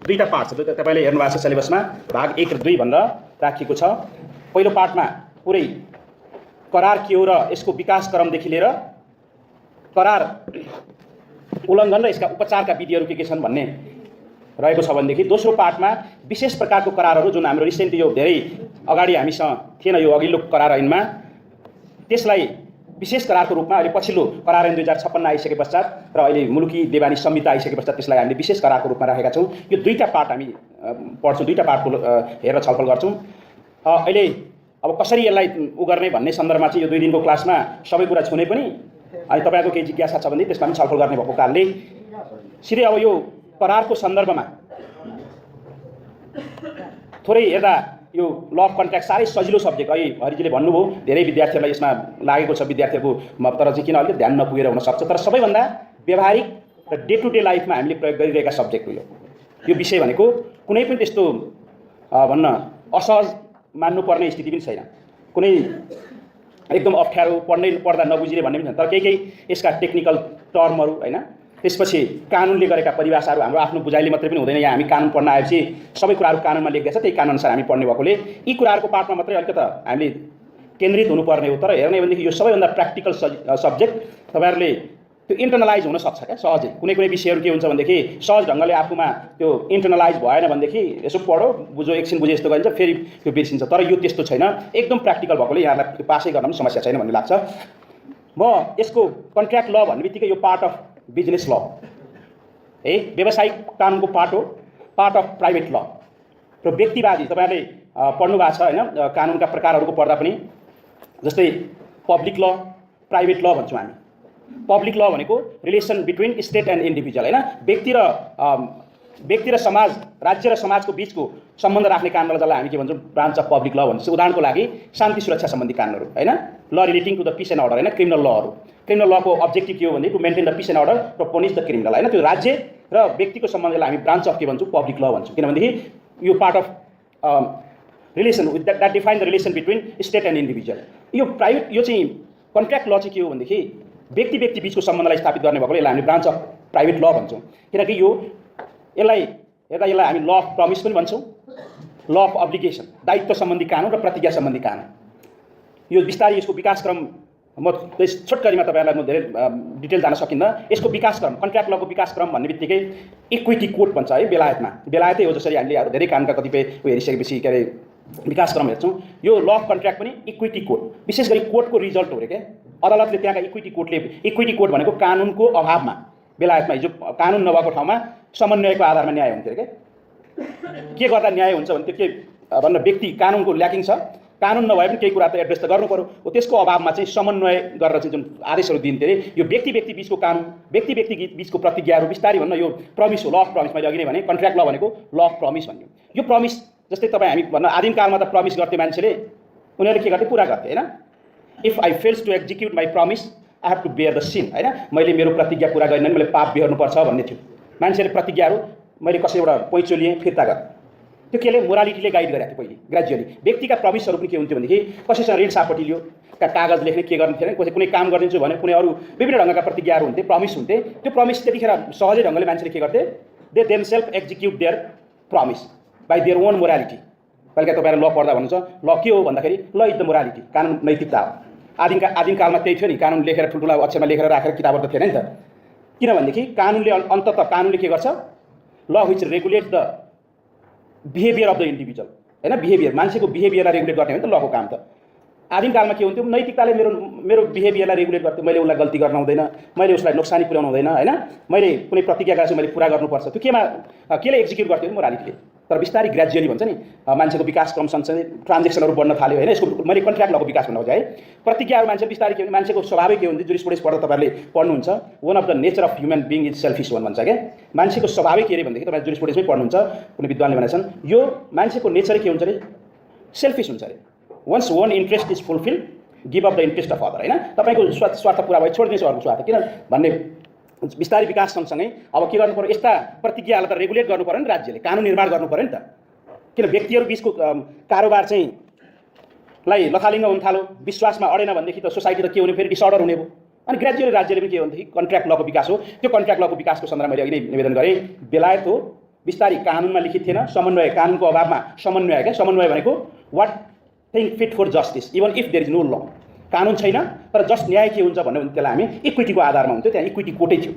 दुईटा पार्ट छ, तपाईँले हेर्नुभएको छ सिलेबसमा भाग 1 र 2 भनेर राखिएको छ। पहिलो पार्टमा पुरै करार के हो र यसको विकास क्रमदेखि लिएर करार उल्लङ्घन र यसका उपचारका विधिहरू के छन् भन्ने रहेको छ भनेदेखि दोस्रो पार्टमा विशेष प्रकारको करारहरू जुन हाम्रो रिसेन्टली यो धेरै अगाडि हामीसँग थिएन यो अघिल्लो करार ऐनमा, त्यसलाई विशेष करारको रूपमा अहिले पछिल्लो करार ऐन 2056 आइसके पश्चात र अहिले मुलुकी देवानी संहिता आइसके पश्चात त्यसलाई हामीले विशेष करारको रूपमा राखेका छौँ। यो दुईटा पार्ट हामी पढ्छौँ, दुईटा पार्टको हेरेर छलफल गर्छौँ। अहिले अब कसरी यसलाई उ गर्ने भन्ने सन्दर्भमा चाहिँ यो 2 दिनको क्लासमा सबै कुरा छुने पनि अनि तपाईँको केही जिज्ञासा छ भने त्यसमा पनि छलफल गर्ने भएको कारणले सिधै अब यो करारको सन्दर्भमा थोरै हेर्दा यो ल अफ कन्ट्र्याक्ट साह्रै सजिलो सब्जेक्ट है, हरिजीले भन्नुभयो धेरै विद्यार्थीहरूलाई यसमा लागेको छ विद्यार्थीहरूको तर चाहिँ किन अलिकति ध्यान नपुगेर हुनसक्छ, तर सबैभन्दा व्यवहारिक र डे टु डे लाइफमा हामीले प्रयोग गरिरहेका सब्जेक्ट हो यो विषय भनेको कुनै पनि त्यस्तो भन्न असहज मान्नुपर्ने स्थिति पनि छैन, कुनै एकदम अप्ठ्यारो पढ्दा नबुझिने भन्ने पनि छैन, तर केही यसका टेक्निकल टर्महरू होइन, त्यसपछि कानुनले गरेका परिभाषाहरू हाम्रो आफ्नो बुझाइले मात्रै पनि हुँदैन। यहाँ हामी कानुन पढ्न आएपछि सबै कुराहरू कानुनमा लेखिएको छ, त्यही कानुनअनुसार हामी पढ्ने भएकोले यी कुराहरूको पार्टमा मात्रै अलिकति हामीले केन्द्रित हुनुपर्ने हो। तर हेर्ने भनेदेखि यो सबैभन्दा प्र्याक्टिकल सब्जेक्ट तपाईँहरूले त्यो इन्टर्नलाइज हुनसक्छ क्या सहजै। कुनै विषयहरू के हुन्छ भनेदेखि सहज ढङ्गले आफूमा त्यो इन्टर्नलाइज भएन भनेदेखि यसो पढो बुझो एकछिन बुझे जस्तो गरिन्छ फेरि त्यो बिर्सिन्छ, तर यो त्यस्तो छैन, एकदम प्र्याक्टिकल भएकोले यहाँलाई पासै गर्न पनि समस्या छैन भन्ने लाग्छ। म यसको कन्ट्र्याक्ट ल भन्ने बित्तिकै यो पार्ट अफ बिजनेस ल है, व्यावसायिक कानुनको पार्ट हो, पार्ट अफ प्राइभेट ल र व्यक्तिवादी तपाईँहरूले पढ्नु भएको छ होइन, कानुनका प्रकारहरूको पढ्दा पनि जस्तै पब्लिक ल प्राइभेट ल भन्छौँ हामी। पब्लिक ल भनेको relation between estate and individual होइन, व्यक्ति र समाज राज्य र समाजको बिचको सम्बन्ध राख्ने कानुनलाई जसलाई हामी के भन्छौँ ब्रान्च अफ पब्लिक ल भन्छौँ। उदाहरणको लागि शान्ति सुरक्षा सम्बन्धी कानुनहरू होइन, law relating to the peace and order होइन, क्रिमिनल लहरू। क्रिमिनल लको अब्जेक्टिभ के हो भने to maintain the peace and order र पनिस द क्रिमिनल होइन, त्यो राज्य र व्यक्तिको सम्बन्धलाई हामी ब्रान्च अफ के भन्छौँ पब्लिक ल भन्छौँ, किनभनेदेखि यो part of relation that define the relation between estate and individual. यो प्राइभेट यो चाहिँ कन्ट्र्याक्ट ल चाहिँ के हो भनेदेखि व्यक्ति बिचको सम्बन्धलाई स्थापित गर्ने भएकोले यसलाई हामी ब्रान्च अफ प्राइभेट ल भन्छौँ, किनकि यो यसलाई हामी ल अफ प्रमिस पनि भन्छौँ, ल अफ अब्लिगेसन दायित्व सम्बन्धी कानुन र प्रतिज्ञा सम्बन्धी कानुन। यो बिस्तारै यसको विकासक्रम म छोटकरीमा तपाईँहरूलाई म धेरै डिटेल जान सकिन्न। यसको विकासक्रम कन्ट्र्याक्ट लको विकासक्रम भन्ने बित्तिकै इक्विटी कोड भन्छ है, बेलायतै हो जसरी हामीले धेरै कानुनका कतिपय हेरिसकेपछि के अरे विकासक्रम हेर्छौँ। यो ल अफ कन्ट्र्याक्ट पनि इक्विटी कोड विशेष गरी कोर्टको रिजल्ट हो रे क्या, अदालतले त्यहाँका इक्विटी कोड भनेको कानुनको अभावमा बेलायतमा हिजो कानुन नभएको ठाउँमा समन्वयको आधारमा न्याय हुन्थ्यो क्या। के गर्दा न्याय हुन्छ भने त्यो के भन्न व्यक्ति कानुनको ल्याकिङ छ, कानुन नभए पनि केही कुरा त एड्रेस त गर्नु पर्यो, हो त्यसको अभावमा चाहिँ समन्वय गरेर चाहिँ जुन आदेशहरू दिन्थ्यो अरे यो व्यक्ति बिचको कानुन व्यक्ति बिचको प्रतिज्ञाहरू बिस्तारै भन्न यो प्रमिस हो, ल अफ प्रमिस। मैले अघि नै भने कन्ट्र्याक्ट ल भनेको ल अफ प्रमिस भन्यो। यो प्रमिस जस्तै तपाईँ हामी भन्न आदिमकालमा त प्रमिस गर्थे मान्छेले, उनीहरूले के गर्थे पुरा गर्थे होइन। If I fails to execute my promise I have to bear the sin होइन, मैले मेरो प्रतिज्ञा पुरा गरिनँ भने मैले पाप बेहोर्नुपर्छ भन्ने थियो। मान्छेले प्रतिज्ञाहरू मैले कसैबाट पैँचो लिएँ फिर्ता गरेँ, त्यो केले मोरालिटीले गाइड गरेको थियो पहिले ग्रेजुअली। व्यक्तिका प्रमिसहरू पनि के हुन्थ्यो भनेदेखि कसैसँग ऋण सापट्टि लियो कागज लेख्ने के गर्ने थिएन, कुनै काम गरिदिन्छु भने कुनै अरू विभिन्न ढङ्गका प्रतिज्ञाहरू हुन्थे, प्रमिस हुन्थे। त्यो प्रमिस त्यतिखेर सहजै ढङ्गले मान्छेले के गर्थे, they themselves execute their promise by their own morality. कहिले तपाईँहरू ल पढ्दा भन्नुहुन्छ ल के हो भन्दाखेरि ल इज द मोरालिटी, कानुन नैतिकता हो। आदिमकालमा त्यही थियो नि, कानुन लेखेर ठुल्ठुला अक्षरमा लेखेर राखेर किताबहरू त थिएन नि त, किनभनेदेखि कानुनले अन्ततः कानुनले के गर्छ, ल which regulate the behaviour of the individual होइन, बिहेभियर मान्छेको बिहेभियरलाई रेगुलेट गर्ने हो नि त लको काम त। आदिमकालमा के हुन्थ्यो, नैतिकताले मेरो बिहेभियरलाई रेगुलेट गर्थ्यो, मैले उसलाई गल्ती गर्न हुँदैन, मैले उसलाई नोक्सानी पुर्याउनु हुँदैन होइन, मैले कुनै प्रतिज्ञा गरेर मैले पुरा गर्नुपर्छ, त्यो केले एक्जिक्युट गर्थ्यो मोरालिटीले। तर बिस्तारै ग्रेजुअली भन्छ नि मान्छेको विकासक्रम सँगसँगै ट्रान्जेक्सनहरू बढ्न थाल्यो होइन। यसको मैले कन्ट्र्याक्ट लको विकास भन्नु खोजेँ है। प्रतिज्ञाहरू मान्छे बिस्तारै के भने मान्छेको स्वभावै के हुन्छ, जुरिस्प्रुडेन्स पढ्दा तपाईँहरूले पढ्नुहुन्छ one of the nature of human being is selfish one भन्छ क्या। मान्छेको स्वभावै के अरे भनेदेखि तपाईँ जुरिस्प्रुडेन्समै पढ्नुहुन्छ, कुनै विद्वानले भनेका छन् यो मान्छेको नेचरै के हुन्छ अरे सेल्फिस हुन्छ अरे। Once one interest is fulfil give up the interest of other होइन, तपाईँको स्वार्थ पुरा भयो छोडिदिनुहोस् अरूको स्वार्थ किन भन्ने बिस्तारै विकास सँगसँगै अब के गर्नु पर्यो, यस्ता प्रतिज्ञालाई त रेगुलेट गर्नु पर्यो नि राज्यले, कानुन निर्माण गर्नु पर्यो नि त। किन व्यक्तिहरू बिचको कारोबार चाहिँ लाई लथालिङ्ग हुन थाल्यो, विश्वासमा अडेन भनेदेखि त सोसाइटी त के हुने फेरि डिसअर्डर हुने भयो। अनि ग्रेजुअली राज्यले पनि के हो भनेदेखि कन्ट्र्याक्ट लको विकास हो। त्यो कन्ट्र्याक्ट लको विकासको सन्दर्भमा मैले अघि नै निवेदन गरेँ, बेलायत हो बिस्तारी कानुनमा लिखित थिएन, समन्वय कानुनको अभावमा समन्वय क्या समन्वय भनेको what thing fit for justice even if there is no law, कानुन छैन तर जस्ट न्याय के हुन्छ भन्ने त्यसलाई हामी इक्विटीको आधारमा हुन्थ्यो, त्यहाँ इक्विटी कोर्टै थियो।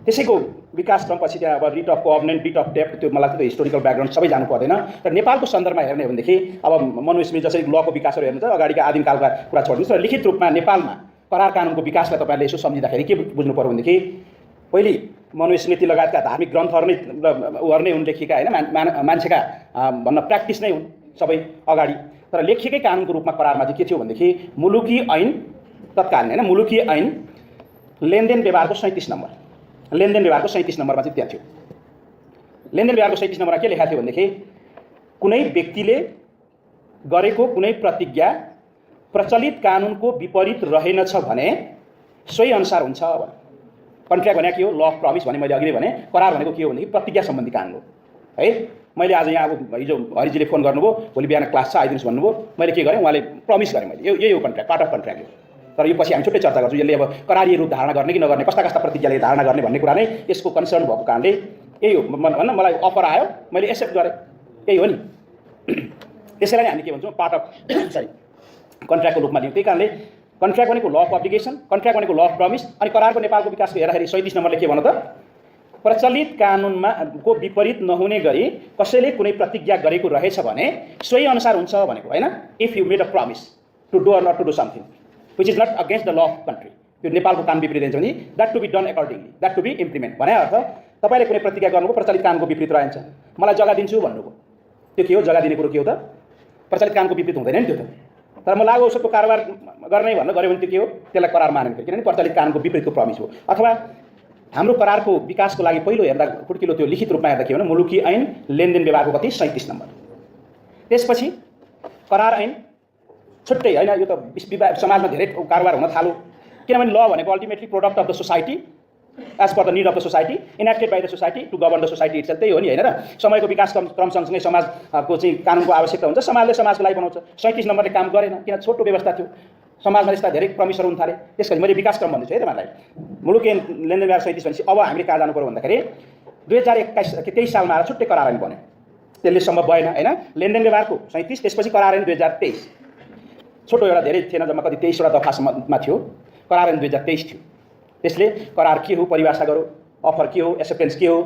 त्यसैको विकासक्रमपछि त्यहाँ अब writ of coordinate, writ of depth, त्यो मलाई त्यो हिस्टोरिकल ब्याकग्राउन्ड सबै जानु पर्दैन। तर नेपालको सन्दर्भमा हेर्ने हो भनेदेखि अब मनु स्मिथ जसरी लको विकासहरू हेर्नुहुन्छ, अगाडिका आदिमकालका कुरा छोड्नुहोस् र लिखित रूपमा नेपालमा करार कानुनको विकासलाई तपाईँले यसो सम्झिँदाखेरि के बुझ्नु पर्यो भनेदेखि पहिले मनुस्मृति लगायतका धार्मिक ग्रन्थहरू नै उन लेखिएका होइन, मान्छेका भन्न प्र्याक्टिस नै हुन् सबै अगाडि। तर लेखिएकै कानुनको रूपमा करारमा चाहिँ के थियो भनेदेखि मुलुकी ऐन तत्कालीन होइन, मुलुकी ऐन लेनदेन व्यवहारको 37 नम्बर, लेनदेन व्यवहारको 37 नम्बरमा चाहिँ त्यहाँ थियो। लेनदेन व्यवहारको 37 नम्बरमा के लेखा थियो भनेदेखि कुनै व्यक्तिले गरेको कुनै प्रतिज्ञा प्रचलित कानुनको विपरीत रहेनछ भने सोही अनुसार हुन्छ। कन्ट्र्याक्ट भनेको के हो? ल अफ प्रमिस भने मैले अघि नै भने। करार भनेको के हो भनेदेखि प्रतिज्ञा सम्बन्धी कानुन हो है। मैले आज यहाँ अब हिजो हरिजीले फोन गर्नुभयो, भोलि बिहान क्लास छ आइदिनुहोस् भन्नुभयो, मैले के गरेँ, उहाँले प्रमिस गरेँ, मैले यही हो कन्ट्र्याक्ट, पार्ट अफ कन्ट्र्याक्ट हो। तर यो पछि हामी छुट्टै चर्चा गर्छौँ, यसले अब करारी रूप धारणा गर्ने कि नगर्ने, कस्ता कस्ता प्रतिज्ञाले धारणा गर्ने भन्ने कुरा नै यसको कन्सर्न भएको कारणले यही हो भन्न, मलाई अफर आयो मैले एक्सेप्ट गरेँ, यही हो नि। त्यसैलाई नै हामी के भन्छौँ, पार्ट अफ सरी कन्ट्र्याक्टको रूपमा लियौँ। त्यही कारणले कन्ट्र्याक्ट भनेको ल अफ अब्लिगेसन, कन्ट्र्याक्ट भनेको ल अफ प्रमिस। अनि करारको नेपालको विकासको हेर्दाखेरि 37 नम्बरले के भन्नु त, प्रचलित कानुनमा को विपरीत नहुने गरी कसैले कुनै प्रतिज्ञा गरेको रहेछ भने सोही अनुसार हुन्छ भनेको होइन। If you made a promise to do or not to do something which is not against the law of country, त्यो नेपालको कानुन विपरीत दिन्छ भने that to be done accordingly, that to be implement भने अर्थ तपाईँले कुनै प्रतिज्ञा गर्नुभयो प्रचलित कानुनको विपरीत रहन्छ, मलाई जग्गा दिन्छु भन्नुभयो, त्यो के हो? जग्गा दिने कुरो के हो त? प्रचलित कानुनको विपरीत हुँदैन नि त्यो त। तर म लागु औषधको कारोबार गर्ने भनेर गऱ्यो भने त्यो के हो? त्यसलाई करार मानेन, किनभने प्रचलित कानुनको विपरीतको प्रमिस हो। अथवा हाम्रो करारको विकासको लागि पहिलो हेर्दा खुड्किलो त्यो लिखित रूपमा हेर्दा के हो भने मुलुकी ऐन लेनदेन व्यवहारको कति 37 नम्बर। त्यसपछि करार ऐन छुट्टै होइन, यो त समाजमा धेरै कारोबार हुन थाल्यो, किनभने ल भनेको ultimately product of the society as per the need of the society, enacted by the society to govern the society itself, त्यही हो नि होइन र। समयको विकास क्रम सँगसँगै समाजको चाहिँ कानुनको आवश्यकता हुन्छ, समाजले समाजको लागि बनाउँछ। 37 नम्बरले काम गरेन, किन? छोटो व्यवस्था थियो, समाजमा यस्ता धेरै प्रमिसहरू हुन थाले। त्यसकारण मैले विकासक्रम भन्दैछु है तपाईँलाई। मुलुकी लेनदेन व्यवहार 37 भनेपछि अब हामीले कहाँ जानु पऱ्यो भन्दाखेरि 2023 सालमा आएर छुट्टै करार ऐन बन्यो, त्यसले सम्भव भएन होइन। लेनदेन व्यवहारको 37, त्यसपछि करार ऐन 2023, छोटो एउटा धेरै थिएन, जम्मा कति 23 वटा दफासम्ममा थियो। करार ऐन 2023 थियो। त्यसले करार के हो परिभाषा गरौँ, अफर के हो, एक्सेप्टेन्स के हो,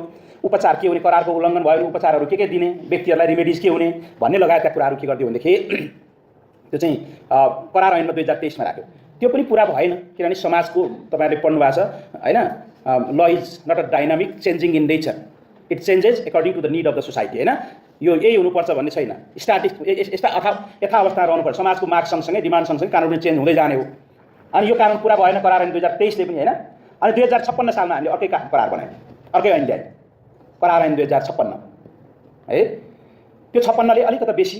उपचार के हुने, करारको उल्लङ्घन भयो भने उपचारहरू के दिने, व्यक्तिहरूलाई रिमेडिज के हुने भन्ने लगायतका कुराहरू के गरिदियो भनेदेखि त्यो चाहिँ करार ऐनमा 2023 मा राख्यो। त्यो पनि पुरा भएन, किनभने समाजको तपाईँहरूले पढ्नु भएको छ होइन, law is not a dynamic changing in nature, it changes according to the need of the society होइन। यो यही हुनुपर्छ भन्ने छैन, स्ट्याटिक यस्ता यथावस्था रहनुपर्छ। समाजको माग सँगसँगै डिमान्ड सँगसँगै कानुन पनि चेन्ज हुँदै जाने हो। अनि यो कानुन पुरा भएन करार ऐन 2023 ले पनि होइन। अनि 2056 सालमा हामीले अर्कै करार बनायौँ, अर्कै ऐन ल्यायौँ, करार ऐन 2056 है। त्यो 56 ले अलिकति बेसी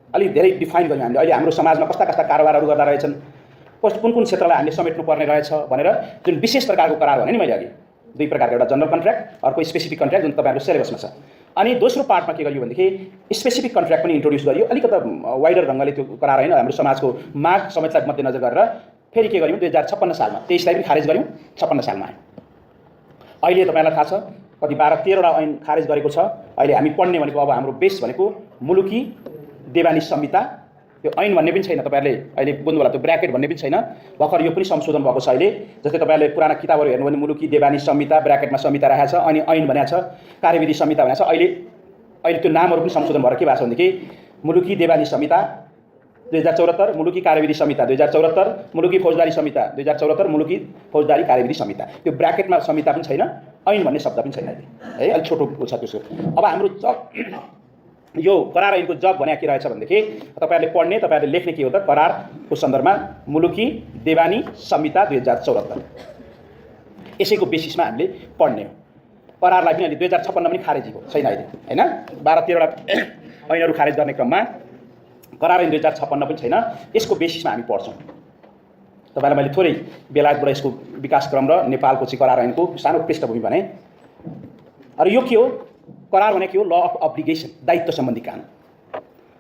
अलिक धेरै डिफाइन गर्यौँ हामीले। अहिले हाम्रो समाजमा कस्ता कस्ता कारोबारहरू गर्दा रहेछन्, कुन कुन क्षेत्रलाई हामीले समेट्नु पर्ने रहेछ भनेर जुन विशेष प्रकारको करार भने नि मैले अघि दुई प्रकारको, एउटा जनरल कन्ट्र्याक्ट, अर्को स्पेसिफिक कन्ट्र्याक्ट, जुन तपाईँहरूको सिलेबसमा छ। अनि दोस्रो पार्टमा के गरियो भनेदेखि स्पेसिफिक कन्ट्र्याक्ट पनि इन्ट्रोड्युस गरियो, अलिकति वाइडर ढङ्गले त्यो करार होइन हाम्रो समाजको माग समस्यालाई मध्यनजर गरेर फेरि के गर्यौँ 2056 सालमा, 23 लाई पनि खारेज गर्यौँ, 56 सालमा आयो। अहिले तपाईँलाई थाहा छ कति 12-13 वटा ऐन खारेज गरेको छ। अहिले हामी पढ्ने भनेको अब हाम्रो बेस भनेको मुलुकी देवानी संहिता, त्यो ऐन भन्ने पनि छैन, तपाईँहरूले अहिले बुझ्नु होला, त्यो ब्र्याकेट भन्ने पनि छैन, भर्खर यो पनि संशोधन भएको छ अहिले। जस्तै तपाईँहरूले पुराना किताबहरू हेर्नु भने मुलुकी देवानी संहिता ब्र्याकेटमा संहिता राखेको छ, अनि ऐन भनेको छ, कार्यविधि संहिता भनेको छ। अहिले त्यो नामहरू पनि संशोधन भएर के भएको छ भनेदेखि मुलुकी देवानी संहिता 2074, मुलुकी कार्यविधि संहिता 2074, मुलुकी फौजदारी संहिता 2074, मुलुकी फौजदारी कार्यविधि संहिता। त्यो ब्र्याकेटमा संहिता पनि छैन, ऐन भन्ने शब्द पनि छैन है, अलिक छोटो छ त्यसको। अब हाम्रो जग यो करार ऐनको जग भने के रहेछ भनेदेखि तपाईँहरूले पढ्ने, तपाईँहरूले लेख्ने के हो त, करारको सन्दर्भमा मुलुकी देवानी संहिता 2074 यसैको बेसिसमा हामीले पढ्ने हो। करारलाई पनि अहिले 2056 पनि खारेजीको छैन अहिले होइन, 12-13 वटा ऐनहरू खारेज गर्ने क्रममा करार ऐन 2056 पनि छैन, यसको बेसिसमा हामी पढ्छौँ। तपाईँलाई मैले थोरै बेलायतबाट यसको विकासक्रम र नेपालको चाहिँ करार ऐनको सानो पृष्ठभूमि भने। र यो के हो, करार भनेको के हो, ल अफ अब्लिगेसन, दायित्व सम्बन्धी कानुन।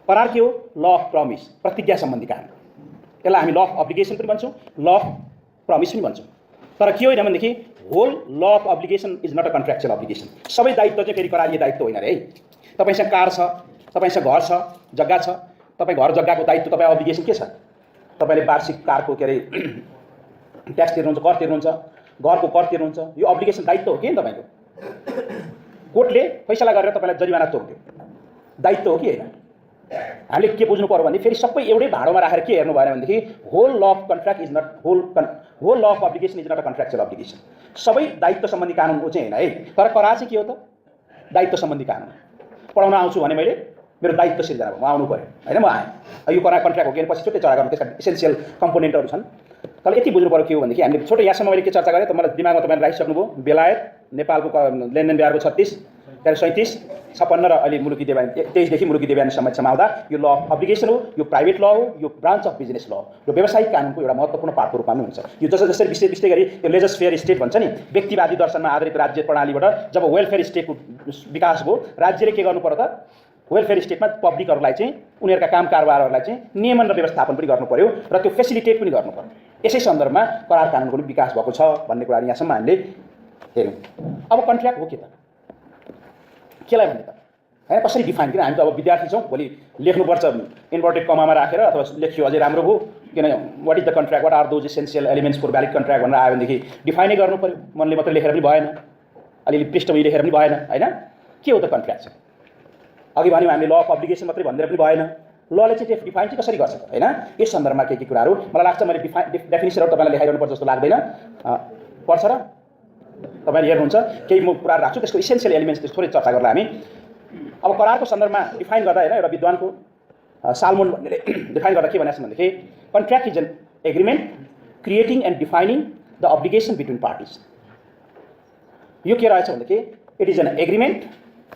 करार के हो, ल अफ प्रमिस, प्रतिज्ञा सम्बन्धी कानुन। यसलाई हामी ल अफ अब्लिगेसन पनि भन्छौँ, ल अफ प्रमिस पनि भन्छौँ। तर के होइन भनेदेखि whole law of obligation is not a contractual obligation. सबै दायित्व चाहिँ फेरि करारिए दायित्व होइन अरे है। तपाईँसँग कार छ, तपाईँसँग घर छ, जग्गा छ, तपाईँ घर जग्गाको दायित्व तपाईँ अब्लिगेसन के छ? तपाईँले वार्षिक कारको के अरे ट्याक्स तिर्नुहुन्छ, कर तिर्नुहुन्छ, घरको कर तिर्नुहुन्छ, यो अब्लिगेसन दायित्व हो कि तपाईँको? कोर्टले फैसला गरेर तपाईँलाई जरिवाना तोक्यो, दायित्व हो कि होइन? हामीले के बुझ्नु पर्यो भने फेरि सबै एउटै भाँडोमा राखेर के हेर्नु भएन भनेदेखि whole law of contract is not whole law of obligation is not a contractual obligation. सबै दायित्व सम्बन्धी कानुनको चाहिँ होइन है। तर करार चाहिँ के हो त? दायित्व सम्बन्धी कानुन। पढाउन आउँछु भने मैले मेरो दायित्व सिर्जना भयो, म आउनु पऱ्यो होइन, म आएँ। यो करार कन्ट्र्याक्ट हो कि पछि छुट्टै चर्चा गर्नु, त्यसका इसेन्सियल कम्पोनेन्टहरू छन्। तर यति बुझ्नु पऱ्यो के हो भनेदेखि हामीले छोटो यहाँसम्म मैले के चर्चा गरेँ त मलाई दिमागमा तपाईँले राखिसक्नुभयो। बेलायत, नेपालको लेनदेन व्यवहारको 36, 37, 56 र अहिले मुलुकी देवानी 23देखि मुलुकी देवानी समयसम्म आउँदा यो ल अफ अब्लिगेसन हो, यो प्राइभेट ल हो, यो ब्रान्च अफ बिजनेस ल हो, यो व्यावसायिक कानुनको एउटा महत्त्वपूर्ण पार्टको रूपमा पनि हुन्छ। यो जसरी विस्तृत गरी यो लेजस फेयर स्टेट भन्छ नि, व्यक्तिवादी दर्शनमा आधारित राज्य प्रणालीबाट जब वेलफेयर स्टेटको विकास भयो, राज्यले के गर्नु पर्यो त? वेलफेयर स्टेटमा पब्लिकहरूलाई चाहिँ उनीहरूका काम कारोबारहरूलाई चाहिँ नियमन र व्यवस्थापन पनि गर्नु पर्यो र त्यो फेसिलिटेट पनि गर्नु पर्यो। यसै सन्दर्भमा करार कानुनको पनि विकास भएको छ भन्ने कुरा यहाँसम्म हामीले हेऱ्यौँ। अब कन्ट्र्याक्ट हो के त? केलाई भन्ने त होइन, कसरी डिफाइन? किन हामी त अब विद्यार्थी छौँ, भोलि लेख्नुपर्छ इन्भर्टेड कमामा राखेर, अथवा लेखियो अझै राम्रो भयो। किन what is the contract, what are those essential elements for valid contract भनेर आयो भनेदेखि डिफाइनै गर्नु पऱ्यो। मनले मात्रै लेखेर पनि भएन, अलिअलि पृष्ठभूमि लेखेर पनि भएन होइन। के हो त कन्ट्र्याक्ट चाहिँ? अघि भन्यौँ हामीले ल अफ अब्लिगेसन मात्रै भनेर पनि भएन, लले चाहिँ डिफाइन चाहिँ कसरी गर्छ होइन? यस सन्दर्भमा के कुराहरू मलाई लाग्छ मैले डेफिनेसनहरू तपाईँलाई लेखाइरहनु पर्छ जस्तो लाग्दैन। पर्छ र तपाईँले हेर्नुहुन्छ केही म कुरा राख्छु, त्यसको इसेन्सियल एलिमेन्ट्स थोरै चर्चा गर्ला हामी। अब करारको सन्दर्भमा डिफाइन गर्दा होइन, एउटा विद्वानको सालमोन भन्नेले डिफाइन गर्दा के भनेको छ भनेदेखि contract is an agreement creating and defining the obligation between parties. यो के रहेछ भनेदेखि it is an agreement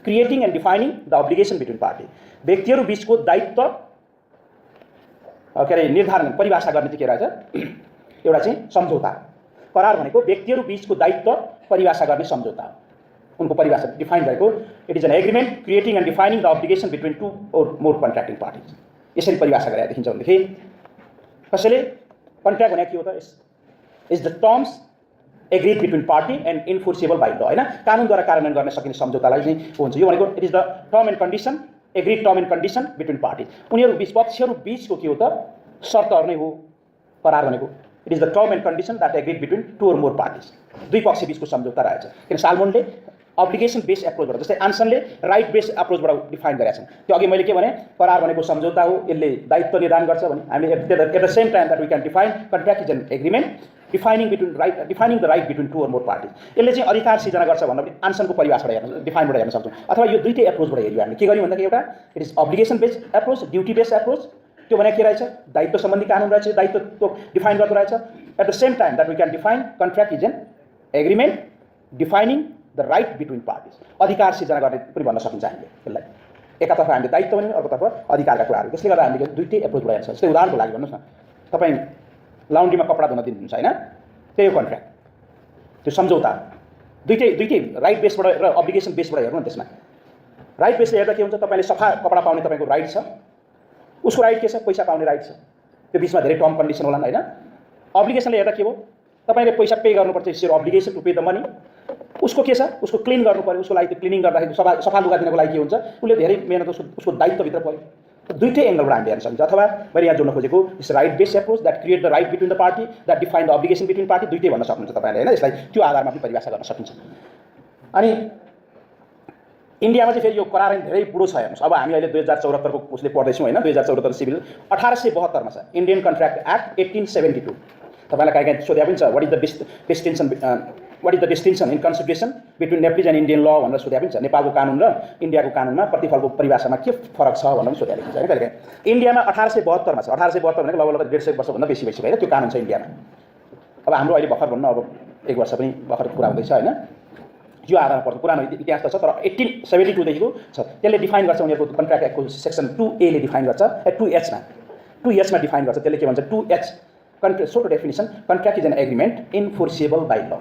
creating and defining the obligation between party. व्यक्तिहरू बिचको दायित्व के अरे निर्धारण परिभाषा गर्ने चाहिँ के रहेछ? एउटा चाहिँ सम्झौता। करार भनेको व्यक्तिहरू बिचको दायित्व परिभाषा गर्ने सम्झौता हो। उनको परिभाषा डिफाइन भएको it is an agreement creating and defining the obligation between two or more contracting parties. यसरी परिभाषा गरेर देखिन्छ भनेदेखि कसैले कन्ट्र्याक्ट भनेको के हो त? Is the terms agreed between party and enforceable by ल होइन, कानुनद्वारा कार्यान्वयन गर्न सकिने सम्झौतालाई चाहिँ हुन्छ। यो भनेको it is the term and condition, agreed term and condition between party. उनीहरू बिच पक्षहरू बिचको के हो त? शर्तहरू नै हो करार भनेको। It is the term and condition that agreed between two or more parties. दुई पक्ष बिचको सम्झौता रहेछ। किन सालमोनले अब्लिगेसन बेस्ड एप्रोचबाट, जस्तै आन्सनले राइट बेस्ड एप्रोचबाट डिफाइन गरेका छन्। त्यो अघि मैले के भने करार भनेको सम्झौता हो, यसले दायित्व निर्धारण गर्छ भने हामी at the same time that we can define contract is an agreement defining the right between two or more parties. यसले चाहिँ अधिकार सिर्जना गर्छ भन्दा पनि आन्सनको परिभाषाबाट हेर्न, डिफाइनबाट हेर्न सक्छौँ। अथवा यो दुईटै एप्रोचबाट हेऱ्यो हामीले के गर्यौँ भन्दाखेरि एउटा it is obligation based approach, duty based approach. त्यो भने के रहेछ? दायित्व सम्बन्धी कानुन रहेछ, दायित्व डिफाइन गर्दो रहेछ। At the same time that we can define contract is an agreement defining the right between parties. अधिकार सिर्जना गर्ने पनि भन्न सकिन्छ हामीले यसलाई। एकातर्फ हामीले दायित्व भन्यौँ, अर्कोतर्फ अधिकारका कुराहरू। त्यसले गर्दा हामीले दुईटै एप्रोचबाट हेर्छ। जस्तै उदाहरणको लागि भन्नुहोस् न, तपाईँ लाउन्ड्रीमा कपडा धुन दिनुहुन्छ होइन, त्यही हो कन्ट्र्याक्ट, त्यो सम्झौता। दुईटै राइट बेसबाट र अब्लिगेसन बेसबाट हेर्नु न। त्यसमा राइट बेसले हेर्दा के हुन्छ? तपाईँले सफा कपडा पाउने तपाईँको राइट छ, उसको राइट के छ? पैसा पाउने राइट छ। त्यो बिचमा धेरै टर्म कन्डिसन होला होइन। अब्लिगेसनले हेर्दा के हो? तपाईँले पैसा पे गर्नुपर्छ, it's your obligation to pay the money. उसको के छ? उसको क्लिन गर्नु पर्यो, उसको लागि त्यो क्लिनिङ गर्दाखेरि सफा लुगा दिनको लागि के हुन्छ? उसले धेरै मेहनत उसको दायित्वभित्र पऱ्यो। दुईटै एङ्गलबाट हामीले हेर्न सकिन्छ। अथवा मैले यहाँ जोड्न खोजेको it's right based approach that create the right between the party that define the obligation between party. दुईटै भन्न सक्नुहुन्छ तपाईँले होइन। यसलाई त्यो आधारमा पनि परिभाषा गर्न सकिन्छ। अनि इन्डियामा चाहिँ फेरि यो करार धेरै बुढो छ हेर्नुहोस्। अब हामी अहिले 2074 को उसले पढ्दैछौँ होइन, 2074 सिभिल 1872 मा छ इन्डियन कन्ट्र्याक्ट एक्ट 1872। तपाईँलाई कहीँ सोध्या पनि छ what is the distinction in consideration between Nepalese and Indian law भनेर सोध्या पनि छ। नेपालको कानुन र इन्डियाको कानुनमा प्रतिफलको परिभाषामा के फरक छ भनेर पनि सोध्या लेखिन्छ होइन कहिलेकाहीँ। इन्डियामा 1872 मा छ। 1872 भनेको लगभग 150 वर्षभन्दा बेसी भइसक्यो होइन त्यो कानुन छ इन्डियामा। अब हाम्रो अहिले भर्खर भन्नु अब 1 वर्ष पनि भर्खर पुरा हुँदैछ होइन। यो आधारमा पर्छ, पुरानो इतिहास त छ तर 1872 देखिको छ। त्यसले डिफाइन गर्छ उनीहरूको कन्ट्र्याक्ट एक्टको सेक्सन 2A ले डिफाइन गर्छ, 2H मा डिफाइन गर्छ। त्यसले के भन्छ? 2H सोटो definition contract is an agreement enforceable by law.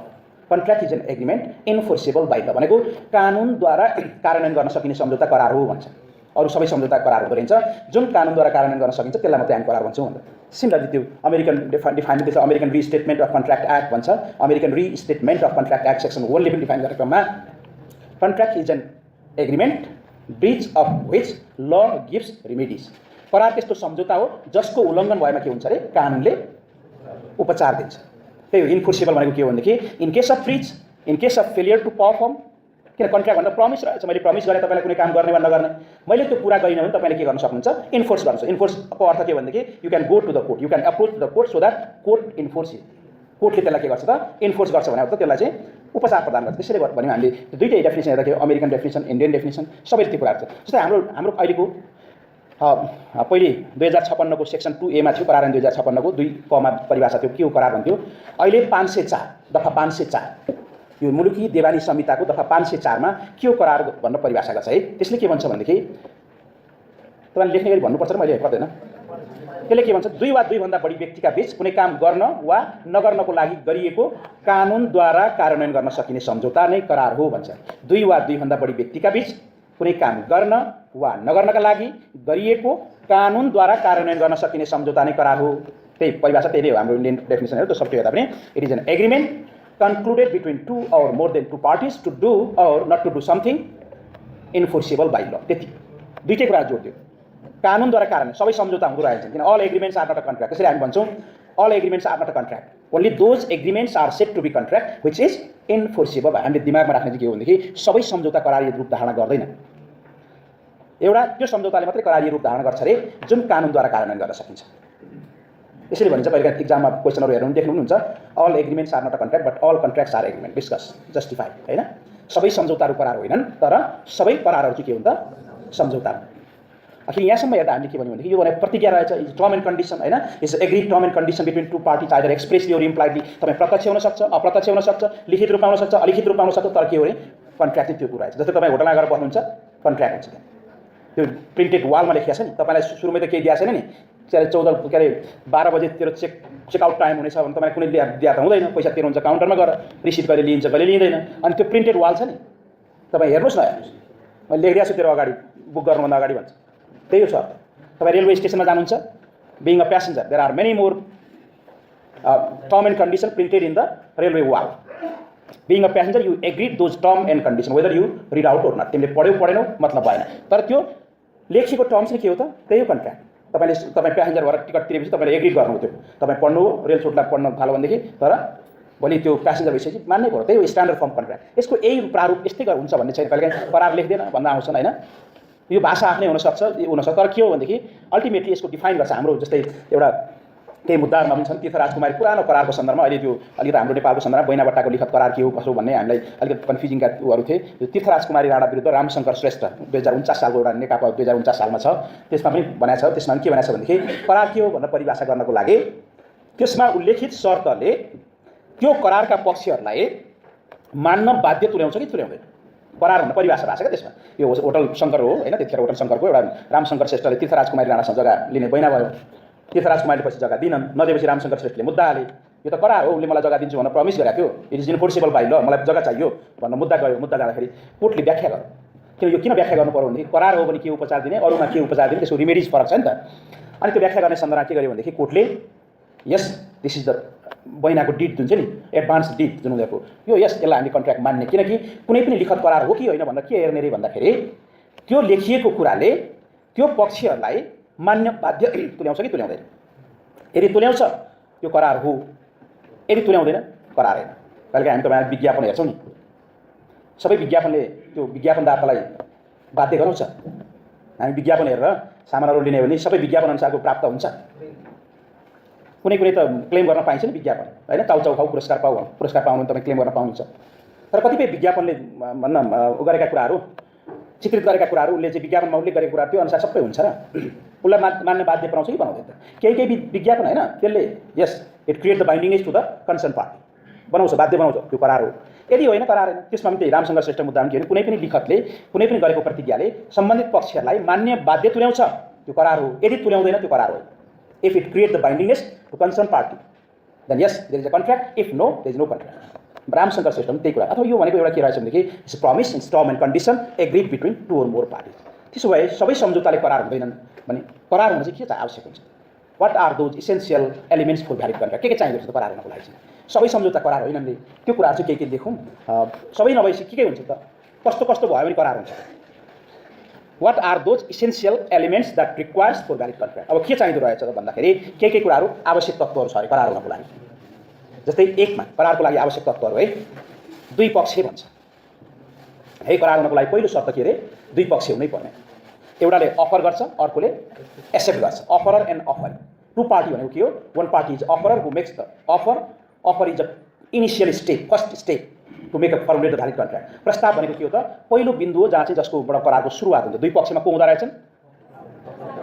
Contract is an agreement enforceable by law भनेको कानुनद्वारा कार्यान्वयन गर्न सकिने सम्झौता करार हो भन्छ। अरू सबै सम्झौता करार हुँदो रहेछ। जुन कानुनद्वारा कार्यान्वयन गर्न सकिन्छ त्यसलाई मात्रै हामी करार भन्छौँ भनेर। सिमिलरली त्यो अमेरिकन डिफाइन दिन्छ, American restatement of contract act भन्छ। American restatement of contract act section 1 ले पनि डिफाइन गर्ने क्रममा contract is an agreement breach of which law gives remedies. करार त्यस्तो सम्झौता हो जसको उल्लङ्घन भएमा के हुन्छ अरे कानुनले उपचार दिन्छ। त्यही हो इन्फोर्सेबल भनेको के हो भनेदेखि in case of breach, in case of failure to perform, किन कन्ट्र्याक्ट भन्दा प्रमिस रहेछ, मैले प्रमिस गरेँ तपाईँलाई कुनै काम गर्ने वा नगर्ने, मैले त्यो पुरा गरिनँ भने तपाईँले के गर्न सक्नुहुन्छ, इन्फोर्स गर्नुहुन्छ। इन्फोर्सको अर्थ के भनेदेखि you can go to the court, you can approach to the court so that court enforce it. कोर्टले त्यसलाई के गर्छ त, इन्फोर्स गर्छ भने त त्यसलाई चाहिँ उपचार प्रदान गर्छ। त्यसैले भन्यो हामीले दुईटै डेफिनेसन हेर्दा के अमेरिकन डेफिनेसन, इन्डियन डेफिनेसन सबै त्यो कुराहरू छ। जस्तै हाम्रो अहिलेको पहिले 2056 को सेक्सन 2A मा थियो करार 2056 को 2 क मा परिभाषा थियो, के हो करार भन्थ्यो। अहिले 504 दफा 504 यो मुलुकी देवानी संहिताको दफा 504 मा के हो करार भन्न परिभाषा गर्छ है। त्यसले के भन्छ भनेदेखि तपाईले लेख्ने गरी भन्नुपर्छ र मैले पर्दैन। त्यसले के भन्छ, 2 वा 2 भन्दा बढी व्यक्तिका बीच कुनै काम गर्न वा नगर्नको लागि गरिएको कानुनद्वारा कार्यान्वयन गर्न सकिने सम्झौता नै करार हो भन्छ। 2 वा 2 भन्दा बढी व्यक्तिका बीच कुनै काम गर्न वा नगर्नका लागि गरिएको कानुनद्वारा कार्यान्वयन गर्न सकिने सम्झौता नै करार हो। त्यही परिभाषा त्यही हो हाम्रो इन्डियन डेफिनेसनहरु। त्यो सबै हेर्दा पनि it is an agreement concluded between 2 or more than 2 parties to do or not to do something enforceable by law। त्यति दुईटै कुरा जोड्दियो, कानुनद्वारा कार्यान्वयन सबै सम्झौता हुँदो रहेछ। किन all agreements are not a contract, त्यसैले हामी भन्छौँ all agreements are not a contract, only those agreements are set to be contract which is enforceable. हामीले दिमागमा राख्ने चाहिँ के हो भनेदेखि सबै सम्झौता करारिय रूप धारण गर्दैन, एउटा त्यो सम्झौताले मात्रै करारिय रूप धारण गर्छ रे जुन कानुनद्वारा कार्यान्वयन गर्न सकिन्छ। यसरी भनिन्छ पहिला एक्जाममा क्वेसनहरु हेर्नु देख्नुहुन्छ, all agreements are not a contract but all contracts are agreement, discuss justify, हैन। सबै सम्झौताहरु करार होइनन् तर सबै करारहरु चाहिँ के हुन्छ, सम्झौता। आखिर यहाँसम्म हेर्दा हामीले के भन्यौँ भनेदेखि यो भने प्रतिज्ञा रहेछ, इज टर्म एन्ड कन्डिसन, हैन। Is agreed term and condition between 2 parties either expressly और इम्प्लाइडली। तपाईँ प्रत्यक्ष हुन सक्छ, अप्रत्यक्ष हुन सक्छ, लिखित रूपमा हुन सक्छ, अलिखित रूपमा हुन सक्छ, तर के हो भने कन्ट्र्याक्ट त्यो कुरा रहेछ। जस्तै तपाईँ होटलमा गएर बस्नुहुन्छ, कन्ट्र्याक्ट हुन्छ, त्यो प्रिन्टेड वालमा लेखिएको छ नि। तपाईँलाई सुरुमै त केही दिएको छैन नि, 14 के अरे 12 बजेतिर चेकआउट टाइम हुनेछ भने तपाईँ कुनै दिया त हुँदैन, पैसा तिर्नुहुन्छ काउन्टरमा गएर, रिसिट कहिले लिन्छ कहिले लिँदैन। अनि त्यो प्रिन्टेड वाल छ नि, तपाईँ हेर्नुहोस् न, हेर्नुहोस्, मैले लेखिदिएको छु तेरो अगाडि, बुक गर्नुभन्दा अगाडि भन्छ। त्यही हो सर, तपाईँ रेलवे स्टेसनमा जानुहुन्छ, being a passenger there are many more term and condition printed in the railway wall. Being a passenger you agreed those term and condition whether you read out or not. तिमीले पढ्यौ पढेनौ मतलब भएन, तर त्यो लेखिएको term चाहिँ के हो त, त्यही हो कन्ट्र्याक्ट। तपाईँ प्यासेन्जर भएर टिकट तिरेपछि तपाईँले एग्री गर्नु थियो, तपाईँ पढ्नु हो, रेल सुटलाई पढ्न थाल्यो भनेदेखि, तर भोलि त्यो प्यासेन्जर भइसकेपछि मान्नै पर्यो। त्यही हो स्ट्यान्डर्ड फर्म कन्ट्र्याक्ट। यसको यही प्रारूप यस्तै हुन्छ भन्ने छैन, कहिलेकाहीँ करार लेख्दैन भन्दा आउँछन्, हैन। यो भाषा आफ्नै हुनसक्छ, तर के हो भनेदेखि अल्टिमेटली यसको डिफाइन गर्छ हाम्रो। जस्तै एउटा केही मुद्दाहरूमा पनि छन्, तीर्थ राजकुमारी पुरानो करारको सन्दर्भमा, अहिले त्यो अलिकति हाम्रो नेपालको सन्दर्भमा बैनाबट्टाको लिखत करार के हो कसो भन्ने हामीलाई अलिकति कन्फ्युजिङका उहरू थिए। त्यो तीर्थ राजकुमारी राणा विरुद्ध रामशङ्कर श्रेष्ठ 2049 सालको एउटा नेकपा 2049 सालमा छ, त्यसमा पनि भनेको छ। त्यसमा के भनेको छ भनेदेखि करार के हो भनेर परिभाषा गर्नको लागि त्यसमा उल्लेखित शर्तले त्यो करारका पक्षहरूलाई मान्न बाध्य तुल्याउँछ कि तुल्याउँदैन, करार भन्ने परिभाषा भएको छ क्या त्यसमा। यो होटल शङ्कर हो, हैन, त्यतिखेर होटल शङ्करको एउटा रामशङ्कर श्रेष्ठले तीर्थ राजकुमारी राणासँग जग्गा लिने बैना भयो, तीर्थ राजकुमारीले पछि जग्गा दिनन्, नदिएपछि रामशङ्कर श्रेष्ठले मुद्दा हाले, यो त करार हो, उसले मलाई जग्गा दिन्छु भनेर प्रमिस गरेको थियो, इट इज इन्फोर्सेबल बाइ ल, मलाई जग्गा चाहियो भनेर मुद्दा गयो। मुद्दा जाँदाखेरि कोर्टले व्याख्या गर्यो, किन यो किन व्याख्या गर्नु पर्यो भनेदेखि करार हो भने के उपचार दिने, अरूमा के उपचार दिने, त्यसको रिमेडिज फरक छ नि त। अनि त्यो व्याख्या गर्ने सन्दर्भमा के गर्यो भनेदेखि कोर्टले यस दिस इज द बैनाको डिड जुन छ नि, एडभान्स डिड जुन उनीहरूको, यो यस यसलाई हामीले कन्ट्र्याक्ट मान्ने, किनकि कुनै पनि लिखत करार हो कि होइन भनेर के हेर्ने रे भन्दाखेरि त्यो लेखिएको कुराले त्यो पक्षहरूलाई मान्य बाध्य तुल्याउँछ कि तुल्याउँदैन। यदि तुल्याउँछ त्यो करार हो, यदि तुल्याउँदैन करार होइन। कहिलेकाहीँ हामी तपाईँ विज्ञापन हेर्छौँ नि, सबै विज्ञापनले त्यो विज्ञापनदातालाई बाध्य गराउँछ। हामी विज्ञापन हेरेर सामानहरू लिने हो भने सबै विज्ञापन अनुसारको प्राप्त हुन्छ, कुनै कुनै त क्लेम गर्न पाइन्छ नि विज्ञापन, हैन। चाउचाउ खाऊ पुरस्कार पाउनु तपाईँ क्लेम गर्न पाउनुहुन्छ, तर कतिपय विज्ञापनले भन्न गरेका कुराहरू, चित्रित गरेका कुराहरू, उसले चाहिँ विज्ञापनमा उल्लेख गरेको कुरा त्यो अनुसार सबै हुन्छ र उसलाई मान्ने बाध्य बनाउँछ कि बनाउँदैन त। केही विज्ञापन हैन त्यसले yes it create the bindingness to the concern party, बनाउँछ, बाध्य बनाउँछ, त्यो करार हो। यदि होइन करार होइन। त्यसमा पनि त्यही रामशङ्कर श्रेष्ठ मुद्दामा के भने कुनै पनि लिखतले कुनै पनि गरेको प्रतिज्ञाले सम्बन्धित पक्षहरूलाई मान्य बाध्य तुल्याउँछ, त्यो करार हो। यदि तुल्याउँदैन त्यो करार हो। If it create the bindingness to concern party then yes there is a contract, if no there is no contract. Ramshankar Shrestha पनि त्यही कुरा। अथवा यो भनेको एउटा के रहेछ भनेदेखि it's promise in term and condition agreed between 2 or more parties. त्यसो भए सबै सम्झौताले करार हुँदैनन् भने करार हुन चाहिँ के चाहिँ आवश्यक हुन्छ? What are those essential elements for valid contract? के चाहिँदो रहेछ त करार हुनको लागि चाहिँ? सबै सम्झौता करार होइनन् रे, त्यो कुराहरू चाहिँ के देखौँ। सबै नभएपछि के हुन्छ त? कस्तो कस्तो भयो भने करार हुन्छ? What are those essential elements that requires for valid contract? अब के चाहिँदो रहेछ त भन्दाखेरि के कुराहरू आवश्यक तत्त्वहरू छ अरे करार हुनको लागि। जस्तै 1 मा करारको लागि आवश्यक तत्त्वहरू है, दुई पक्ष भन्छ है। करार हुनको लागि पहिलो शर्त के अरे? दुई पक्ष हुनै पर्ने। एउटाले अफर गर्छ, अर्कोले एक्सेप्ट गर्छ। Offerer and offer, two party भनेको के हो? One party is offerer who makes the offer, offer is a initial step, first step to make a formulate the valid contract. प्रस्ताव भनेको के हो त? पहिलो बिन्दु हो जहाँ चाहिँ जसकोबाट करारको सुरुवात हुन्छ। दुई पक्षमा को हुँदो रहेछन्?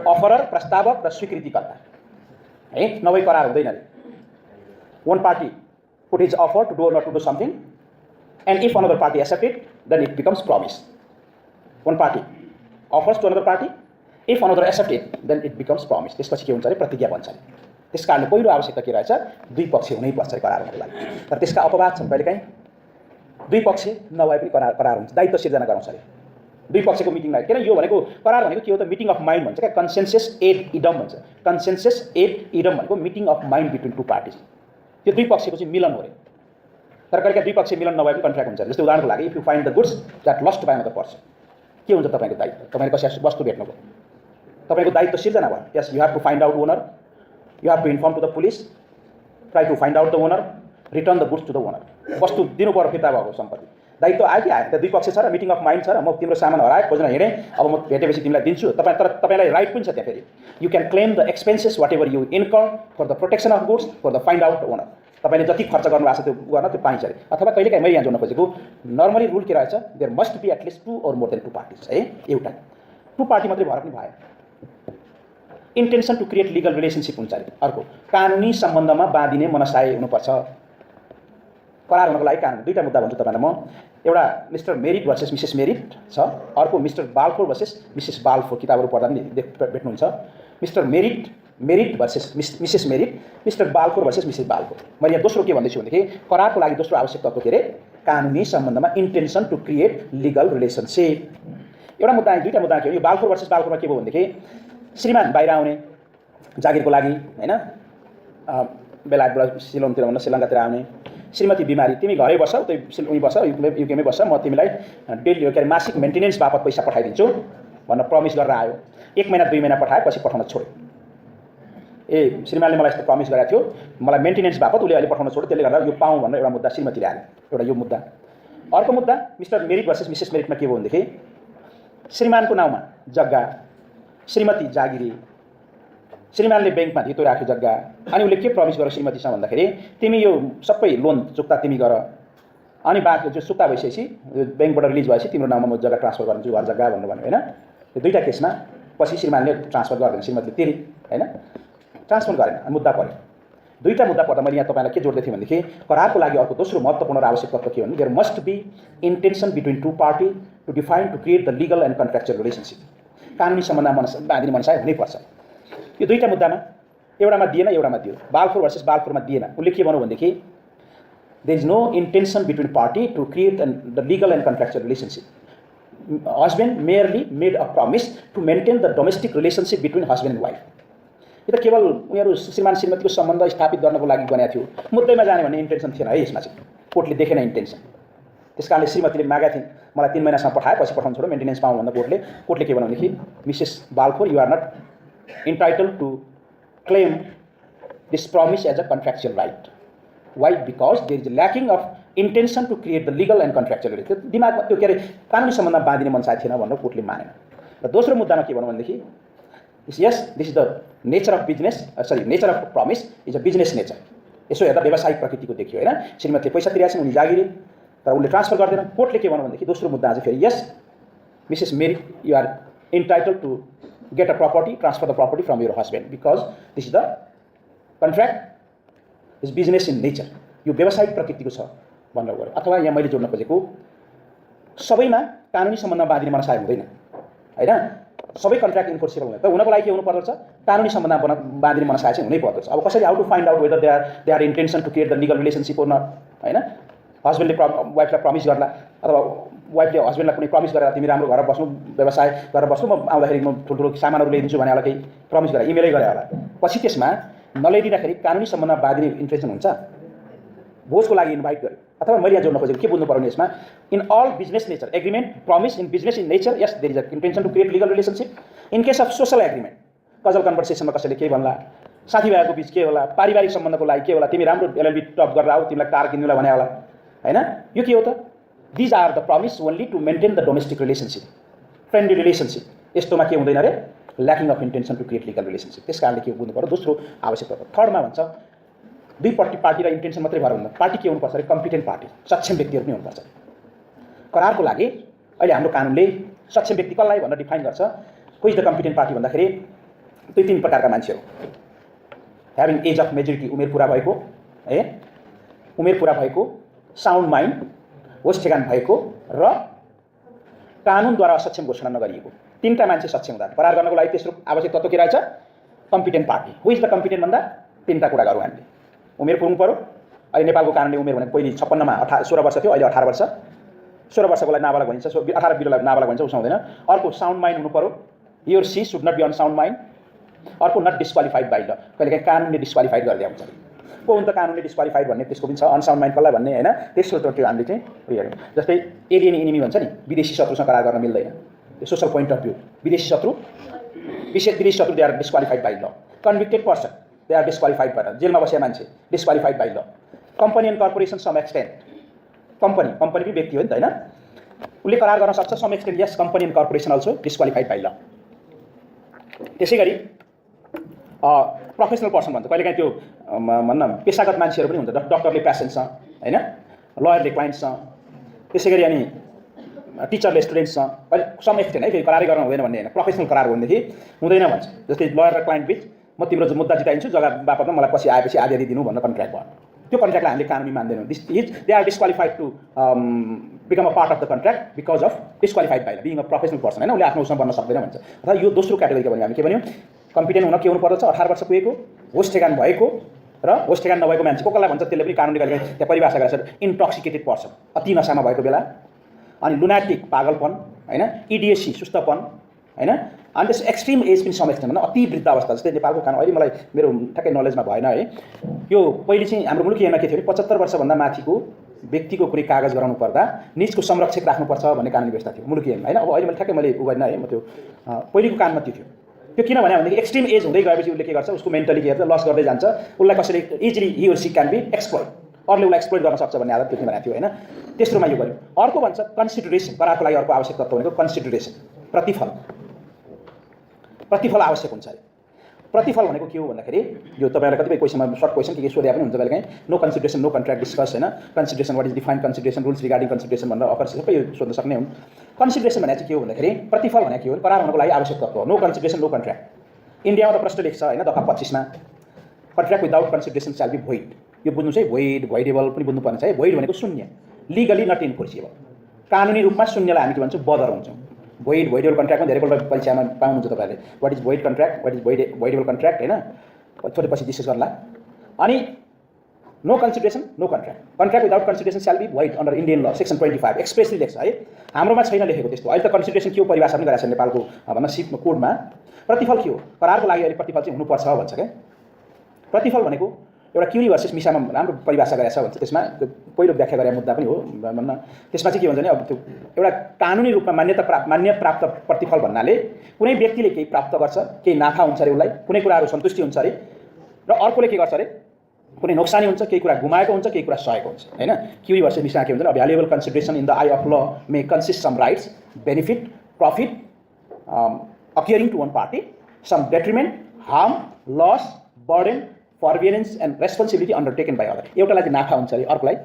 अफरर, प्रस्तावक र स्वीकृतिकर्ता है, नभई करार हुँदैन अरे। वन party put his offer to do or not to do something, and if another party accepts it, then it becomes promise. One party offers to another party, if another accepts it, then it becomes promise. त्यसपछि के हुन्छ अरे? प्रतिज्ञा बन्छ अरे। त्यसकारणले पहिलो आवश्यकता के रहेछ? दुई पक्ष हुनै पर्छ करार हुनको लागि। तर त्यसका अपवाद छन्। कहिलेकाहीँ दुई पक्ष नभए पनि करार हुन्छ, दायित्व सिर्जना गराउँछ अरे। दुई पक्षको मिटिङ लाग्यो। किन यो भनेको करार भनेको के हो त? मिटिङ अफ माइन्ड भन्छ क्या, कन्सेन्सस एड इडम भन्छ। कन्सेन्सस एड इडम भनेको meeting of mind between two parties. त्यो दुई पक्षको चाहिँ मिलन हो रे। तर कहिलेकाहीँ दुई पक्ष मिलन नभए पनि कन्ट्र्याक्ट हुन्छ। जस्तै उदाहरणको लागि, if you find the goods that lost by another person, के हुन्छ तपाईँको दायित्व? तपाईँले कसै वस्तु भेट्नुभयो, तपाईँको दायित्व सिर्जना भयो। Yes, you have to find out owner, you have to inform to the police, try to find out the owner, return the goods to the owner. वस्तु दिनु पर्यो, फिर्ता भएको सम्पत्ति। दायित्व आयो कि आयो? त्यहाँ दुई पक्ष छ र मिटिङ अफ माइन्ड छ र म तिम्रो सामान हराए खोज्न हिँडेँ, अब म भेटेपछि तिमीलाई दिन्छु। तर तपाईँलाई राइट पनि छ त्यहाँ फेरि। You can claim the expenses whatever you incur for the protection of goods, for the find out owner. तपाईँले जति खर्च गर्नुभएको छ त्यो गर्न त्यो पाइन्छ अरे। अथवा कहिलेकाहीँ मैले यहाँ जोड्न खोजेको नर्मली रुल के रहेछ? There must be at least 2 or more than 2 parties है। एउटा 2 पार्टी मात्रै भएर पनि भएन। Intention to create legal relationship हुन्छ अरे। अर्को कानुनी सम्बन्धमा बाँधिने मनसाय हुनुपर्छ। करार हुनको लागि कानुन दुईवटा मुद्दा भन्छु तपाईँलाई म। एउटा mister merit versus Mrs merit छ, अर्को mister Balfour versus Mrs Balfour. किताबहरू पढ्दा पनि भेट्नुहुन्छ। Mister merit versus Mrs merit, mister Balfour versus Mrs Balfour. मैले यहाँ दोस्रो के भन्दैछु भनेदेखि करारको लागि दोस्रो आवश्यक तत्त्व के अरे? कानुनी सम्बन्धमा intention to create legal relationship. एउटा मुद्दा, दुईवटा मुद्दा के हो? यो बालफोर भर्सेस बालफोरमा के भयो भनेदेखि श्रीमान बाहिर आउने जागिरको लागि होइन, बेलायतबाट सिलोनतिर भन्न श्रीलङ्कातिर आउने, श्रीमती बिमारी, तिमी घरै बस्छ, उतै उही बस्छ, युकेमै बस्छ, म तिमीलाई डेली के अरे मासिक मेन्टेनेन्स बापत पैसा पठाइदिन्छु भनेर प्रमिस गरेर आयो। 1 महिना 2 महिना पठाएपछि पठाउन छोड्यो। ए श्रीमानले मलाई यस्तो प्रमिस गरेको थियो, मलाई मेन्टेनेन्स बापत उसले अहिले पठाउन छोड्यो, त्यसले गर्दा यो पाऊँ भनेर एउटा मुद्दा श्रीमतीले हाल्यो। एउटा यो मुद्दा। अर्को मुद्दा मिस्टर मेरिट भर्सेस मिसेस मेरिटमा के भयो भनेदेखि श्रीमानको नाउँमा जग्गा, श्रीमती जागिरी, श्रीमानले ब्याङ्कमा धितो राख्यो जग्गा, अनि उसले के प्रमिस गर्यो श्रीमतीसँग भन्दाखेरि तिमी यो सबै लोन चुक्ता तिमी गर, अनि बाँकी जो चुक्ता भइसकेपछि ब्याङ्कबाट रिलिज भएपछि तिम्रो नाममा म जग्गा ट्रान्सफर गरिदिन्छु, घर जग्गा भन्नु भन्यो होइन। त्यो दुईवटा केसमा पछि श्रीमानले ट्रान्सफर गर्दैन, श्रीमतीले तिरी होइन, ट्रान्सफर गरेन, मुद्दा पऱ्यो। दुईवटा मुद्दा पर्दा मैले यहाँ तपाईँलाई के जोड्दै थिएँ भनेदेखि करारको लागि अर्को दोस्रो महत्त्वपूर्ण आवश्यक तत्त्व के भने there must be intention between two party to define to create the legal and contractual relationship. कानुनी सम्बन्धमा बाँधिने मनसाय हुनैपर्छ। यो दुईवटा मुद्दामा एउटामा दिएन, एउटामा दियो। बालफोर भर्सेस बालफोरमा दिएन। उसले के भन्यो भनेदेखि there is no intention between party to create the legal and contractual relationship. Husband merely made a promise to maintain the domestic relationship between husband and wife. यो त केवल उनीहरू श्रीमान श्रीमतीको सम्बन्ध स्थापित गर्नको लागि बनाएको थियो, मुद्दैमा जाने भन्ने इन्टेन्सन थिएन है यसमा चाहिँ। कोर्टले देखेन इन्टेन्सन। त्यस कारणले श्रीमतीले मागेका थिइन् मलाई 3 महिनासम्म पठाए पछि पठाउनु छोडो, मेन्टेनेन्स पाऊँ भन्दा कोर्टले के भन्यो भनेदेखि Mrs Balfour you are not entitled to claim this promise as a contractual right. Why? Because there is a lacking of intention to create the legal and contractual right. दिमागमा त्यो के अरे कानुनी सम्बन्धमा बाँधिने मनसाय थिएन भनेर कोर्टले मानेन। र दोस्रो मुद्दामा के भन्नु भनेदेखि yes, this is the nature of business, nature of promise is a business nature. यसो हेर्दा व्यावसायिक प्रकृतिको देखियो होइन। श्रीमतीले पैसा तिरेका छन्, उनी जागिरे, तर उसले ट्रान्सफर गर्दैन। कोर्टले के भन्नु भनेदेखि दोस्रो मुद्दा चाहिँ फेरि yes misses merit you are entitled to get a property, transfer the property from your husband because this is the contract is business in nature. यो व्यावसायिक प्रकृतिको छ भनेर गयो। अथवा यहाँ मैले जोड्न खोजेको सबैमा कानुनी सम्बन्धमा बाँधिने मनसाय हुँदैन हैन। सबै कन्ट्र्याक्ट इन्फोर्सेबल हुँदैन। त हुनको लागि के हुनु पर्दछ? कानुनी सम्बन्धमा बाँधिने मनसाय चाहिँ हुनै पर्दछ। अब कसरी how to find out whether they are intention to create the legal relationship or not हैन। हस्बेन्डले वाइफलाई प्रमिस गर्ला अथवा वाइफले हस्बेन्डलाई कुनै प्रमिस गरेर तिमी राम्रो घर बस्नु व्यवसाय गरेर बस्नु म आउँदाखेरि म ठुल्ठुलो सामानहरू ल्याइदिन्छु भने होला केही प्रमिस गरेर इमेलै गरे होला पछि त्यसमा नल्याइदिँदाखेरि कानुनी सम्बन्धमा बाँधिने इन्टेन्सन हुन्छ भोजको लागि इन्भाइट गर्यो अथवा मैले यहाँ जोड्न खोजेको के बुझ्नु पर्ने यसमा in all business nature agreement promise in business in nature yes there is a intention to create legal relationship in case of social agreement casual कन्भर्सेसनमा कसैले के भन्ला साथीभाइहरूको बिच के होला पारिवारिक सम्बन्धको लागि के होला तिमी राम्रो एलएलबी टप गरेर आऊ तिमीलाई कार किन्नुलाई भने होला हैन यो के हो त these are the promise only to maintain the domestic relationship friendly relationship यस्तोमा के हुँदैन रे lacking of intention to create legal relationship त्यस कारणले के बुझ्नु पर्यो दोस्रो आवश्यकता थर्डमा भन्छ दुई पार्टी र इन्टेन्सन मात्रै भएर हुँदैन पार्टी के हुनुपर्छ अरे कम्पिटेन्ट पार्टी सक्षम व्यक्तिहरू पनि हुनुपर्छ करारको लागि अहिले हाम्रो कानुनले सक्षम व्यक्ति कसलाई भनेर डिफाइन गर्छ हु इज द कम्पिटेन्ट पार्टी भन्दाखेरि दुई तीन प्रकारका मान्छेहरू ह्याभिङ एज अफ मेजोरिटी उमेर पुरा भएको है उमेर पुरा भएको साउन्ड माइन्ड होस ठेगान भएको र कानुनद्वारा असक्षम घोषणा नगरिएको तीनटा मान्छे सक्षम हुँदा करार गर्नको लागि तेस्रो आवश्यक तत्त्व के रहेछ competent party who is the competent भन्दा तीनटा कुरा गरौँ हामीले उमेर पुग्नु पर्यो अहिले नेपालको कानुनले उमेर भनेको पहिले 56 मा 16 वर्ष थियो अहिले 18 वर्ष 16 वर्षको लागि नाबालक भनिन्छ 18 बिलोलाई नाबालक भनिन्छ उसाउँदैन अर्को साउन्ड माइन्ड हुनु पर्यो he or she should not be unsound mind अर्को नट डिस्क्वालिफाइड बाइ ल कहिलेकाहीँ कानुनले डिस्क्वालिफाइड गरिदिया हुन्छ को हुन्छ कानुनले डिस्क्वालिफाइड भन्ने त्यसको पनि छ अनसाउन्ड माइन्ड कसलाई भन्ने हैन त्यसको त्यो हामीले चाहिँ उयो हेर्यौँ जस्तै एलियन एनिमी भन्छ नि विदेशी शत्रुसँग करार गर्न मिल्दैन त्यो सोशल पोइन्ट अफ भ्यू विदेशी शत्रु they are disqualified by law convicted person they are disqualified by law जेलमा बसेका मान्छे disqualified by law company and corporation some extent company पनि व्यक्ति हो नि त हैन उसले करार गर्न सक्छ सम एक्सटेन्ट यस company and corporation also disqualified by law त्यसैगरी प्रोफेसनल पर्सन भन्छ कहिलेकाहीँ त्यो भन्न पेसागत मान्छेहरू पनि हुन्छ डक्टरले पेसेन्टसँग हैन लयरले क्लाइन्टसँग त्यसैगरी अनि टिचरले स्टुडेन्टसँग अहिले सम एक्सटेन्ट है फेरि करारै गर्न हुँदैन भन्ने होइन प्रोफेसनल करार हो भनेदेखि हुँदैन भन्छ जस्तै लयर र क्लाइन्ट बिच म तिम्रो मुद्दा जिताइन्छु जग्गा बापतमा मलाई पछि आएपछि आधी दिनु भनेर कन्ट्र्याक्ट भयो त्यो कन्ट्र्याक्टलाई हामीले कानुनी मान्दैनौँ they are disqualified to become a part of the contract because of disqualified by being a professional person होइन उसले आफ्नो उसमा बन्न सक्दैन भन्छ अथवा यो दोस्रो क्याटेगोरीको भने हामी के भन्यौँ कम्पिटेन्ट हुन के हुनु पर्छ 18 वर्ष पुगेको होस ठेगान भएको र होस ठेगान नभएको मान्छे कसलाई भन्छ त्यसले पनि कानुनले गरेको त्यहाँ परिभाषा गरेको छ इन्टोक्सिकेटेड पर्सन अति नशामा भएको बेला अनि लुनाटिक पागलपन हैन इडिएसी सुस्तपन हैन अनि त्यस एक्सट्रिम एज पनि समेत छैन अति वृद्ध अवस्था जस्तै नेपालको कानुन अहिले मलाई मेरो ठ्याक्कै नलेजमा भएन है यो पहिले चाहिँ हाम्रो मुलुकी ऐनमा के थियो भने 75 वर्षभन्दा माथिको व्यक्तिको कुनै कागज गराउनु पर्दा निजको संरक्षक राख्नुपर्छ भन्ने कानुनी व्यवस्था थियो मुलुकी ऐनमा हैन अब अहिले मैले ठ्याक्कै मैले उ गरिन है म त्यो पहिलेको कानुनमा त्यो थियो त्यो किन भने भनेदेखि एक्सट्रिम एज हुँदै गएपछि उसले के गर्छ उसको मेन्टली के लस गर्दै जान्छ उसलाई कसैले easily Hee or C can be exploit अरूले उसलाई एक्सप्लोइट गर्न सक्छ भन्ने आधार त्यो भनेको थियो हैन तेस्रोमा यो गर्यो अर्को भन्छ कन्सिडरेसन करारको लागि अर्को आवश्यक तत्त्व भनेको कन्सिडरेसन प्रतिफल आवश्यक हुन्छ अरे प्रतिफल भनेको के हो भन्दाखेरि यो तपाईहरुलाई कतिपय क्वेशनमा सर्ट क्वेशन के सोध्या पनि हुन्छ कहिलेकाहीँ no consideration no contract discuss हैन consideration what is defined consideration rules regarding consideration भनेर अफर सबै यो सोध्न सक्ने हुन् कन्सिडरेसन भनेको चाहिँ के हो भन्दाखेरि प्रतिफल भनेको के हो करार हुनको लागि आवश्यक तत्त्व हो नो कन्सिडरेसन नो कन्ट्र्याक्ट इन्डियामा त प्रश्न लेख्छ हैन दफा 25 मा contract without consideration shall be void यो बुझ्नु चाहिँ भोइडेबल पनि बुझ्नु पर्छ है भोइड भनेको शून्य लिगली नट इन्फोर्सेबल कानुनी रूपमा शून्यलाई हामी के भन्छौँ बदर हुन्छौँ भोइडेबल कन्ट्र्याक्टमा धेरैपल्ट परीक्षामा पाउनुहुन्छ तपाईँहरूले what is void contract what is voidable contract हैन पछि डिस्कस गर्ला अनि no consideration no contract without consideration shall be void under Indian law section 25 expressly लेख्छ है हाम्रोमा छैन लेखेको त्यस्तो अहिले त कन्सिडरेसन के हो परिभाषा पनि गरेको छ नेपालको भन्न सिप कोडमा प्रतिफल के हो करारको लागि अहिले प्रतिफल चाहिँ हुनुपर्छ भन्छ क्या प्रतिफल भनेको एउटा क्युरी भर्सेस मिसामा राम्रो परिभाषा गरेको छ भन्छ त्यसमा त्यो पहिलो व्याख्या गरेको मुद्दा पनि हो भन्न त्यसमा चाहिँ के भन्छ भने अब त्यो एउटा कानुनी रूपमा मान्य प्राप्त प्रतिफल भन्नाले कुनै व्यक्तिले केही प्राप्त गर्छ केही नाफा हुन्छ अरे उसलाई कुनै कुराहरू सन्तुष्टि हुन्छ अरे र अर्कोले के गर्छ अरे कुनै नोक्सानी हुन्छ केही कुरा गुमाएको हुन्छ केही कुरा सहेको हुन्छ हैन क्युरी भर्सेस मिसामा के भन्छ valuable consideration in the eye of law may consist some rights benefit profit appearing to one party some detriment harm loss burden forbearance and responsibility undertaken by other एउटालाई चाहिँ नाफा हुन्छ अरे अर्कोलाई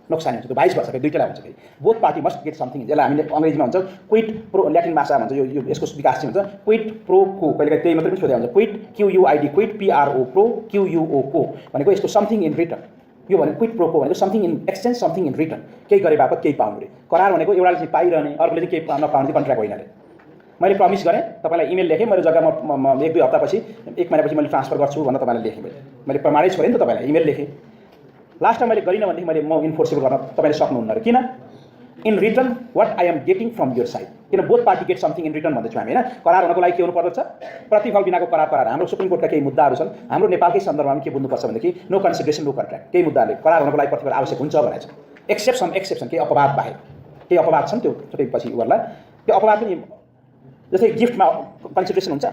नोक्सानी हुन्छ त्यो भाइस भर्सा फेरि दुईटालाई हुन्छ फेरि both party must get something यसलाई हामीले अङ्ग्रेजीमा हुन्छ क्विट प्रो ल्याटिन भाषा भन्छ यो यसको विकास चाहिँ हुन्छ क्विट प्रो को कहिलेकाहीँ त्यही मात्रै पनि सोधेको हुन्छ क्विट क्युयुआइडी क्विट पिआरओ प्रो क्युयुओ को भनेको यसको समथिङ इन रिटर्न यो भनेको क्विट प्रोको भनेको something in exchange something in return केही गरे बापत केही पाउनु रे करार भनेको एउटाले चाहिँ पाइरहने अर्कोले चाहिँ केही नपाउने चाहिँ कन्ट्र्याक्ट होइन अरे मैले प्रमिस गरेँ तपाईँलाई इमेल लेखेँ मेरो जग्गामा एक दुई हप्तापछि एक महिनापछि मैले ट्रान्सफर गर्छु भनेर तपाईँलाई लेखेँ मैले प्रमाणित छोडेँ नि त तपाईँलाई इमेल लेखेँ लास्टमा मैले गरिनँ भनेदेखि म इन्फोर्सेबल गर्न तपाईँले सक्नुहुन्न अरे किन in return what I am getting from your side, किन both party get something in return भन्दैछौँ हामी होइन। करार हुनको लागि के हुनुपर्दछ, प्रतिफल बिनाको करार। हाम्रो सुप्रिम कोर्टका केही मुद्दाहरू छन्, हाम्रो नेपालकै सन्दर्भमा के बुझ्नुपर्छ भनेदेखि नो कन्सिडरेसन नो कन्ट्र्याक्ट, केही मुद्दाले करार हुनको लागि प्रतिफल आवश्यक हुन्छ भनेको छ, एक्सेप्सन केही अपवाद बाहेक, केही अपवाद छन् त्यो पछि उहरूलाई त्यो अपवाद पनि, जस्तै गिफ्टमा कन्सिडरेसन हुन्छ,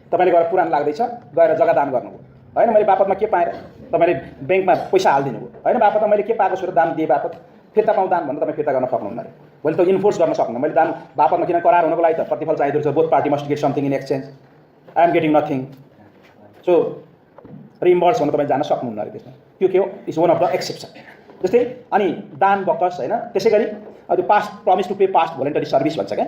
तपाईँले गएर पुरानो लाग्दैछ गएर जग्गा दान गर्नुभयो होइन, मैले बापतमा के पाएँ, तपाईँले ब्याङ्कमा पैसा हालिदिनु भयो होइन, बापतमा मैले के पाएको छु र दान दिए बापत फिर्ता पाउँ दान भन्दा तपाईँ फिर्ता गर्न सक्नुहुन्न अरे, मैले त इन्फोर्स गर्न सक्नुहुन्न, मैले दान बापतमा किन करार हुनको लागि त प्रतिफल चाहिँदो रहेछ, both party must get something in exchange, I am getting nothing, so reimburse हुन तपाईँ जान सक्नुहुन्न अरे त्यसमा, त्यो के हो, it's one of the exception. जस्तै अनि दान बकस होइन, त्यसै गरी त्यो past promise to pay past voluntary service भन्छ क्या,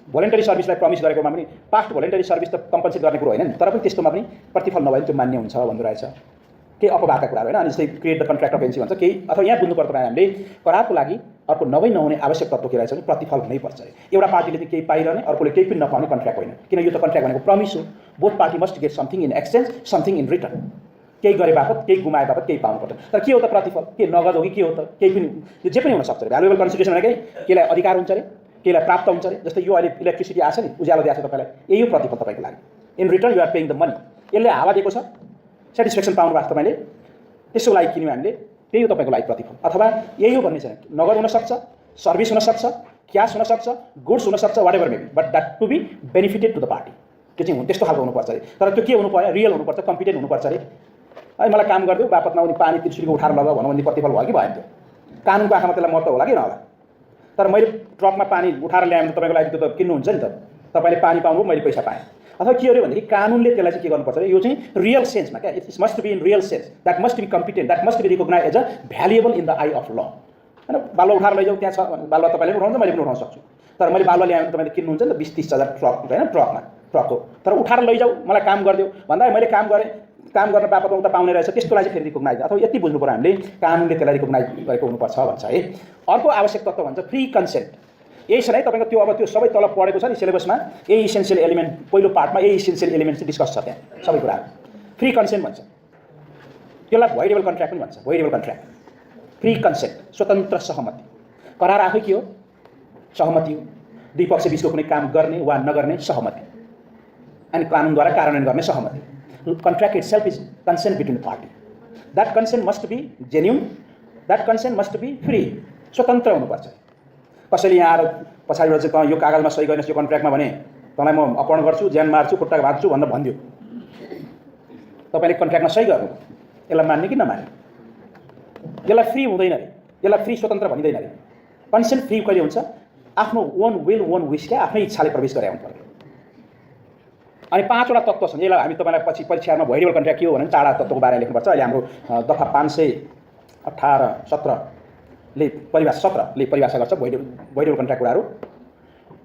भोलेन्टरी सर्भिसलाई प्रमिस गरेकोमा पनि पास्ट भोलेन्टरी सर्भिस त कम्पन्सेट गर्ने कुरो होइन नि, तर पनि त्यस्तोमा पनि प्रतिफल नभए त्यो मान्य हुन्छ भन्नु रहेछ, केही अपवादका कुराहरू होइन। अनि जस्तै create the contract of NC भन्छ केही, अथवा यहाँ बुझ्नुपर्छ हामीले करारको लागि अर्को नहुने आवश्यक तत्त्व के रहेछ भने प्रतिफल हुनैपर्छ। एउटा पार्टीले चाहिँ केही पाइरहने अर्कोले केही पनि नपाउने कन्ट्र्याक्ट होइन, किन यो त कन्ट्र्याक्ट भनेको प्रमिस हो, both party must get something in exchange something in return, केही गरे बापत केही गुमाए बापत केही पाउनुपर्छ। तर के हो त प्रतिफल, के नगद हो कि के हो त, केही पनि, यो जे पनि हुनसक्छ अरे, भ्यालुएबल कन्सिडरेसन भनेकै केलाई अधिकार हुन्छ अरे, केलाई प्राप्त हुन्छ अरे, जस्तै यो अहिले इलेक्ट्रिसिटी आछ नि, उज्यालो दिएको छ तपाईँलाई, यही हो प्रतिफल तपाईँको लागि, in return you are paying the money, यसले हावा दिएको छ सेटिस्फ्याक्सन पाउनु भएको तपाईँले, त्यसको लागि किन्यो हामीले, त्यही हो तपाईँको लागि प्रतिफल। अथवा यही हो भन्ने छैन, नगद हुनसक्छ, सर्भिस हुनसक्छ, क्यास हुनसक्छ, गुड्स हुनसक्छ, whatever maybe, but that to be benefited to the party, त्यो चाहिँ त्यस्तो खालको हुनुपर्छ अरे। तर त्यो के हुनु पर्यो, रियल हुनुपर्छ, कम्पिटेन्ट हुनुपर्छ अरे, है मलाई काम गरिदियो बापतमा उनी पानी तिर्सुलीको उठाएर लगाऊ भनौँ भने प्रतिफल भयो कि भएन, त्यो कानुनको आँखामा त्यसलाई महत्त्व होला कि नहोला। तर मैले ट्रकमा पानी उठाएर ल्याएँ भने तपाईँको लागि त्यो त किन्नुहुन्छ नि त, तपाईँले पानी पाउनु मैले पैसा पाएँ, अथवा के अरे भनेदेखि कानुनले त्यसलाई चाहिँ के गर्नुपर्छ, यो चाहिँ रियल सेन्समा क्या, it's must be in real sense, that must be competent, that must be recognize as a valuable in the eye of law होइन। बालुवा उठाएर लैजाऊ, त्यहाँ छ बालुवा तपाईँले पनि उठाउनु, मैले पनि उठाउन सक्छु, तर मैले बालुवा ल्याएँ भने तपाईँले किन्नुहुन्छ नि त 20-30 हजार ट्रक होइन, ट्रक हो, तर उठाएर लैजाऊ मलाई काम गरिदियो भन्दा मैले काम गरेँ, काम गर्न बापत उता पाउने रहेछ, त्यसको लागि फेरि रिकगनाइज, अथवा यति बुझ्नु पर्यो हामीले कानुनले त्यसलाई रिकगनाइज गरेको हुनुपर्छ भन्छ है। अर्को आवश्यक तत्त्व भन्छ फ्री कन्सेन्ट, यही छ है तपाईँको त्यो, अब त्यो सबै तल पढेको छ नि सिलेबसमा, यही इसेन्सियल एलिमेन्ट पहिलो पार्टमा यही इसेन्सियल एलिमेन्ट चाहिँ डिस्कस छ त्यहाँ सबै कुराहरू। फ्री कन्सेन्ट भन्छ, त्यसलाई भोइडेबल कन्ट्र्याक्ट पनि भन्छ, भोइडेबल कन्ट्र्याक्ट, फ्री कन्सेन्ट स्वतन्त्र सहमति, करार आफै के हो, सहमति हो, दुई पक्ष बिचको कुनै काम गर्ने वा नगर्ने सहमति, अनि कानुनद्वारा कार्यान्वयन गर्ने सहमति। Contract itself is consent between the party. That consent must be genuine. That consent must be free. स्वतन्त्र हुनुपर्छ। कसैले यहाँ आएर पछाडिबाट चाहिँ यो कागजमा सही गर्नुहोस् यो कन्ट्र्याक्टमा भने तँलाई म अपहरण गर्छु, ज्यान मार्छु, खुट्टा भाग्छु भनेर भनिदियो, तपाईँले कन्ट्र्याक्टमा सही गर्नु, यसलाई मान्ने कि नमान्ने, यसलाई फ्री हुँदैन अरे, यसलाई फ्री स्वतन्त्र भनिँदैन अरे। कन्सेन्ट फ्री कहिले हुन्छ, आफ्नो ओन विल ओन विस क्या, आफ्नै इच्छाले प्रवेश गरे आउनु पर्यो। अनि 5वटा तत्त्व छन्, यसलाई हामी तपाईँलाई पछि परीक्षामा भोइडेबल कन्ट्र्याक्ट के हो भने 4वटा तत्त्वको बारेमा लेख्नुपर्छ। अहिले हाम्रो दफा 518-17ले परिभाषा गर्छ भोइडेबल कन्ट्र्याक्ट कुराहरू।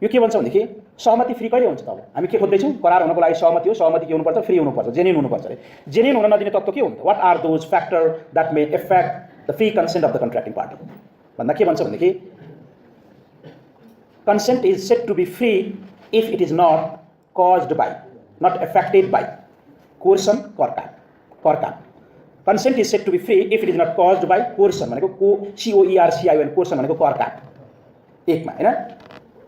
यो के भन्छ भनेदेखि सहमति फ्री कहिले हुन्छ त, अब हामी के खोज्दैछौँ, करार हुनको लागि सहमति हो, सहमति के हुनुपर्छ, फ्री हुनुपर्छ, जेन्युइन हुनुपर्छ अरे। जेन्युइन हुन नदिने तत्त्व के हुन्छ, what are those factor that may affect the free consent of the contracting party भन्दा के भन्छ भनेदेखि consent is set to be free if it is not caused by, not affected by coercion or CORCAP. Consent is said to be free if it is not caused by coercion, भनेको COERCION, coercion भनेको CORCAP एकमा हैन,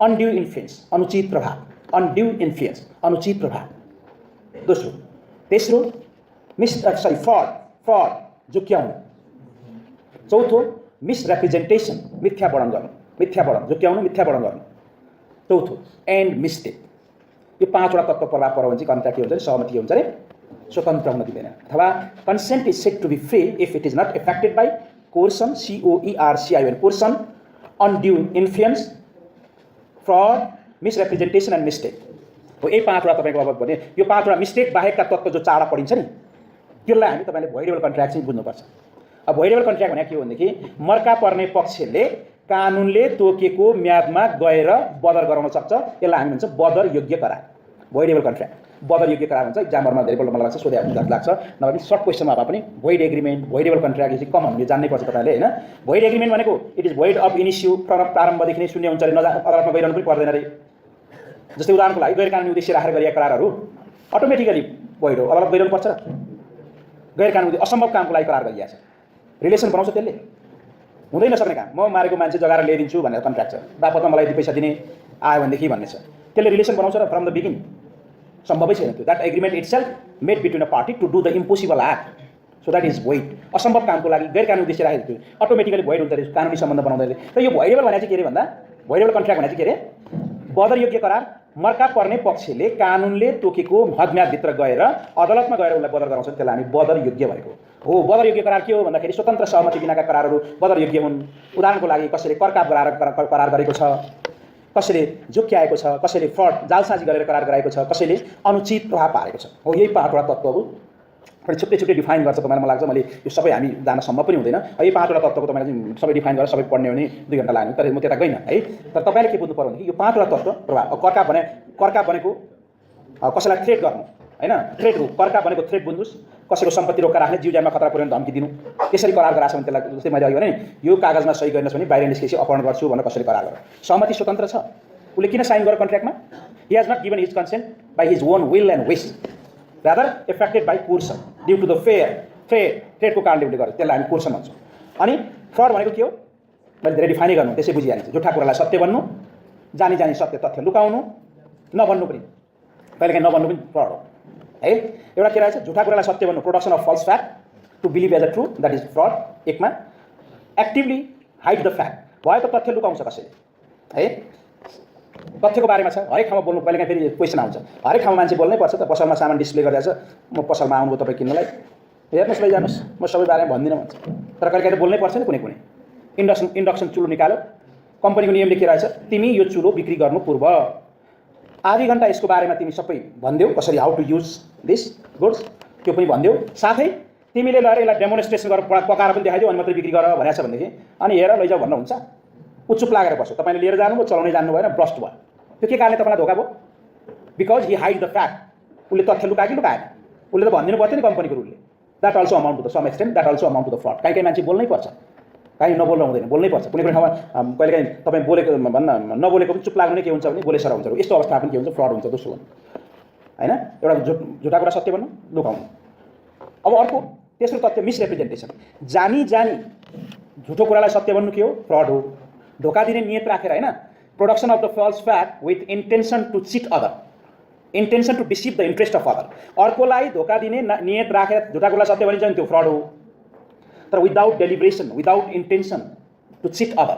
undue influence अनुचित प्रभाव, undue influence अनुचित प्रभाव, दोस्रो, तेस्रो fraud झुक्क्याउनु, चौथो misrepresentation मिथ्यावर्णन गर्नु, झुक्क्याउनु, मिथ्यावर्णन गर्नु, चौथो and mistake। यो 5वटा तत्त्व प्रभाव पर्यो भने चाहिँ कन्ट्र्याक्ट के हुन्छ, सहमति के हुन्छ अरे, स्वतन्त्र हुन दिँदैन। अथवा consent is set to be free if it is not affected by coercion, COERCION, coercion, undue influence, fraud, misrepresentation and mistake हो। यही 5वटा तपाईँको अब भने यो 5वटा मिस्टेक बाहेकका तत्त्व जो 4वटा पढिन्छ नि, त्यसलाई हामी तपाईँले भोइडेबल कन्ट्र्याक्ट चाहिँ बुझ्नुपर्छ। अब भोइडेबल कन्ट्र्याक्ट भनेको के हो भनेदेखि मर्का पर्ने पक्षले कानुनले तोकेको म्यादमा गएर बदर गराउन सक्छ, यसलाई हामी भन्छ बदर योग्य करार, भोइडेबल कन्ट्र्याक्ट। बदर योग्य करार हुन्छ, इक्जामहरूमा धेरैपल्ट मलाई लाग्छ सोधे लाग्छ, नभए सर्ट क्वेसनमा भए पनि भोइड एग्रिमेन्ट, भोइडेबल कन्ट्र्याक्ट चाहिँ कमन हामीले जान्नै पर्छ तपाईँले हैन। भोइड एग्रिमेन्ट भनेको इट इज भोइड अफ इनिसियो, प्रारम्भदेखि नै शून्य हुन्छ अरे, अदालतमा गइरहनु पनि पर्दैन अरे। जस्तै उदाहरणको लागि गैर कानुनी उद्देश्य राखेर गरिएका करारहरू अटोमेटिकली भोइड हो, अदालत गइरहनु पर्छ र गैर कानुनी असम्भव कामको लागि करार गरिएको छ, रिलेसन बनाउँछ त्यसले, हुँदै नसक्ने काम, म मारेको मान्छे जगाएर ल्याइदिन्छु भनेर कन्ट्र्याक्ट छ, बापतमा मलाई 2 पैसा दिने आयो भनेदेखि भन्ने छ, त्यसले रिलेसन बनाउँछ र फ्रम द बिगिन सम्भवै छैन त्यो। That agreement itself made between a party to do the impossible act, so that is void. असम्भव कामको लागि गैर कानुनी उद्देश्य राखेको थियो, अटोमेटिकली भोइड हुन्छ रहेछ कानुनी सम्बन्ध बनाउँदाखेरि। र यो भोइडेबल भने चाहिँ के अरे भन्दा, भोइडेबल कन्ट्र्याक्ट भने चाहिँ के अरे, बदरयोग्य करार मर्का पर्ने पक्षले कानुनले तोकेको हदम्यादभित्र गएर अदालतमा गएर उसलाई बदर गराउँछ, त्यसलाई हामी बदरयोग्य भनेको हो। बदरयोग्य करार के हो भन्दाखेरि स्वतन्त्र सहमति बिनाका करारहरू बदरयोग्य हुन्। उदाहरणको लागि कसैले करकाप गराएर करार गरेको छ, कसैले झुक्क्याएको छ, कसैले फ्रड जालसाजी गरेर करार गराएको छ, कसैले अनुचित प्रभाव पारेको छ। हो यही 5वटा तत्त्वहरू पनि छुट्टै छुट्टै डिफाइन गर्छ। तपाईँलाई मलाई लाग्छ मैले यो सबै हामी जान सम्भव पनि हुँदैन, यही 5वटा तत्त्वको तपाईँलाई चाहिँ सबै डिफाइन गरेर सबै पढ्ने भने 2 घन्टा लाग्ने, तर म त्यता गइनँ है। तर तपाईँले के बुझ्नु पर्यो भनेदेखि यो 5वटा तत्त्व प्रभाव। करकाप भनेको कसैलाई थ्रेट गर्नु हैन, थ्रेट हो। करकाप भनेको थ्रेट बुझ्नुस्, कसैको सम्पत्ति रोक्का राख्ने, जीव ज्यानमा खतरा पुर्याउने धम्की दिनु, त्यसरी करार गराछ भने त्यसलाई जस्तै मैले अघि भने यो कागजमा सही गरिनस् भने बाहिर निस्केपछि अपहरण गर्छु भनेर कसैले करार गर्छ। सहमति स्वतन्त्र छ, उसले किन साइन गर्यो कन्ट्र्याक्टमा? He has not given his consent by his own will and wish, rather affected by coercion due to the ट्रेडको कारणले उसले गर्यो, त्यसलाई हामी कोर्सन भन्छौँ। अनि फ्रड भनेको के हो? मैले धेरै डिफाइनै गर्नु, त्यसै बुझिहालिन्छ। झुठा कुरालाई सत्य भन्नु, जानी जानी सत्य तथ्य लुकाउनु, नभन्नु पनि, कहिलेकाहीँ नभन्नु पनि फ्रड हो है। एउटा के रहेछ? झुठा कुरालाई सत्य भन्नु, production of false fact to believe as a true, that is fraud. एकमा एक्टिभली हाइड द फ्याक्ट, भएको तथ्य लुकाउँछ कसैले है। तथ्यको बारेमा छ, हरेक ठाउँमा बोल्नु, कहिलेकाहीँ फेरि क्वेसन आउँछ, हरेक ठाउँमा मान्छे बोल्नै पर्छ त? पसलमा सामान डिस्प्ले गरिरहेछ, म पसलमा आउनुभयो तपाईँ किन्नलाई, हेर्नुहोस् लैजानुहोस्, म सबै बारेमा भन्दिनँ भन्छ, तर कहिलेकाहीँ त बोल्नै पर्छ नि। कुनै इन्डक्सन चुलो निकाल्यो, कम्पनीको नियमले के रहेछ? तिमी यो चुलो बिक्री गर्नु पूर्व आधी घन्टा यसको बारेमा तिमी सबै भनिदेऊ, कसरी how to use this goods, त्यो पनि भनिदेऊ। साथै तिमीले लगेर यसलाई डेमोन्स्ट्रेसन गरेर पकाएर पनि देखाइदियो अनि मात्रै बिक्री गर भनेको छ भनेदेखि अनि हेर लैजाऊ भन्न हुन्छ? उचुप लागेर बस्यो, तपाईँले लिएर जानुभयो, चलाउनै जान्नु भएन, ब्रस्ट भयो। त्यो के कारणले तपाईँलाई धोका भयो? Because Hee hide the fact, उसले तथ्य लुकायो कि लुकाएन? उसले त भनिदिनु पर्थ्यो नि कम्पनीको रुलले। That also amount to the some extent, that also amount to the fraud. कहीँ मान्छे बोल्नै पर्छ, कहीँ नबोल्न हुँदैन, बोल्नै पर्छ। कुनै ठाउँमा कहिलेकाहीँ तपाईँ बोलेको भन्न नबोलेको पनि चुप लाग्नु नै के हुन्छ भने बोलेसर हुन्छ, यस्तो अवस्था पनि के हुन्छ? फ्रड हुन्छ। दोस्रो होइन, एउटा झुटा कुरा सत्य भन्नु, लुकाउनु। अब अर्को तेस्रो तथ्य मिसरिप्रेजेन्टेसन, जानी झुटो कुरालाई सत्य भन्नु के हो? फ्रड हो। धोका दिने नियत राखेर होइन, production of the false fact with intention to cheat other, intention to deceive the interest of other. अर्कोलाई धोका दिने नियत राखेर झुटा कुरालाई सत्य भनिन्छ नि त्यो फ्रड हो। तर without deliberation, without intention to cheat other,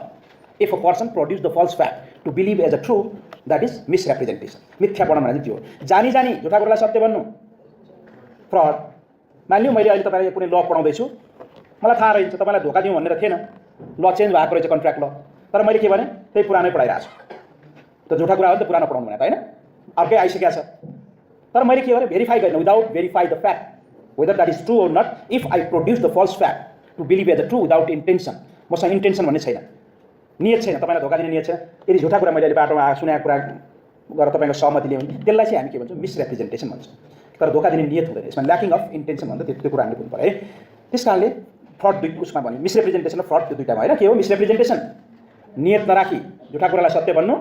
if a person produce the false fact to believe as a true, that is misrepresentation. मिथ्यापना भने त्यो हो। जानी झुटा कुरालाई सत्य भन्नु फ्रड। मानिलिउँ मैले अहिले तपाईँलाई कुनै ल पढाउँदैछु, मलाई थाहा रहन्छ तपाईँलाई धोका दिउँ भनेर थिएन, ल चेन्ज भएको रहेछ कन्ट्र्याक्ट ल, तर मैले के भने त्यही पुरानै पढाइरहेको छु, त झुटा कुरा हो नि त पुरानो पढाउनु भने त होइन, अर्कै आइसकेको छ। तर मैले के भने भेरिफाई गरेन, without verify the fact whether that is true or not, if I produce the false fact to believe as a true without intention, मसँग इन्टेन्सन भन्ने छैन, नियत छैन, तपाईँलाई धोका दिने नियत छैन, यदि झुटा कुरा मैले अहिले बाटोमा सुनेको कुरा गरेर तपाईँको सहमति लियो भने त्यसलाई चाहिँ हामी के भन्छौँ? मिसरिप्रेजेन्टेसन भन्छौँ। तर धोका दिने नियत हुँदैन, यसमा ल्याकिङ अफ इन्टेन्सन भन्दा त्यो कुरा हामीले बुझ्नु पऱ्यो है। त्यस कारणले फ्रड उसमा भन्यो, मिसरिप्रेजेन्टेसन र फ्रड त्यो दुईटामा होइन। के हो मिसरिप्रेजेन्टेसन? नियत नराखी झुटा कुरालाई सत्य भन्नु,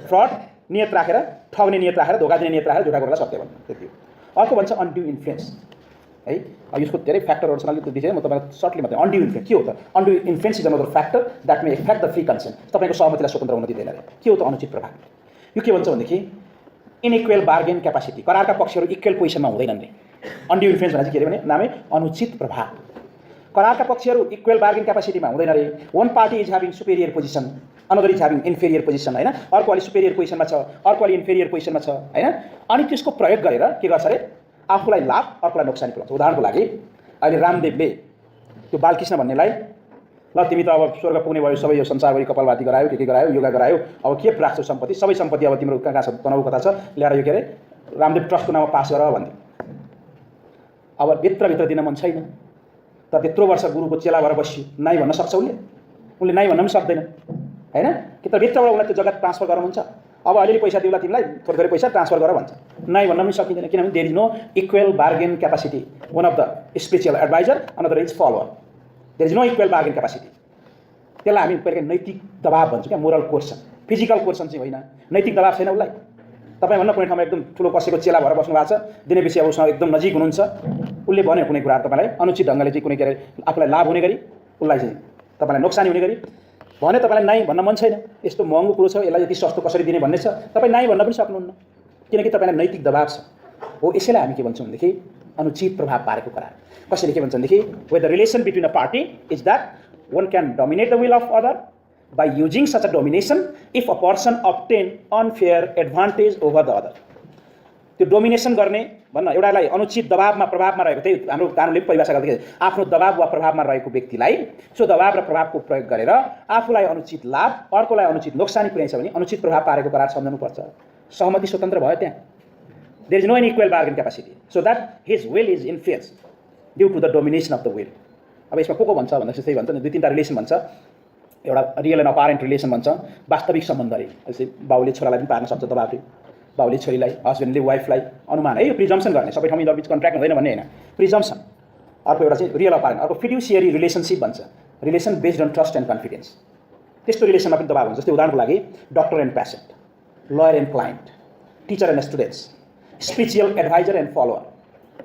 फ्रड नियत राखेर, ठग्ने नियत राखेर, धोका दिने नियत राखेर झुटा कुरालाई सत्य भन्नु, त्यति हो। अर्को भन्छ अनड्यू इन्फ्लुएन्स है। अब यसको धेरै फ्याक्टरहरूसँग अलिकति दिएँ, म तपाईँलाई सर्टली मात्रै। अनड्यू इन्फ्लुएन्स के हो त? Undue influence is another factor that may effect the free consent. तपाईँको सहमतिलाई स्वतन्त्र हुन दिँदैन अरे। के हो त अनुचित प्रभाव? यो के भन्छ भनेदेखि इनइक्वेल बार्गेन क्यापासिटी, करारका पक्षहरू इक्वेल पोजिसनमा हुँदैनन् रे। अनड्यू इन्फ्लुएन्स भने चाहिँ के अरे भने नामै अनुचित प्रभाव। करारका पक्षहरू इक्वेल बार्गेन क्यापासिटीमा हुँदैन रे। One party is having superior position, another is having inferior position होइन। अर्को अलि सुपेरियर पोजिसनमा छ, अर्को अलि इन्फेरियर पोजिसनमा छ होइन। अनि त्यसको प्रयोग गरेर के गर्छ अरे? आफूलाई लाभ, अर्कोलाई नोक्सानी पुऱ्याउँछ। उदाहरणको लागि अहिले रामदेवले त्यो बालकृष्ण भन्नेलाई ल तिमी त अब स्वर्ग पुग्ने भयो, सबै यो संसारभरि कपालभाती गरायो, के गरायो, योगा गरायो, अब के राख्छौ सम्पत्ति, सबै सम्पत्ति अब तिम्रो कहाँ छ, तनाउ कता छ, ल्याएर यो के अरे रामदेव ट्रस्टको नाममा पास गर भन्थ्यो। अब भित्रभित्र दिन मन छैन, तर त्यत्रो वर्ष गुरुको चेला भएर बस्यो, नाइ भन्न सक्छ उसले नाइ भन्न पनि सक्दैन होइन। कि त भित्रबाट उसलाई त्यो जग्गा ट्रान्सफर गराउनु हुन्छ। अब अलिअलि पैसा दिउँला तिमीलाई, थोरै थोरै पैसा ट्रान्सफर गर भन्छ, नाइ भन्न पनि सकिँदैन, किनभने there is no equal bargain capacity. One of the spiritual adviser, another is follower, there is no equal bargain capacity. त्यसलाई हामी पहिला नैतिक दबाव भन्छौँ क्या, मोरल कोर्सन। फिजिकल कोर्सन चाहिँ होइन, नैतिक दबाव छैन उसलाई। तपाईँ भन्न कुनै ठाउँमा एकदम ठुलो कसैको चेला भएर बस्नु भएको छ, दिनेपछि अब उसँग एकदम नजिक हुनुहुन्छ, उसले भन्यो कुनै कुरा तपाईँलाई अनुचित ढङ्गले चाहिँ कुनै के अरे आफूलाई लाभ हुने गरी उसलाई चाहिँ तपाईँलाई नोक्सानी हुने गरी भने तपाईँलाई नाइ भन्न मन छैन, यस्तो महँगो कुरो छ, यसलाई यति सस्तो कसरी दिने भन्ने छ, तपाईँ नाइ भन्न पनि सक्नुहुन्न किनकि तपाईँलाई नैतिक दबाब छ। हो यसैलाई हामी के भन्छौँ भनेदेखि अनुचित प्रभाव पारेको करार। कसैले के भन्छ भनेदेखि where the relation between a party is that one can dominate the will of other by using such a domination if a person obtain unfair advantage over the other। त्यो डोमिनेसन गर्ने भन्न एउटालाई अनुचित दबावमा प्रभावमा रहेको, त्यही हाम्रो कानुनले परिभाषा गर्दाखेरि आफ्नो दबाव वा प्रभावमा रहेको व्यक्तिलाई सो दबाव र प्रभावको प्रयोग गरेर आफूलाई अनुचित लाभ अर्कोलाई अनुचित नोक्सानी पुर्याइन्छ भने अनुचित प्रभाव पारेको करार सम्झनुपर्छ। सहमति स्वतन्त्र भयो त्यहाँ। There is no equal bargain capacity so that his will is influence due to the domination of the will. अब यसमा को भन्छ भन्दा त्यही भन्छ नि, दुई तिनवटा रिलेसन भन्छ। एउटा रियल एन्ड अपारेन्ट रिलेसन भन्छ, वास्तविक सम्बन्ध रे। जस्तै बाउले छोरालाई पनि पार्न सक्छ दबावले, बाउले छोरीलाई, हस्बेन्डले वाइफलाई, अनुमान है, यो प्रिजम्सन गर्ने, सबै ठाउँमा इन्टरभिज कन्ट्र्याक्ट हुँदैन भन्ने होइन, प्रिजम्सन। अर्को एउटा चाहिँ रियल अपारेन्ट, अर्को फिड्युसियरी रिलेसनसिप भन्छ, relation based on trust and confidence. त्यस्तो रिलेसनमा पनि दबाव हुन्छ। जस्तै उदाहरणको लागि doctor and patient, lawyer and client, teacher and students, spiritual adviser and follower.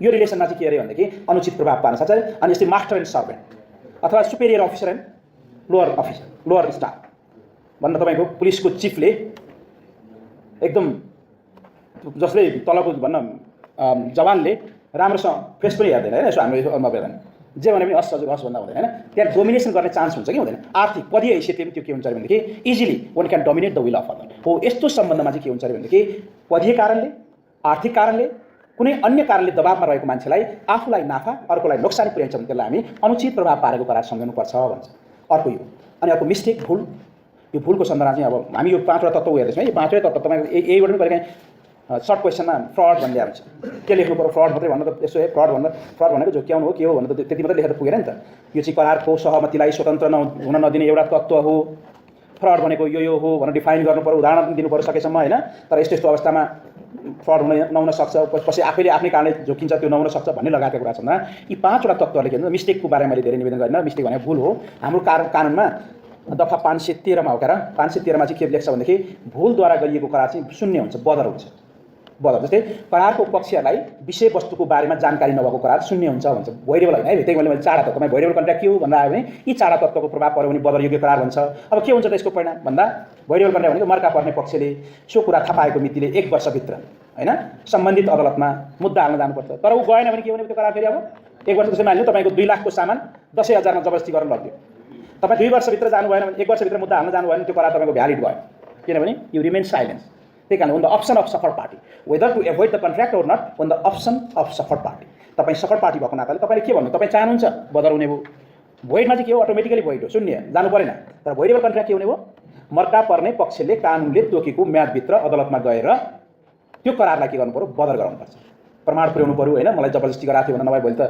यो रिलेसनमा चाहिँ के अरे भनेदेखि अनुचित प्रभाव पार्न सक्छ। अनि यस्तै मास्टर एन्ड सर्भेन्ट अथवा superior officer and lower officer, lower staff भन्न तपाईँको पुलिसको चिफले एकदम जसले तलको भन्न जवानले राम्रोसँग फेस पनि हेर्दैन होइन, यसो हाम्रो नभएन जे भने पनि हस् हजुर हस् भन्दा हुँदैन होइन, त्यहाँ डोमिनेसन गर्ने चान्स हुन्छ कि हुँदैन। आर्थिक पदीय हैसियतले पनि त्यो के हुन्छ अरे भनेदेखि easily one can dominate the will of other. हो यस्तो सम्बन्धमा चाहिँ के हुन्छ अरे भनेदेखि पदीय कारणले, आर्थिक कारणले, कुनै अन्य कारणले दबावमा रहेको मान्छेलाई आफूलाई नाफा अर्कोलाई नोक्सानी पुर्याइन्छ भने त्यसलाई हामी अनुचित प्रभाव पारेको करार सम्झनुपर्छ भन्छ। अर्को यो अनि अर्को मिस्टेक, भुल। यो भुलको सन्दर्भमा चाहिँ अब हामी यो पाँचवटा तत्त्व हेर्दैछौँ है। यो पाँचवटा तत्त्व तपाईँको यहीबाट पनि कहिलेकाहीँ सर्ट क्वेसनमा फ्रड भन्ने आउँछ, के लेख्नु पर्यो फ्रड मात्रै भन्नु त यसो है, फ्रड भनेको झोक्याउनु हो के हो भन्नु त त्यति मात्रै लेखेर पुगेन नि त। यो चाहिँ करारको सहमतिलाई स्वतन्त्र हुन नदिने एउटा तत्त्व हो। फ्रड भनेको यो हो भनेर डिफाइन गर्नु पर्यो, उदाहरण पनि दिनु पर्यो सकेसम्म होइन। तर यस्तो यस्तो अवस्थामा फ्रड नहुन सक्छ, पछि आफैले आफ्नै कारणले झोकिन्छ त्यो नहुन सक्छ भन्ने लगाएका कुरा छन्। यी पाँचवटा तत्त्वहरूले के भन्छ मिस्टेकको बारेमा मैले धेरै निवेदन गरिनँ। मिस्टेक भनेको भुल हो। हाम्रो कानुनमा दफा 513मा हो, 513मा चाहिँ के लेख्छ भनेदेखि भुलद्वारा गरिएको करार चाहिँ शून्य हुन्छ, बदर हुन्छ। बदर जस्तै करारको पक्षहरूलाई विषयवस्तुको बारेमा जानकारी नभएको करार शून्य हुन्छ भन्छ। भोइरेबल होइन है, त्यही मैले चारवटा तत्त्वमा भोइरेबल कन्ट्र्याक्ट के हो भनेर आयो भने यी चारवटा तत्त्वको प्रभाव पर्यो भने बदरयोग्य करार भन्छ। अब के हुन्छ त यसको परिणाम भन्दा भोइरेबल कन्ट्र्याक्ट भनेको मर्का पर्ने पक्षले सो कुरा थाहा पाएको मितिले 1 वर्षभित्र होइन सम्बन्धित अदालतमा मुद्दा हाल्न जानुपर्छ। तर ऊ गएन भने के हुने त्यो करार फेरि अब 1 वर्ष जस्तै मान्यो तपाईँको 2 लाखको सामान 10,000मा जबरजस्ती गर्न लग्यो, तपाईँ 2 वर्षभित्र जानु भएन भने 1 वर्षभित्र मुद्दा हाल्न जानु भएन त्यो करार तपाईँको भ्यालिड भयो, किनभने यु रिमेन साइलेन्स। त्यही कारण the option of suffer party whether to avoid the contract or not on the option of suffer party. तपाईँ सफर पार्टी भएको नाताले तपाईँले के भन्नु, तपाईँ चाहनुहुन्छ बदर हुने भयो। भोइडमा चाहिँ के हो, अटोमेटिकली भोइड हो, शून्य, जानु परेन। तर भोइडेबल कन्ट्र्याक्ट के हुने भयो, मर्का पर्ने पक्षले कानुनले तोकेको म्यादभित्र अदालतमा गएर त्यो करारलाई के गर्नु पर्यो, बदर गराउनुपर्छ, प्रमाण पुर्याउनु पर्यो होइन। मलाई जबरजस्ती गराएको थियो भने नभए भोलि त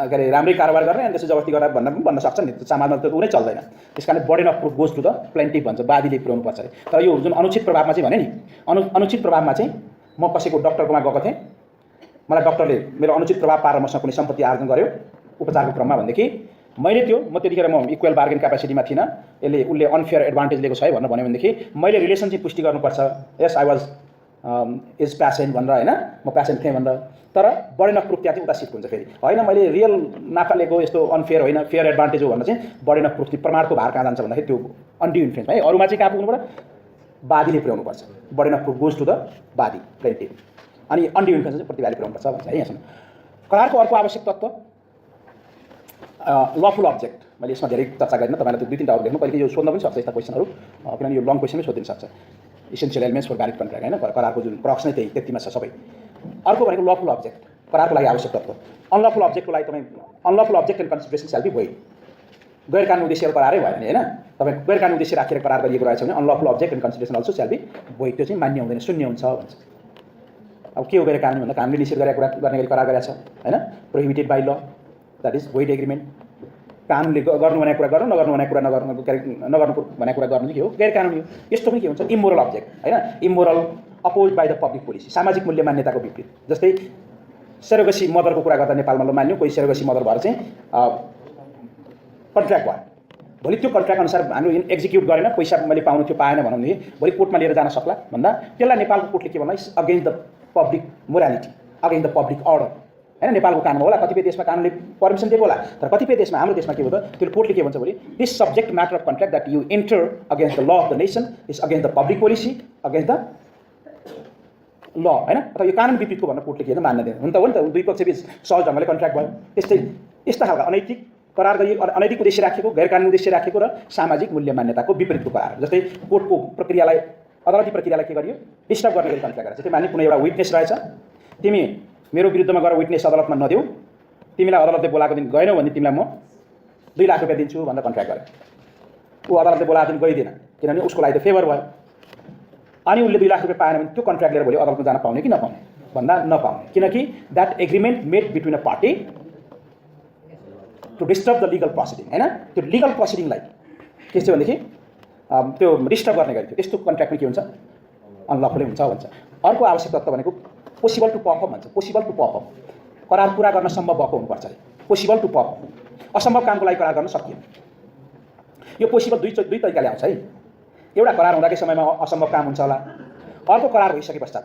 के अरे राम्रै कारोबार गर्ने अनि त्यसो जबरजस्ती गरेर भन्न सक्छ नि, समाजमा त कुनै चल्दैन। त्यस कारण burden of proof goes to the plaintiff भन्छ, वादीले पुर्याउनु पर्छ। तर यो जुन अनुचित प्रभावमा चाहिँ भने नि, अनुचित प्रभावमा चाहिँ म कसैको डक्टरकोमा गएको थिएँ, मलाई डक्टरले मेरो अनुचित प्रभाव पारेर मसँग कुनै सम्पत्ति आर्जन गर्यो उपचारको क्रममा भनेदेखि मैले म त्यतिखेर म इक्वल बार्गेन क्यापासिटीमा थिइनँ, उसले अनफेयर एडभान्टेज लिएको छ है भनेर भन्यो भनेदेखि मैले रिलेसन चाहिँ पुष्टि गर्नुपर्छ, यस आई वाज इज प्यासेन्ट भनेर होइन, म प्यासेन्ट थिएँ भनेर। तर बर्डन अफ प्रुफ त्यहाँ चाहिँ उता सिफ्ट हुन्छ फेरि, होइन मैले रियल नाफा लिएको यस्तो अनफेयर होइन फेयर एडभान्टेज हो भनेर चाहिँ बर्डन अफ प्रुफ चाहिँ प्रमाणको भार कहाँ जान्छ भन्दाखेरि त्यो अनड्यू इन्फ्लुएन्स है। अरूमा चाहिँ कहाँ पुग्नु पर्यो, वादीले पुर्याउनुपर्छ, burden of proof goes to the वादी प्लेन्टिफ, अनि अनड्यू इन्फ्लुएन्स चाहिँ प्रतिवादीले पुर्याउनुपर्छ भन्छ है। यहाँसम्म करारको अर्को आवश्यक तत्त्व लफुल अब्जेक्ट। मैले यसमा धेरै चर्चा गरिनँ, तपाईँलाई त्यो 2-3 लेख्नु, पहिले यो सोध्न पनि सक्छ यस्ता क्वेसनहरू, किनभने यो लङ क्वेसनमै सोधिन सक्छ। Essential elements for valid contract होइन, करारको जुन प्रक्स नै त्यतिमा छ सबै। अर्को भनेको लफुल अब्जेक्ट, करारको लागि आवश्यक तत्त्व। अनलफुल अब्जेक्टको लागि तपाईँ अनलफुल अब्जेक्ट एन्ड कन्सिडरेसन स्याल बी भोइड, गैर कानुनी उद्देश्य करारै भयो भने होइन, तपाईँ गैर कानुनी उद्देश्य राखेर करार गरिएको रहेछ भने unlawful object and consideration also स्याल बी भोइड, त्यो चाहिँ मान्य हुँदैन, शून्य हुन्छ भन्छ। अब के हो गैर कानुनी भन्दा कानुनले निषेध गरेको कुरा गर्ने गरी करार गरेको छ होइन, प्रोहिबिटेड बाई ल, द्याट इज भोइड एग्रिमेन्ट। कानुनले गर्नु भनेको कुरा गर्नु, नगर्नु भनेको कुरा नगर्नु भनेको कुरा गर्नु चाहिँ के हो, गैर कानुनी हो। यस्तो पनि के हुन्छ, इमोरल अब्जेक्ट होइन, immoral oppose by the public policy, सामाजिक मूल्य मान्यताको विपरीत। जस्तै सेरोगसी मदरको कुरा गर्दा नेपालमा मान्यो, कोही सेरोगसी मदर भएर चाहिँ कन्ट्र्याक्ट भयो, भोलि त्यो कन्ट्र्याक्ट अनुसार हामीले एक्जिक्युट गरेन, पैसा मैले पाउनु थियो पाएन भन्नु भने भोलि कोर्टमा लिएर जान सक्ला भन्दा त्यसलाई नेपालको कोर्टले के भन्ला, against the public morality, against the public order, हैन, नेपालको कानुनमा होला, कतिपय देशमा कानुनले पर्मिसन दिएको होला, तर कतिपय देशमा, हाम्रो देशमा के हो त, त्यो कोर्टले के भन्छ भने this subject matter of contract that you enter against the law of the nation is against the public policy against the ल, हैन, अथवा यो कानुन विपरीतको भनेर कोर्टले के मान्न दिदैन। हुन्छ, हो नि त, दुई पक्षबीच सहज ढङ्गले कन्ट्र्याक्ट भयो। त्यस्तै यस्ता खालका अनैतिक करार गरी अनैतिक उद्देश्य राखेको, गैर कानुनी उद्देश्य राखेको र सामाजिक मूल्य मान्यताको विपरीतको करार, जस्तै कोर्टको प्रक्रियालाई, अदालती प्रक्रियालाई के गरियो, डिस्टर्ब गर्ने गरी कन्ट्र्याक्ट गरेर। जस्तै मानि कुनै एउटा विटनेस रहेछ, तिमी मेरो विरुद्धमा गएर विटनेस अदालतमा नदेऊ, तिमीलाई अदालतले बोलाएको दिन गएनौ भने तिमीलाई म 2 लाख रुपियाँ दिन्छु भनेर कन्ट्र्याक्ट गरे। ऊ अदालतले बोलाएको दिन गइदिएन, किनभने उसको लागि त फेभर भयो। अनि उसले 2 लाख रुपियाँ पाएन भने त्यो कन्ट्र्याक्ट लिएर भोलि अदालतमा जान पाउने कि नपाउने भन्दा नपाउने, किनकि that agreement made between a party to disturb the legal proceeding, हैन, त्यो लिगल प्रोसिडिङलाई के छ भनेदेखि त्यो डिस्टर्ब गर्ने गरी थियो, त्यस्तो कन्ट्र्याक्टमा के हुन्छ, अनलफुलै हुन्छ भन्छ। अर्को आवश्यक तत्त्व भनेको पोसिबल टु परफर्म भन्छ। पोसिबल टु परफर्म, करार पुरा गर्न सम्भव भएको हुनुपर्छ अरे, पोसिबल टु परफर्म। असम्भव कामको लागि करार गर्न सकिएन। यो पोसिबल दुई तरिकाले आउँछ है। एउटा करार हुँदाकै समयमा असम्भव काम हुन्छ होला, अर्को करार भइसके पश्चात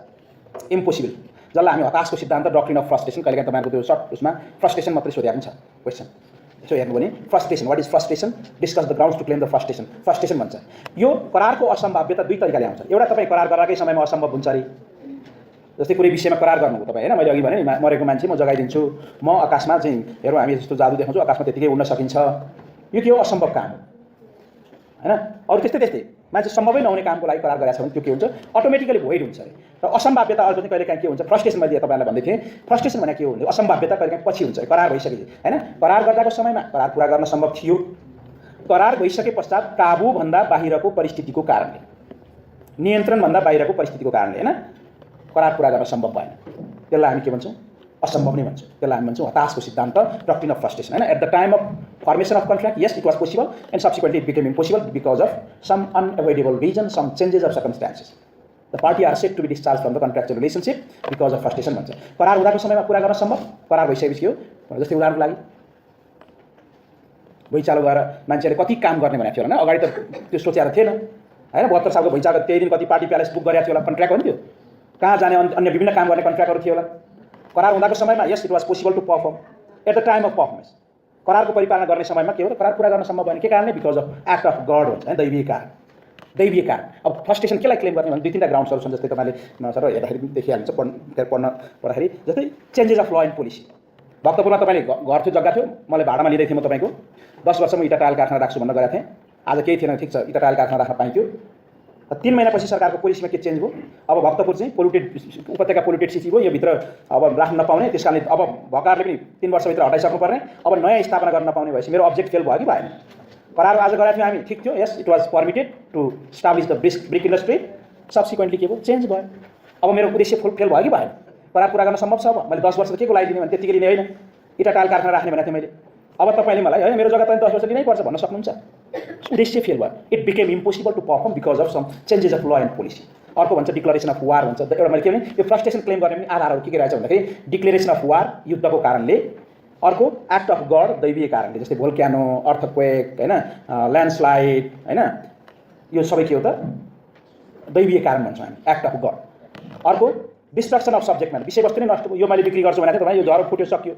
इम्पोसिबल, जसलाई हामी हताशको सिद्धान्त, डक्ट्रिन अफ फ्रस्ट्रेसन, कहिलेकाहीँ तपाईँको त्यो सर्ट उसमा फ्रस्ट्रेसन मात्रै सोधेको पनि छ क्वेसन। यसो हेर्नु भने frustration, what is frustration, discuss the grounds to claim the frustration, frustration भन्छ। यो करारको असम्भाव्यता दुई तरिकाले आउँछ। एउटा तपाईँ करार गराएकै समयमा असम्भव हुन्छ अरे, जस्तै कुनै विषयमा करार गर्नुभयो तपाईँ, हैन, मैले अघि भने नि मरेको मान्छे म जगाइदिन्छु, म आकाशमा चाहिँ हेरौँ हामी जस्तो जादु देखाउँछु, आकाशमा त्यतिकै उड्न सकिन्छ, यो के हो, असम्भव काम हो, हैन। अरू त्यस्तै मान्छे सम्भवै नहुने कामको लागि करार गरेको छ भने त्यो के हुन्छ, अटोमेटिकली भोइड हुन्छ अरे। र असम्भाव्यता अर्को चाहिँ कहिलेकाहीँ के हुन्छ, फ्रस्ट्रेसन मैले तपाईँलाई भन्दै थिएँ, फ्रस्ट्रेसन भने के हो भने असम्भाव्यता कहिलेकाहीँ पछि हुन्छ, करार भइसकेपछि, हैन, करार गर्दाको समयमा करार पुरा गर्न सम्भव थियो, करार भइसके पश्चात काबुभन्दा बाहिरको परिस्थितिको कारणले, नियन्त्रणभन्दा बाहिरको परिस्थितिको कारणले, हैन, करार पुरा गर्न सम्भव भएन, त्यसलाई हामी के भन्छौँ, असम्भव नै भन्छौँ। त्यसलाई हामी भन्छौँ हताशको सिद्धान्त, डक्ट्रिन अफ फ्रस्ट्रेसन, हैन। At the time of formation of contract, yes it was possible and subsequently it became impossible because of some unavoidable reason, some changes of circumstances, the party are set to be discharge from the contractual relationship because of frustration भन्छ। करार हुँदाको समयमा पुरा गर्न सम्भव, करार भइसकेपछि हो। जस्तै उदाहरणको लागि भुइँचालो गएर मान्छेले कति काम गर्ने भनेको थियो होला, अगाडि त त्यो सोचेर थिएन, हैन। 72 सालको भुइँचालो त्यही दिन कति पार्टी प्यालेस बुक गरेको थियो होला, कन्ट्र्याक्ट हो नि त्यो, कहाँ जाने अन्य विभिन्न काम गर्ने कन्ट्र्याक्टहरू थियो होला। करार हुँदाको समयमा yes it was possible to perform at the time of performance, करारको परिपालना गर्ने समयमा के हो, करार पुरा गर्न सम्भव भएन, के कारणले, because of act of God हुन्छ, हैन, दैवीय कारण, दैवीय कारण। अब फ्रस्ट्रेसन केलाई क्लेम गर्ने भने 2-3 ग्राउन्ड्सहरू छन्, जस्तै तपाईँले सर हेर्दाखेरि देखिहाल्छ, पढ्दाखेरि, जस्तै changes of law and policy. भक्तपुरमा तपाईँले घर थियो, जग्गा थियो, मलाई भाडामा लिँदै थिएँ म तपाईँको, 10 वर्ष म इटा टायल कारखाना राख्छु भनेर गएको थिएँ, आज केही थिएन, ठिक छ, इटा टायल कारखाना राख्न पाइन्थ्यो। 3 महिनापछि सरकारको पोलिसीमा के चेन्ज भयो, अब भक्तपुर चाहिँ पोल्युटेड उपत्यका पोल्युटेड सिटी भयो, योभित्र अब राख्न नपाउने, त्यस कारणले अब भर्खरले पनि 3 वर्षभित्र हटाइसक्नुपर्ने, अब नयाँ स्थापना गर्न नपाउने भएपछि मेरो अब्जेक्ट फेल भयो कि भएन। करार आज गरेको थियौँ हामी, ठिक थियो, yes it was permitted to establish the brick industry, subsequently के भयो, चेन्ज भयो। अब मेरो उद्देश्य फेल भयो कि भएन, करार पुरा गर्न सम्भव छ। अब मैले 10 वर्ष त के को लागि दिने भने त्यतिकै लिने होइन, इटा टायल कारखाना राख्ने भनेको थिएँ मैले। अब तपाईँले मलाई होइन मेरो जग्गा त 10 वर्ष लिनै पर्छ भन्न सक्नुहुन्छ, उद्देश्य फेल भयो। It became impossible to perform because of some changes of law and policy. अर्को भन्छ डिक्लेरेसन अफ वार भन्छ। एउटा मैले के भने यो फ्रस्ट्रेसन क्लेम गर्ने पनि आधारहरू के रहेछ भन्दाखेरि डिक्लेरेसन अफ वार, युद्धको कारणले, अर्को एक्ट अफ गड, दैवीय कारणले, जस्तै भोल्क्यानो, अर्थक्वेक, हैन, ल्यान्डस्लाइड, हैन, यो सबै के हो त, दैवीय कारण भन्छौँ हामी, एक्ट अफ गड। अर्को डिस्ट्रक्सन अफ सब्जेक्ट म्याटर, विषयवस्तु नै नष्ट भयो, यो मैले बिक्री गर्छु भनेको थिएँ तपाईँ, यो झरो फुट्यो सक्यो,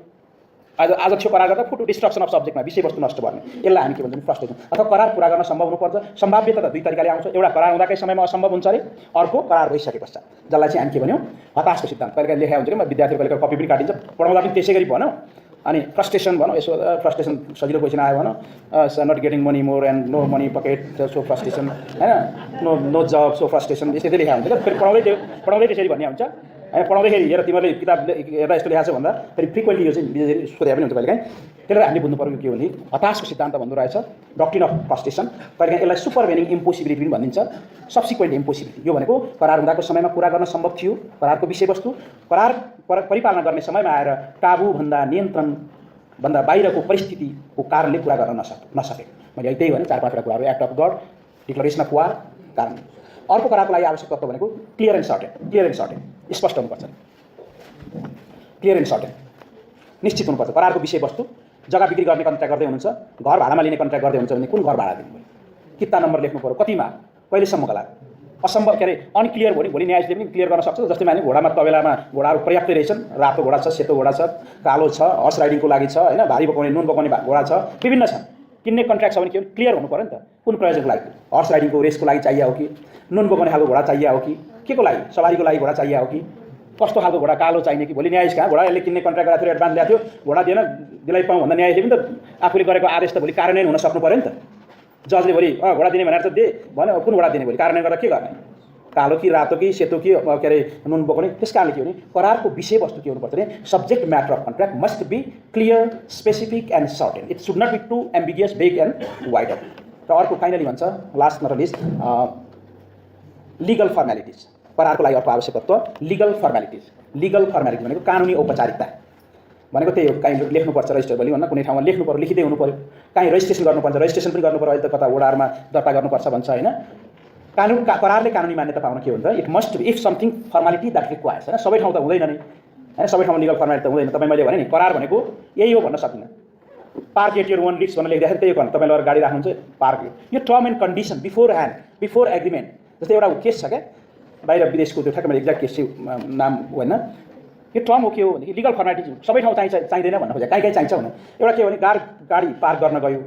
आज थियो करार गर्दा फुट्यो, डिस्ट्रक्सन अफ सब्जेक्टमा विषयवस्तु नष्ट गर्ने, यसलाई हामी के भन्छौँ, फ्रस्ट्रेसन। अथवा करार पुरा गर्न सम्भव हुनुपर्छ, सम्भाव्यता त दुई तरिकाले आउँछ, एउटा करार हुँदाकै समयमा असम्भव हुन्छ अरे, अर्को करार भइसके पश्चात, जसलाई चाहिँ हामी के भन्यौँ, हताशको सिद्धान्त। कहिलेकाहीँ लेखा हुन्छ कि म विद्यार्थीको कहिलेकाहीँ कपी पनि काटिन्छ, पढाउँदा पनि त्यसै गरी भनौँ, अनि फ्रस्ट्रेसन भनौँ, यसो फ्रस्ट्रेसन सजिलो क्वेसन आयो भनौँ, not getting money more and no money pocket so frustration, हैन, नो जब सो फ्रस्ट्रेसन, यस्तै लेखा हुन्छ क्या। फेरि पढाउँदै त्यसरी भन्ने हुन्छ, होइन, पढाउँदाखेरि हेर तिमीहरूले किताब हेर्दा यस्तो लेखाएको छ भन्दा फेरि फ्रिक्वेन्टली यो चाहिँ सोधे पनि हुन्छ कहिलेकाहीँ। त्यसलाई हामीले बुझ्नु पर्यो के हो भने हताशको सिद्धान्त भन्नु रहेछ, डक्ट्रिन अफ फ्रस्ट्रेसन। कहिलेकाहीँ यसलाई सुपरभेनिङ इम्पोसिबिलिटी पनि भनिन्छ, सब्सिक्वेन्ट इम्पोसिबिलिटी। यो भनेको करार हुँदाको समयमा पुरा गर्न सम्भव थियो, करारको विषयवस्तु करार परिपालना गर्ने समयमा आएर काबुभन्दा, नियन्त्रणभन्दा बाहिरको परिस्थितिको कारणले पुरा गर्न नसके। मैले त्यही भने 4-5 कुराहरू, act of God, declaration of war, कारण। अर्को करारको लागि आवश्यक तत्त्व भनेको क्लियर एन्ड सर्टेन, स्पष्ट हुनुपर्छ, क्लियर एन्ड सर्टेन, निश्चित हुनुपर्छ। करारको विषयवस्तु, जग्गा बिक्री गर्ने कन्ट्र्याक्ट गर्दै हुनुहुन्छ, घर भाडामा लिने कन्ट्र्याक्ट गर्दै हुनुहुन्छ भने कुन घर भाडा दिनुभयो, किता नम्बर लेख्नु पऱ्यो, कतिमा, कहिलेसम्मका लागि, असम्भव के अरे अनक्लियर भयो भने भोलि न्यायाधीशले पनि क्लियर गर्न सक्छ। जस्तै माने घोडामा तबेलामा घोडाहरू पर्याप्तै रहेछन्, रातो घोडा छ, सेतो घोडा छ, कालो छ, हर्स राइडिङको लागि छ हैन, भारी बोकाउने नुन बोकाउने घोडा छ, विभिन्न छन्। किन्ने कन्ट्र्याक्ट छ भने के हो क्लियर हुनु पर्यो नि त, कुन प्रयोजनको लागि, हर्स राइडिङको रेसको लागि चाहिए हो कि, नुन बोकाउने खालको घोडा चाहिए हो कि, के को लागि, सवारीको लागि घोडा चाहिए हो कि, कस्तो खालको घोडा, कालो चाहिने कि। भोलि न्यायाधीश कहाँ घोडा यसले किन्ने कन्ट्र्याक्ट गरेर एडभान्स ल्याएको थियो, घोडा दिएन दिलाई पाऊँ भन्दा न्यायाधीशले पनि त आफूले गरेको आदेश त भोलि कार्यान्वयन हुन सक्नु पर्यो नि त। जजले भोलि घोडा दिने भनेर त दे भन्यो, कुन घोडा दिने भोलि कार्यान्वयन गरेर के गर्ने, कालो कि रातो कि सेतो कि के अरे नुन बोकाउने। त्यस कारणले के हो भने करारको विषयवस्तु के हुनुपर्छ भने subject matter of contract must be clear, specific and certain. It should not be too ambiguous, vague and wider. र अर्को फाइनली भन्छ last not least legal formalities. करारको लागि अर्को आवश्यक तत्त्व लिगल फर्मालिटिज। लिगल फर्मालिटी भनेको कानुनी औपचारिकता भनेको त्यही हो। कहीँ लेख्नुपर्छ रजिस्टर भोलि भन्दा कुनै ठाउँमा लेख्नु पर्यो, लिखिँदै हुनु पर्यो। कहीँ रजिस्ट्रेसन गर्नुपर्छ, रजिस्ट्रेसन पनि गर्नु पर्यो। अहिले त कता वडारमा दर्ता गर्नुपर्छ भन्छ हैन। कानुन करारले कानुनी मान्यता पाउन के हुन्छ, it must if something formality that requires हैन। सबै ठाउँ त हुँदैन नि हैन, सबै ठाउँमा लिगल फर्मालिटी त हुँदैन। तपाईँ मैले भने नि करार भनेको यही हो भन्न सकिन्न। Park at your own risk भनेर लेख्दाखेरि त्यही गर्नु, तपाईँ लगेर गाडी राख्नुहुन्छ पार्क, यो term and condition before hand, before agreement. जस्तै एउटा केस छ क्या बाहिर विदेशको, त्यो ठ्याक्कै मैले एक्ज्याक्ट केस चाहिँ नाम होइन, यो टर्म हो के हो भने लिगल फर्मालिटी सबै ठाउँ चाहिँदैन भन्न खोजेँ, कहीँ कहीँ चाहिन्छ भने। एउटा के हो भने गाडी पार्क गर्न गयो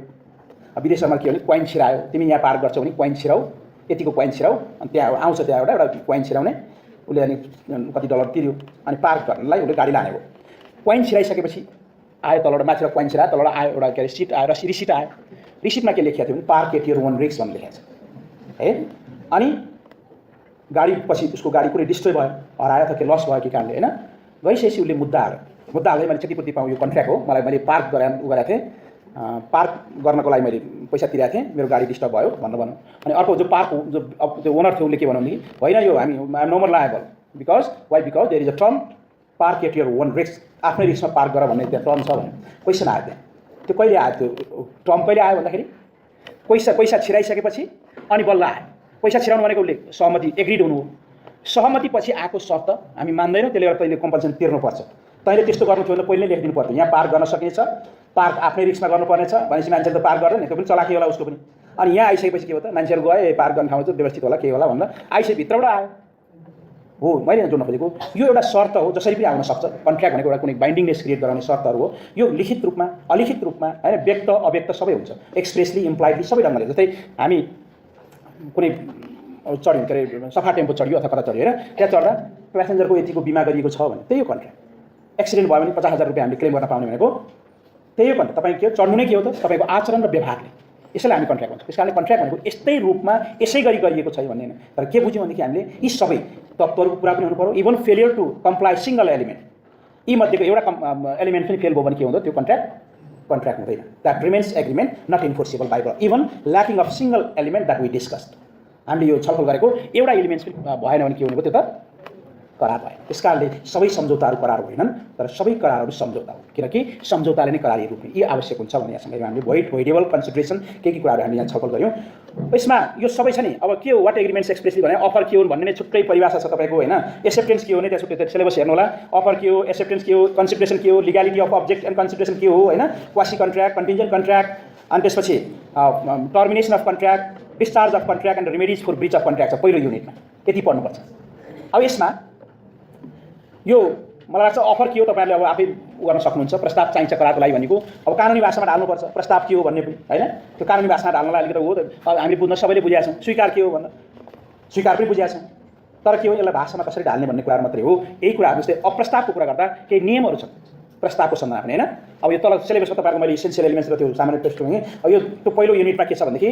विदेशमा, के हो भने कोइन छिरायो, तिमी यहाँ पार्क गर्छौ भने कोइन छिराउ, यतिको कोइन छिराउ, अनि त्यहाँ आउँछ त्यहाँ एउटा कोइन छिराउने, उसले अनि कति डलर तिर्यो, अनि पार्क गर्नलाई उसले गाडी लाने हो। कोइन छिराइसकेपछि आयो तलबाट, माथिबाट कोइन छिरायो, तलबाट आयो एउटा के अरे सिट आयो, रिसिट आयो। रिसिटमा के लेखेको थियो भने park at your own risk भनेर लेखेको छ है। अनि गाडी पछि उसको गाडी कुनै डिस्ट्रोय भयो, हरायो त के लस भयो कि कारणले होइन, गइसकेपछि उसले मुद्दा हाल्यो। मुद्दा हाल्दै मैले क्षतिपूर्ति पाऊँ, यो कन्ट्र्याक्ट हो, मलाई मैले पार्क गरेको थिएँ, पार्क गर्नको लागि मैले पैसा तिरेको थिएँ, मेरो गाडी डिस्टर्ब भयो भनौँ। अनि अर्को जो पार्क जो अब त्यो ओनर थियो उसले के भन्यो भनेदेखि होइन यो हामी no more liable because why because there is a term park at your own risk, आफ्नै रिस्कमा पार्क गर भन्ने त्यहाँ टर्म छ भने क्वेसन आयो त्यहाँ। त्यो कहिले आयो, त्यो टर्म कहिले आयो भन्दाखेरि पैसा छिराइसकेपछि अनि बल्ल आयो। पैसा छिराउनु भनेको उसले सहमति एग्रिड हुनु हो। सहमति पछि आएको शर्त हामी मान्दैनौँ, त्यसले गर्दा तैँले कम्पल्सन तिर्नुपर्छ। तैँले त्यस्तो गर्नु थियो भने पहिल्यै लेखिदिनु पर्थ्यो, यहाँ पार्क गर्न सकिनेछ, पार्क आफ्नै रिस्कमा गर्नुपर्नेछ भनेपछि मान्छेले त पार्क गर्दैन, त्यो पनि चलाखी होला उसको पनि। अनि यहाँ आइसकेपछि के हो त, मान्छेहरू गए पार्क गर्ने ठाउँ चाहिँ व्यवस्थित होला के होला भनेर आइसके भित्रबाट आयो हो। मैले जोड्न खोजेको यो एउटा शर्त हो, जसरी पनि आउन सक्छ। कन्ट्र्याक्ट भनेको एउटा कुनै बाइन्डिङनेस क्रिएट गराउने शर्तहरू हो। यो लिखित रूपमा अलिखित रूपमा होइन, व्यक्त अव्यक्त सबै हुन्छ, एक्सप्रेसली इम्प्लाइडली सबै ढङ्गले। जस्तै हामी कुनै चढ्यौँ के अरे सफा टेम्पो चढ्यो अथवा कता चढ्यो होइन, त्यहाँ चढ्दा प्यासेन्जरको यतिको बिमा गरिएको छ भने त्यही हो कन्ट्र्याक्ट। एक्सिडेन्ट भयो भने 50,000 रुपियाँ हामीले क्लेम गर्न पाउने भनेको त्यही हो कन्ट्र्याक्ट। तपाईँ के चढ्नु नै के हो त, तपाईँको आचरण र व्यवहारले, यसैलाई हामी कन्ट्र्याक्ट भन्छौँ। त्यस कारणले कन्ट्र्याक्ट भनेको यस्तै रूपमा यसै गरी गरिएको छ भन्ने होइन। तर के बुझ्यौँ भनेदेखि हामीले यी सबै तत्त्वहरूको कुरा पनि हुनु पऱ्यो। Even failure to comply single element, यी मध्येको एउटा एलिमेन्ट पनि फेल भयो भने के हुँदो, त्यो कन्ट्र्याक्ट हुँदैन। That remains agreement not enforceable by law. Even lacking of single element that we discussed, हामीले यो छलफल गरेको एउटा एलिमेन्ट्स पनि भएन भने के हुनु त्यो त करार भयो। त्यस कारणले सबै सम्झौताहरू करार होइनन्, तर सबै करारहरू सम्झौता हो, किनकि सम्झौताले नै करारी रूप लिने। यी आवश्यक हुन्छ भन्ने यहाँसँग हामीले भोइडेबल कन्सिडरेसन के कुराहरू हामीले यहाँ छलफल गऱ्यौँ। यसमा यो सबै छ नि। अब के हो वाट एग्रिमेन्ट्स एक्सप्रेसली भने अफर के हो भन्ने नै छुट्टै परिभाषा छ तपाईँको होइन। एक्सेप्टेन्स के हो भने त्यहाँ छुट्टै सिलेबस हेर्नु होला। अफर के हो, एक्सेप्टेन्स के हो, कन्सिडरेसन के हो, legality of object and consideration के हो होइन, क्वासी कन्ट्र्याक्ट, कन्टिन्जेन्ट कन्ट्र्याक्ट, अनि त्यसपछि termination of contract, discharge of contract and remedies for breach of contract छ पहिलो युनिटमा, यति पढ्नुपर्छ। अब यसमा यो मलाई लाग्छ अफर के हो तपाईँहरूले अब आफै गर्न सक्नुहुन्छ। प्रस्ताव चाहिन्छ करारको लागि भनेको अब कानुनी भाषामा ढाल्नुपर्छ, प्रस्ताव के हो भन्ने पनि होइन। त्यो कानुनी भाषामा ढाल्नलाई अलिकति हो हामीले बुझ्न सबैले बुझेका छौँ। स्वीकार के हो भन्दा स्वीकार पनि बुझेका छौँ, तर के हो यसलाई भाषामा कसरी ढाल्ने भन्ने कुरा मात्रै हो। यही कुराहरू जस्तै अब प्रस्तावको कुरा गर्दा केही नियमहरू छन् प्रस्तावको सन्दर्भमा होइन। अब यो तल सिलेबसमा तपाईँको मैले इसेन्सियल एलिमेन्ट्स र त्यो सामान्य टेस्ट गरेँ। अब यो त्यो पहिलो युनिटमा के छ भनेदेखि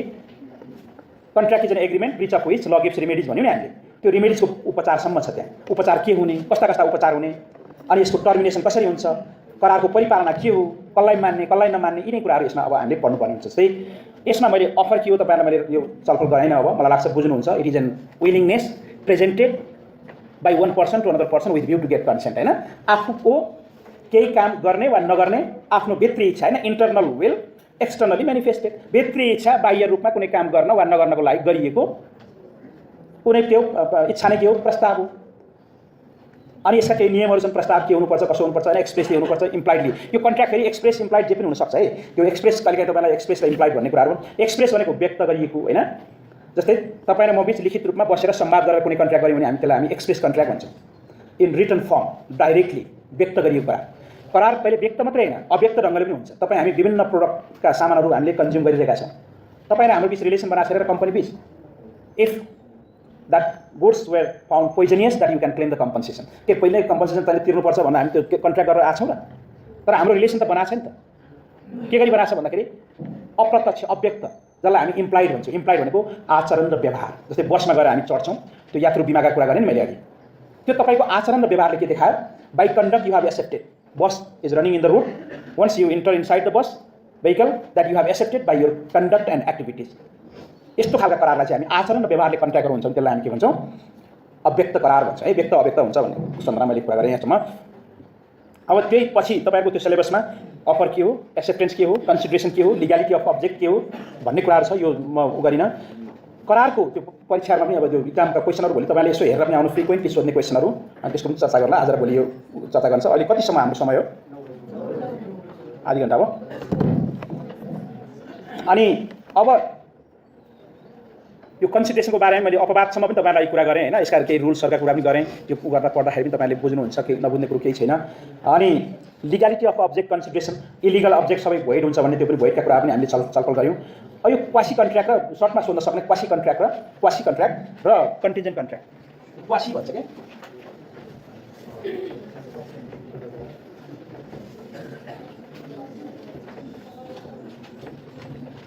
contract is an agreement breach of which law gives remedies भन्यो नि हामीले। त्यो रेमेडिजको उपचारसम्म छ त्यहाँ, उपचार के हुने, कस्ता कस्ता उपचार हुने, अनि यसको टर्मिनेसन कसरी हुन्छ, करारको परिपालना के हो, कसलाई मान्ने कसलाई नमान्ने, यिनै कुराहरू यसमा अब हामीले पढ्नुपर्ने हुन्छ। जस्तै यसमा मैले अफर के हो तपाईँलाई मैले यो छलफल गरेन, अब मलाई लाग्छ बुझ्नुहुन्छ। It is an willingness presented by one person to another person with view to get consent होइन। आफूको केही काम गर्ने वा नगर्ने आफ्नो भित्री इच्छा होइन, इन्टरनल विल एक्सटर्नली मेनिफेस्टेड। भित्री इच्छा बाह्य रूपमा कुनै काम गर्न वा नगर्नको लागि गरिएको कुनै त्यो इच्छा नै के हो, प्रस्ताव हो। अनि यसका केही नियमहरू छन्, प्रस्ताव के हुनुपर्छ, कसो हुनुपर्छ होइन, एक्सप्रेसली हुनुपर्छ, इम्प्लाइडली। यो कन्ट्र्याक्ट फेरि एक्सप्रेस इम्प्लाइड जे पनि हुनसक्छ है। त्यो एक्सप्रेस कहिलेकाहीँ तपाईँलाई एक्सप्रेस र इम्प्लाइड भन्ने कुराहरू। एक्सप्रेस भनेको व्यक्त गरिएको होइन, जस्तै तपाईँ र म बिच लिखित रूपमा बसेर संवाद गरेर कुनै कन्ट्र्याक्ट गऱ्यौँ भने हामी त्यसलाई हामी एक्सप्रेस कन्ट्र्याक्ट भन्छौँ। इन रिटन फर्म डाइरेक्टली व्यक्त गरिएको करार। करार पहिले व्यक्त मात्रै होइन अव्यक्त ढङ्गले पनि हुन्छ। तपाईँ हामी विभिन्न प्रोडक्टका सामानहरू हामीले कन्ज्युम गरिरहेका छौँ, तपाईँ र हाम्रो बिच रिलेसन बनाएर र कम्पनी बिच, if that goods were found poisonous that you can claim the compensation. के पहिल्यै कम्पनसेसन तैँले तिर्नुपर्छ भनेर हामी त्यो कन्ट्र्याक्ट गरेर आएको छौँ र, तर हाम्रो रिलेसन त बनाएको छ नि त। के गरी बनाएको छ भन्दाखेरि अप्रत्यक्ष अव्यक्त, जसलाई हामी इम्प्लाइड भन्छौँ। इम्प्लाइड भनेको आचरण र व्यवहार। जस्तै बसमा गएर हामी चढ्छौँ, त्यो यात्रु बिमाका कुरा गरेँ नि मैले अघि, त्यो तपाईँको आचरण र व्यवहारले के देखायो? By conduct you have accepted, bus is running in the road, once you enter inside the bus vehicle that you have accepted by your conduct and activities। यस्तो खालका करारलाई चाहिँ हामी आचरण र व्यवहारले कन्ट्र्याक्ट हुन्छौँ, त्यसलाई हामी के भन्छौँ? अव्यक्त करार भन्छ है। व्यक्त अव्यक्त हुन्छ भन्ने सन्दर्भमा मैले कुरा गरेँ यहाँसम्म। अब त्यही पछि तपाईँको त्यो सिलेबसमा अफर के हो, एक्सेप्टेन्स के हो, कन्सिडरेसन के हो, लिगालिटी अफ अब्जेक्ट के हो भन्ने कुराहरू छ। यो म गरिनँ। करारको त्यो परीक्षामा पनि अब त्यो इक्जामका क्वेसनहरू भोलि तपाईँले यसो हेरेर पनि आउनु, फ्रिक्वेन्टली सोध्ने क्वेसनहरू, अनि त्यसको पनि चर्चा गर्ला। आज र भोलि यो चर्चा गर्छ। अहिले कतिसम्म हाम्रो समय हो? आधी घन्टा हो। अनि अब यो कन्सिडरेसनको बारेमा मैले अपवादसम्म पनि तपाईँलाई कुरा गरेँ होइन। यसका केही रुल्सहरूका कुरा पनि गरेँ। त्यो गर्दा पढ्दाखेरि पनि तपाईँले बुझ्नुहुन्छ, केही नबुझ्ने कुरो केही छैन। अनि legality of object consideration, illegal object सबै भोइड हुन्छ भन्ने त्यो पनि भोइडका कुरा पनि हामीले छलफल गऱ्यौँ। यो क्वासी कन्ट्र्याक्ट र सर्टमा सोध्न सक्ने क्वासी कन्ट्र्याक्ट र कन्टिन्जेन्ट कन्ट्र्याक्ट। क्वासी भन्छ क्या,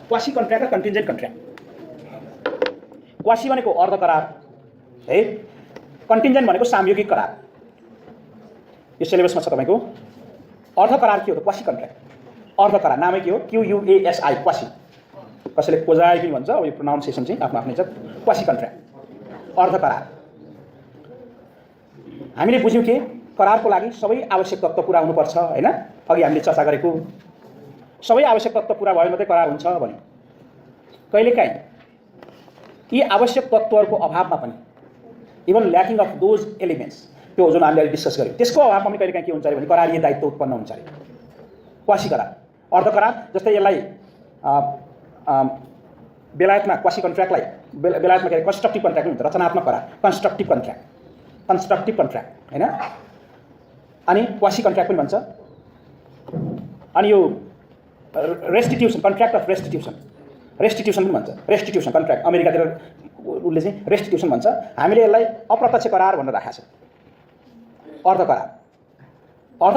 क्वासी कन्ट्र्याक्ट र कन्टिन्जेन्ट कन्ट्र्याक्ट। क्वासी भनेको अर्ध करार है, कन्टिन्जेन्ट भनेको सामयोगिक करार। यो सिलेबसमा छ तपाईँको। अर्ध करार के हो त? Quasi contract. अर्ध करार नामै के हो? QUASI, quasi. कसैले कोजाइ पनि भन्छ। अब यो प्रोनाउन्सिएसन चाहिँ आफ्नो आफ्नै छ। क्वासी कन्ट्र्याक्ट, अर्ध करार। हामीले बुझ्यौँ कि करारको लागि सबै आवश्यक तत्त्व पुरा हुनुपर्छ होइन। अघि हामीले चर्चा गरेको सबै आवश्यक तत्त्व पुरा भयो मात्रै करार हुन्छ भन्यो। कहिलेकाहीँ यी आवश्यक तत्त्वहरूको अभावमा पनि, even lacking of those elements, त्यो जुन हामीले डिस्कस गऱ्यौँ, त्यसको अभावमा पनि कहिलेकाहीँ के हुन्छ अरे भने करारीय दायित्व उत्पन्न हुन्छ अरे। क्वासी करार, अर्ध करार। जस्तै यसलाई बेलायतमा क्वासी कन्ट्र्याक्टलाई बेलायतमा के कन्स्ट्रक्टिभ कन्ट्र्याक्ट हुन्छ, रचनात्मक करार, कन्स्ट्रक्टिभ कन्ट्र्याक्ट होइन। अनि क्वासी कन्ट्र्याक्ट पनि भन्छ। अनि यो रेस्टिट्युसन, कन्ट्र्याक्ट अफ रेस्टिट्युसन पनि भन्छ। रेस्टिट्युसन कन्ट्र्याक्ट, अमेरिकातिर उसले चाहिँ रेस्टिट्युसन भन्छ। हामीले यसलाई अप्रत्यक्ष करार भनेर राखेको छ। अर्ध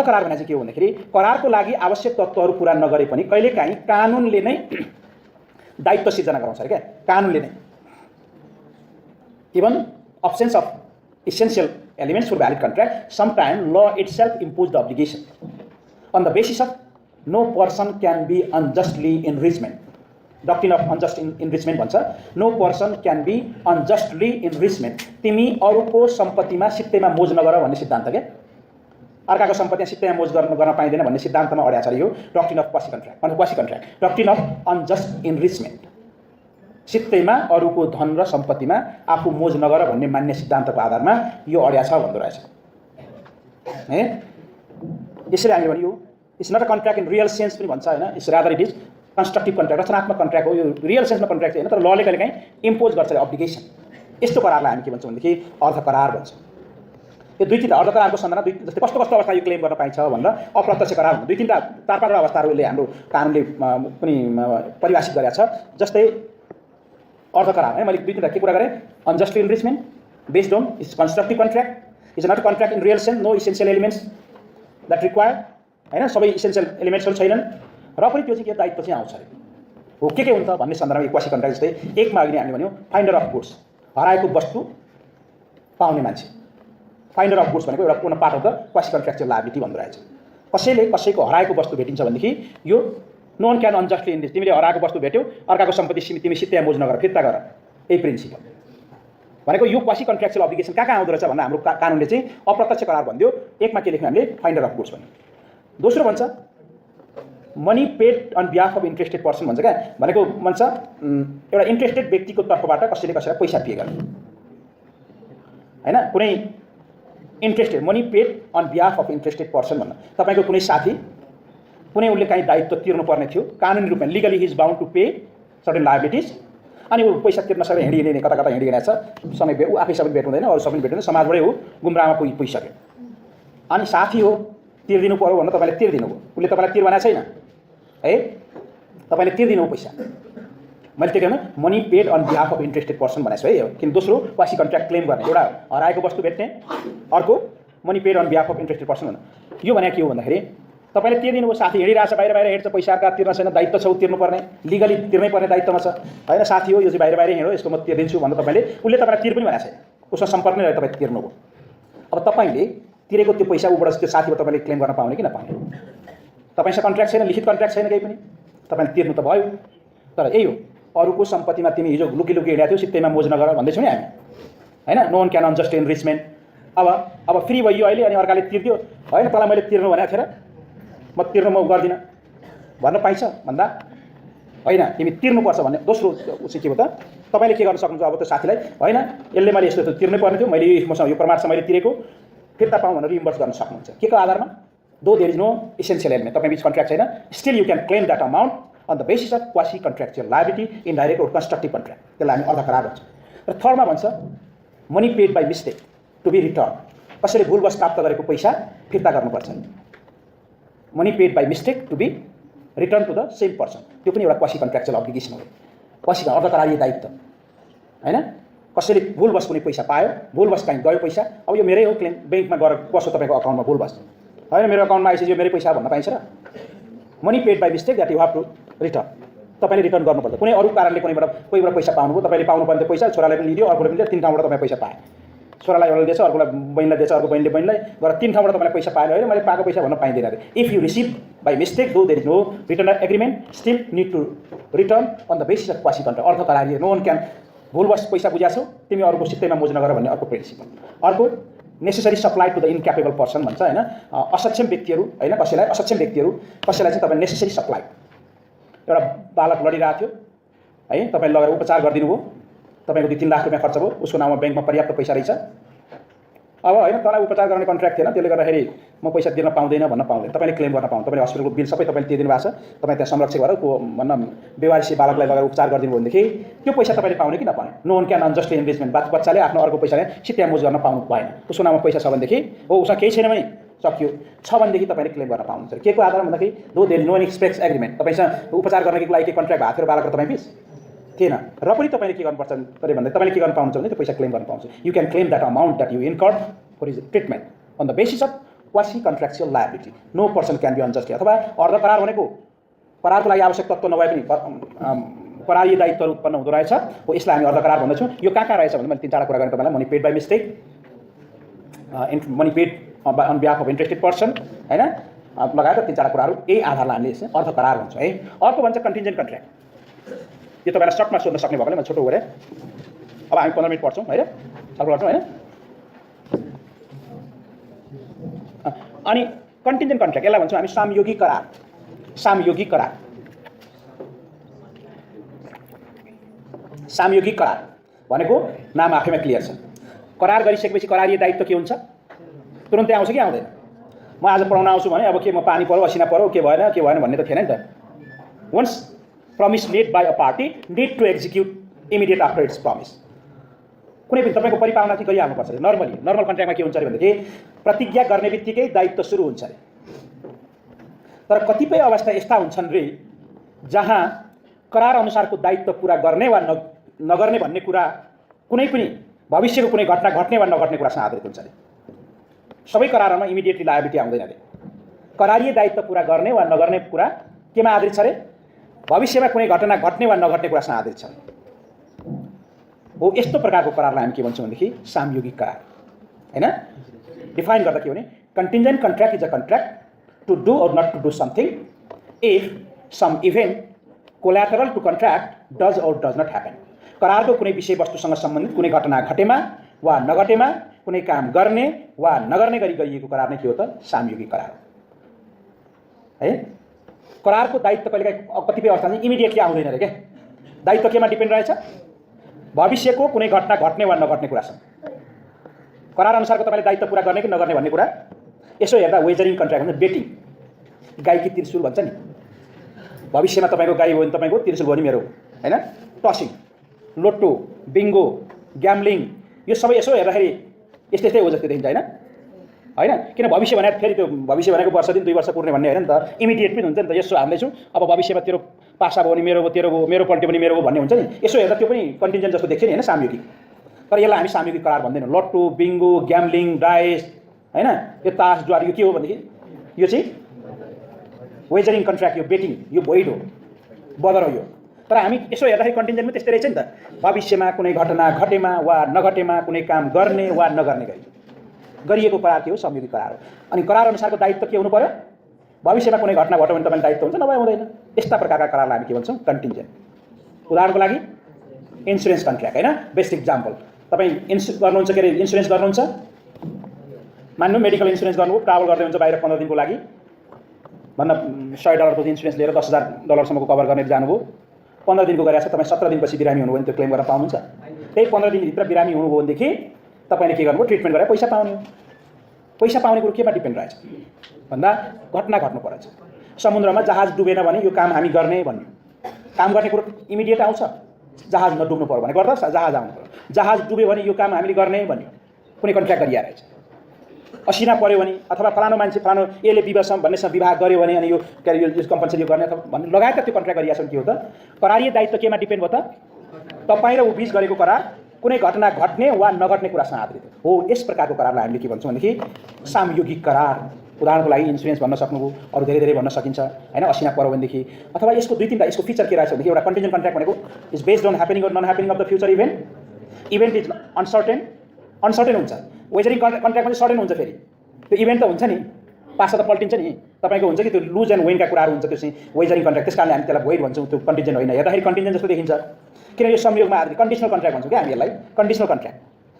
करार भने चाहिँ के हो भन्दाखेरि करारको लागि आवश्यक तत्त्वहरू पुरा नगरे पनि कहिलेकाहीँ कानुनले नै दायित्व सिर्जना गराउँछ अरे क्या। कानुनले नै, even absence of essential elements for valid contract, sometimes law itself impose the obligation on the basis of no person can be unjustly enrichment. Doctrine of unjust enrichment भन्छ। No person can be unjustly enrichment। तिमी अरूको सम्पत्तिमा सित्तैमा मोज नगर भन्ने सिद्धान्त क्या। अर्काको सम्पत्तिमा सित्तैमा मोज गर्न पाइँदैन भन्ने सिद्धान्तमा अड्या छ यो doctrine of quasi contract. Doctrine of unjust enrichment, सित्तैमा अरूको धन र सम्पत्तिमा आफू मोज नगर भन्ने मान्य सिद्धान्तको आधारमा यो अड्या छ भन्दो रहेछ है। यसरी हामीले भन्यो it's not a contract in real sense पनि भन्छ होइन। It's rather it is constructive contract, रचनात्मक कन्ट्र्याक्ट हो। यो रियल सेन्समा कन्ट्र्याक्ट चाहिँ होइन, तर लले कहिलेकाहीँ इम्पोज गर्छ अब्लिगेसन। यस्तो करारलाई हामी के भन्छौँ भनेदेखि अर्ध करार भन्छ। यो दुई तिनवटा अर्ध करारको सन्दर्भमा जस्तै कस्तो कस्तो अवस्था यो क्लेम गर्न पाइन्छ भन्दा अप्रत्यक्ष करार दुई तिनवटा चार पाँचवटा अवस्थाहरूले हाम्रो कानुनले पनि परिभाषित गरेको छ। जस्तै अर्ध करार है, मैले दुई तिनवटा के कुरा गरेँ? Unjustly enrichment based on it's constructive contract, is not contract in real sense, no essential elements that required होइन। सबै इसेन्सियल एलिमेन्ट्सहरू छैनन् र पनि त्यो चाहिँ के दायित्व चाहिँ आउँछ अरे। हो के हुन्छ भन्ने सन्दर्भमा क्वासी कन्ट्र्याक्ट जस्तै एकमा अघि हामीले भन्यौँ फाइन्डर अफ गुड्स, हराएको वस्तु पाउने मान्छे। फाइन्डर अफ गुड्स भनेको एउटा पूर्ण part of the quasi contractual liability भन्दो रहेछ। कसैले कसैको हराएको वस्तु भेटिन्छ भनेदेखि यो no one can unjustly enrich. तिमीले हराएको वस्तु भेट्यौ, अर्काको सम्पत्ति तिमी सित्तैमा मोज नगर, फिर्ता गर, यही प्रिन्सिपल भनेको। यो क्वासी कन्ट्र्याक्चुअल अब्लिगेसन कहाँ आउँदो रहेछ भन्दा हाम्रो कानुनले चाहिँ अप्रत्यक्ष करार भनिदियो। एकमा के लेख्यौँ हामीले? फाइन्डर अफ गुड्स भन्यो। दोस्रो भन्छ money paid on behalf of interested person भन्छ क्या। भनेको भन्छ एउटा इन्ट्रेस्टेड व्यक्तिको तर्फबाट कसैले कसैलाई पैसा पे गर्ने होइन। कुनै interested money paid on behalf of interested person भन्न, तपाईँको कुनै साथी कुनै उसले काहीँ दायित्व तिर्नुपर्ने थियो कानुनी रूपमा, legally he is bound to pay certain liabilities, अनि ऊ पैसा तिर्न सकेर हिँडिने कता कता हिँडिरहेको छ, समय ऊ आफै सबै भेट हुँदैन, अरू सबै भेट हुँदैन, समाजबाटै ऊ गुमराहमा पुगिसक्यो। अनि साथी हो तिर्दिनु पऱ्यो भनेर तपाईँले तिर्दिनु भयो, उसले तपाईँलाई तिर भनेको छैन है, तपाईँले तिर्दिनु हो पैसा। मैले त्यो कहना money paid on behalf of interested person भनेको छु है। किन दोस्रो क्वासी कन्ट्र्याक्ट क्लेम गर्ने, एउटा हराएको वस्तु भेट्ने, अर्को money paid on behalf of interested person भन्नु। यो भने के हो भन्दाखेरि तपाईँले तिर्दिनु भयो, साथी हिँडिरहेको छ बाहिर बाहिर हिँड्छ, पैसाका तिर्न छैन, दायित्व छ तिर्नुपर्ने, लिगली तिर्नै पर्ने दायित्वमा छ होइन। साथी हो यो चाहिँ बाहिर बाहिर हिँड्यो, यसको म तिर्दिन्छु भनेर तपाईँले, उसले तपाईँलाई तिर पनि भनेको छैन, उसमा सम्पर्क नै रह्यो, तपाईँ तिर्नुभयो। अब तपाईँले तिरेको त्यो पैसा उबाट त्यो साथीबाट तपाईँले क्लेम गर्न पाउने कि नपाउने? तपाईँसँग कन्ट्र्याक्ट छैन, लिखित कन्ट्र्याक्ट छैन केही पनि, तपाईँले तिर्नु त भयो। तर यही हो, अरूको सम्पत्तिमा तिमी हिजो लुकी लुकी हिँडेको थियौ, सित्तैमा मोज नगर भन्दैछौँ नि हामी होइन। No one can unjust enrichment. अब फ्री भयो अहिले अनि अर्काले तिर्दियो होइन, तँलाई मैले तिर्नु भनेको थिएँ र म तिर्नु म गर्दिनँ भन्न पाइन्छ भन्दा होइन, तिमी तिर्नुपर्छ भन्ने। दोस्रो चाहिँ के हो त, तपाईँले के गर्न सक्नुहुन्छ अब त्यो साथीलाई, होइन यसले मैले यस्तो तिर्नै पर्ने थियो, मैले मसँग यो प्रमाण छ मैले तिरेको, फिर्ता पाऊँ भनेर रिइम्बर्स गर्न सक्नुहुन्छ। के को आधारमा? Though there is no essential element, तपाईँ बिच कन्ट्र्याक्ट छैन, still you can claim that amount on the basis of quasi contractual liability, indirect or constructive contract, त्यसलाई हामी अर्धकरार भन्छ। र थर्डमा भन्छ money paid by mistake to be return, कसैले भुलवश प्राप्त गरेको पैसा फिर्ता गर्नुपर्छ। Money paid by mistake to be return to the same person, त्यो पनि एउटा क्वासी कन्ट्र्याक्चुअल अब्लिगेसन हो, क्वासी अर्धकरारीय दायित्व होइन। कसैले भुलवश कुनै पैसा पायो, भुलवश कहीँ गयो पैसा, अब यो मेरै हो क्लेम, ब्याङ्कमा गएर कसो तपाईँको अकाउन्टमा भुलवश होइन, मेरो अकाउन्टमा आइसक्यो यो मेरै पैसा भन्न पाइन्छ र? Money paid by mistake that you have to return, तपाईँले रिटर्न गर्नुपर्छ। कुनै अरू कारणले कोहीबाट पैसा पाउनुभयो, तपाईँले पाउनुपर्ने पैसा छोरालाई पनि लिदियो, अर्कोले पनि लियो, तीन ठाउँबाट तपाईँ पैसा पाए, छोरालाई एउटाले दिएछ, अर्कोलाई बहिनीलाई दिएछ, अर्को बहिनीले बहिनीलाई गरेर तीन ठाउँबाट तपाईँलाई पैसा पाएन होइन, मैले पाएको पैसा भन्न पाइँदैन अरे। If you receive by mistake though there is no return agreement, still need to return on the basis of quasi contract, अर्धकरारीय। नो वन क्यान, भुलवश पैसा बुझाएको छौ तिमी अरूको सित्तैमा मोज नगर भन्ने अर्को प्रिन्सिपल। अर्को necessary supply to the incapable person भन्छ होइन, असक्षम व्यक्तिहरू होइन, कसैलाई अक्षम व्यक्तिहरू कसैलाई चाहिँ तपाईँ नेसेसरी सप्लाई, एउटा बालक लडिरहेको थियो है, तपाईँ लगेर उपचार गरिदिनु भयो, तपाईँको 2-3 लाख रुपियाँ खर्च भयो, उसको नाममा ब्याङ्कमा पर्याप्त पैसा रहेछ, अब होइन तँलाई उपचार गर्ने कन्ट्र्याक्ट थिएन, त्यसले गर्दाखेरि म पैसा दिन पाउँदैन भन्न पाउँदैन, तपाईँले क्लेम गर्न पाउनु, तपाईँले हस्पिटलको बिल सबै तपाईँले तिर्दिनु भएको छ, तपाईँ त्यहाँ संरक्षक भएर भन्न बेवारिसी बालकलाई लगेर उपचार गरिदिनु भनेदेखि त्यो पैसा तपाईँले पाउने कि नपाउने? No one can unjustly investment, बच्चाले आफ्नो अर्को पैसाले सित्तै मोज गर्न पाउनु भएन, उसको नाममा पैसा छ भनेदेखि हो, उसँग केही छैन भने सक्यो, छ भनेदेखि तपाईँले क्लेम गर्न पाउनुहुन्छ। के को आधारमा भन्दाखेरि दो देयर नो एक्सप्रेस एग्रिमेन्ट, तपाईँसँग उपचार गर्नको लागि के कन्ट्र्याक्ट भएको थियो बालक र तपाईँ बिच थिएन, र पनि तपाईँले के गर्नुपर्छ अरे भन्दा तपाईँले के गर्न पाउनुहुन्छ भने त्यो पैसा क्लेम गर्न पाउँछ। You can claim that amount that you incurred for his treatment on the basis of quasi contractual liability, no person can be unjustly. अथवा अर्धकरार भनेको करारको लागि आवश्यक तत्त्व नभए पनि करारीय दायित्वहरू उत्पन्न हुँदो रहेछ हो, यसलाई हामी अर्धकरार भन्दछौँ। यो कहाँ रहेछ भने मैले 3-4 कुरा गरेँ तपाईँलाई, money paid by mistake, money paid on behalf of interested person होइन, लगाएर 3-4 कुराहरू यही आधारलाई हामीले यसलाई अर्धकरार भन्छ है। अर्को भन्छ कन्टिन्जेन्ट कन्ट्र्याक्ट, यो तपाईँलाई सर्टमा सोध्न सक्ने भएकोले मैले छोटो गरेँ। अब हामी 15 मिनट पढ्छौँ होइन, छलफल गर्छौँ होइन। अनि कन्टिन्जेन्ट कन्ट्र्याक्ट यसलाई भन्छौँ हामी सामयोगी करार। सामयोगी करार, सामयोगी करार भनेको नाम आफैमा क्लियर छ। करार गरिसकेपछि करारीय दायित्व के हुन्छ? तुरुन्तै आउँछ कि आउँदैन? म आज पढाउन आउँछु भने अब के म पानी पऱ्यो असिना पऱ्यो के भएन भन्ने त थिएन नि त। Once promise made by a party need to execute immediate after its promise, कुनै पनि तपाईँको परिपालना चाहिँ गरिहाल्नुपर्छ अरे। नर्मल कन्ट्र्याक्टमा के हुन्छ अरे भनेदेखि प्रतिज्ञा गर्ने बित्तिकै दायित्व सुरु हुन्छ अरे। तर कतिपय अवस्था यस्ता हुन्छन् रे जहाँ करार अनुसारको दायित्व पुरा गर्ने वा नगर्ने भन्ने कुरा कुनै पनि भविष्यको कुनै घटना घट्ने वा नघट्ने कुरासँग आधारित हुन्छ अरे। सबै करारमा इमिडिएटली लायबिलिटी आउँदैन अरे। करारीय दायित्व पुरा गर्ने वा नगर्ने कुरा केमा आधारित छ अरे? भविष्यमा कुनै घटना घट्ने वा नघट्ने कुरासँग आधारित छ हो। यस्तो प्रकारको करारलाई हामी के भन्छौँ भनेदेखि सामयोगिक करार होइन। डिफाइन गर्दा के हो भने contingent contract is a contract to do or not to do something if some event collateral to contract does or does not happen। करारको कुनै विषय वस्तुसँग सम्बन्धित कुनै घटना घटेमा वा नघटेमा कुनै काम गर्ने वा नगर्ने गरी गरिएको करार नै के हो त? सामयोगिक करार है। करारको दायित्व कहिलेकाहीँ कतिपय अवस्थामा इमिडिएटली आउँदैन अरे क्या। दायित्व केमा डिपेन्ड रहेछ? भविष्यको कुनै घटना घट्ने वा नघट्ने कुरासँग। करार अनुसारको तपाईँले दायित्व पुरा गर्ने कि नगर्ने भन्ने कुरा यसो हेर्दा वेजरिङ कन्ट्र्याक्ट भन्छ, बेटिङ, गाई कि त्रिशुल भन्छ नि। भविष्यमा तपाईँको गाई भयो भने तपाईँको, त्रिशुल भयो भने मेरो होइन, टसिङ लोटो, बिङ्गो, ग्याम्लिङ यो सबै यसो हेर्दाखेरि यस्तै हो जस्तो देखिन्छ होइन होइन। किन भविष्य भनेर फेरि त्यो भविष्य भनेको वर्ष दिन 2 वर्ष पुर्ने भन्ने होइन नि त, इमिडिएट पनि हुन्छ नि त। यसो हाल्दैछु अब भविष्यमा तेरो पासा भयो भने मेरो भयो, तेरो भयो, मेरो पल्ट्यो भने मेरो हो भन्ने हुन्छ नि। यसो हेर्दा त्यो पनि कन्टिन्जेन्ट जस्तो देख्छ नि होइन, सामयोगिक। तर यसलाई हामी सामयोगिक करार भन्दैनौँ। लट्टु, बिङ्गो, ग्याम्लिङ, डाइस होइन, यो तास जुवार यो के हो भनेदेखि यो चाहिँ वेजरिङ कन्ट्र्याक्ट, यो बेटिङ, यो भोइड हो, बदर हो यो। तर हामी यसो हेर्दाखेरि कन्टिन्जेन्टमा त्यस्तै रहेछ नि त। भविष्यमा कुनै घटना घटेमा वा नघटेमा कुनै काम गर्ने वा नगर्ने गरी गरिएको करार के हो? संयोगिक करार हो। अनि करार अनुसारको दायित्व के हुनु पर्यो? भविष्यमा कुनै घटना घट्यो भने तपाईँले दायित्व हुन्छ, नभए हुँदैन। यस्ता प्रकारका करारलाई हामी के भन्छौँ? कन्टिन्जेन्ट। उदाहरणको लागि इन्सुरेन्स कन्ट्र्याक्ट होइन, बेस्ट इक्जाम्पल। तपाईँ गर्नुहुन्छ के अरे इन्सुरेन्स गर्नुहुन्छ, मान्नु मेडिकल इन्सुरेन्स गर्नुभयो, ट्राभल गर्दै हुन्छ बाहिर 15 दिनको लागि, भन्न $100 इन्सुरेन्स लिएर $10,000 कभर गर्ने जानुभयो, 15 दिनको गरेर तपाईँ 17 दिनपछि बिरामी हुनुभयो भने त्यो क्लेम गर्न पाउनुहुन्छ। त्यही 15 दिनभित्र बिरामी हुनुभयो भनेदेखि तपाईँले के गर्नुभयो? ट्रिटमेन्ट गरेर पैसा पाउने हो। पैसा पाउने कुरो केमा डिपेन्ड रहेछ भन्दा घटना घट्नु परेछ। समुद्रमा जहाज डुबेन भने यो काम हामी गर्ने भन्यो, काम गर्ने कुरो इमिडिएट आउँछ। जहाज नडुब्नु पर्यो भने गर्दा जहाज आउनु पर्यो, जहाज डुब्यो भने यो काम हामीले गर्ने भन्यो, कुनै कन्ट्र्याक्ट गरिया रहेछ। असिना पऱ्यो भने अथवा फलानु मान्छे फलानु यसले भन्नेसँग विवाह गर्यो भने अनि यो के अरे यो कम्पनसेसन यो गर्ने अथवा भन्ने लगायतका त्यो कन्ट्र्याक्ट गरिया के हो त? करारीय दायित्व केमा डिपेन्ड भयो त? तपाईँ र ऊ बिच गरेको करार कुनै घटना घट्ने वा नघट्ने कुरासँग आधारित हो। यस प्रकारको करारलाई हामीले के भन्छौँ भनेदेखि सामयोगिक करार। उदाहरणको लागि इन्सुरेन्स भन्न सक्नुभयो, अरू धेरै भन्न सकिन्छ होइन। असिना पऱ्यो भनेदेखि अथवा यसको 2-3टा यसको फिचर के रहेछ भनेदेखि एउटा कन्टिन्जेन्ट कन्ट्र्याक्ट भनेको is based on happening or non happening of the future event is uncertain हुन्छ। वेजरिङ कन्ट्र्याक्टमा चाहिँ सर्टेन हुन्छ। फेरि त्यो इभेन्ट त हुन्छ नि, पासा त पल्टिन्छ नि, तपाईँको हुन्छ कि त्यो लुज एन्ड विनका कुराहरू हुन्छ। त्यो चाहिँ वेजरिङ कन्ट्र्याक्ट, त्यस कारणले हामी त्यसलाई भोइड भन्छौँ। त्यो कन्टिन्जेन्ट होइन, हेर्दाखेरि कन्टिन्जेन्ट जस्तो देखिन्छ। किन यो संयोगमा आधारित कन्डिसनल कन्ट्र्याक्ट भन्छौँ क्या हामी यसलाई, कन्डिसनल कन्ट्र्याक्ट।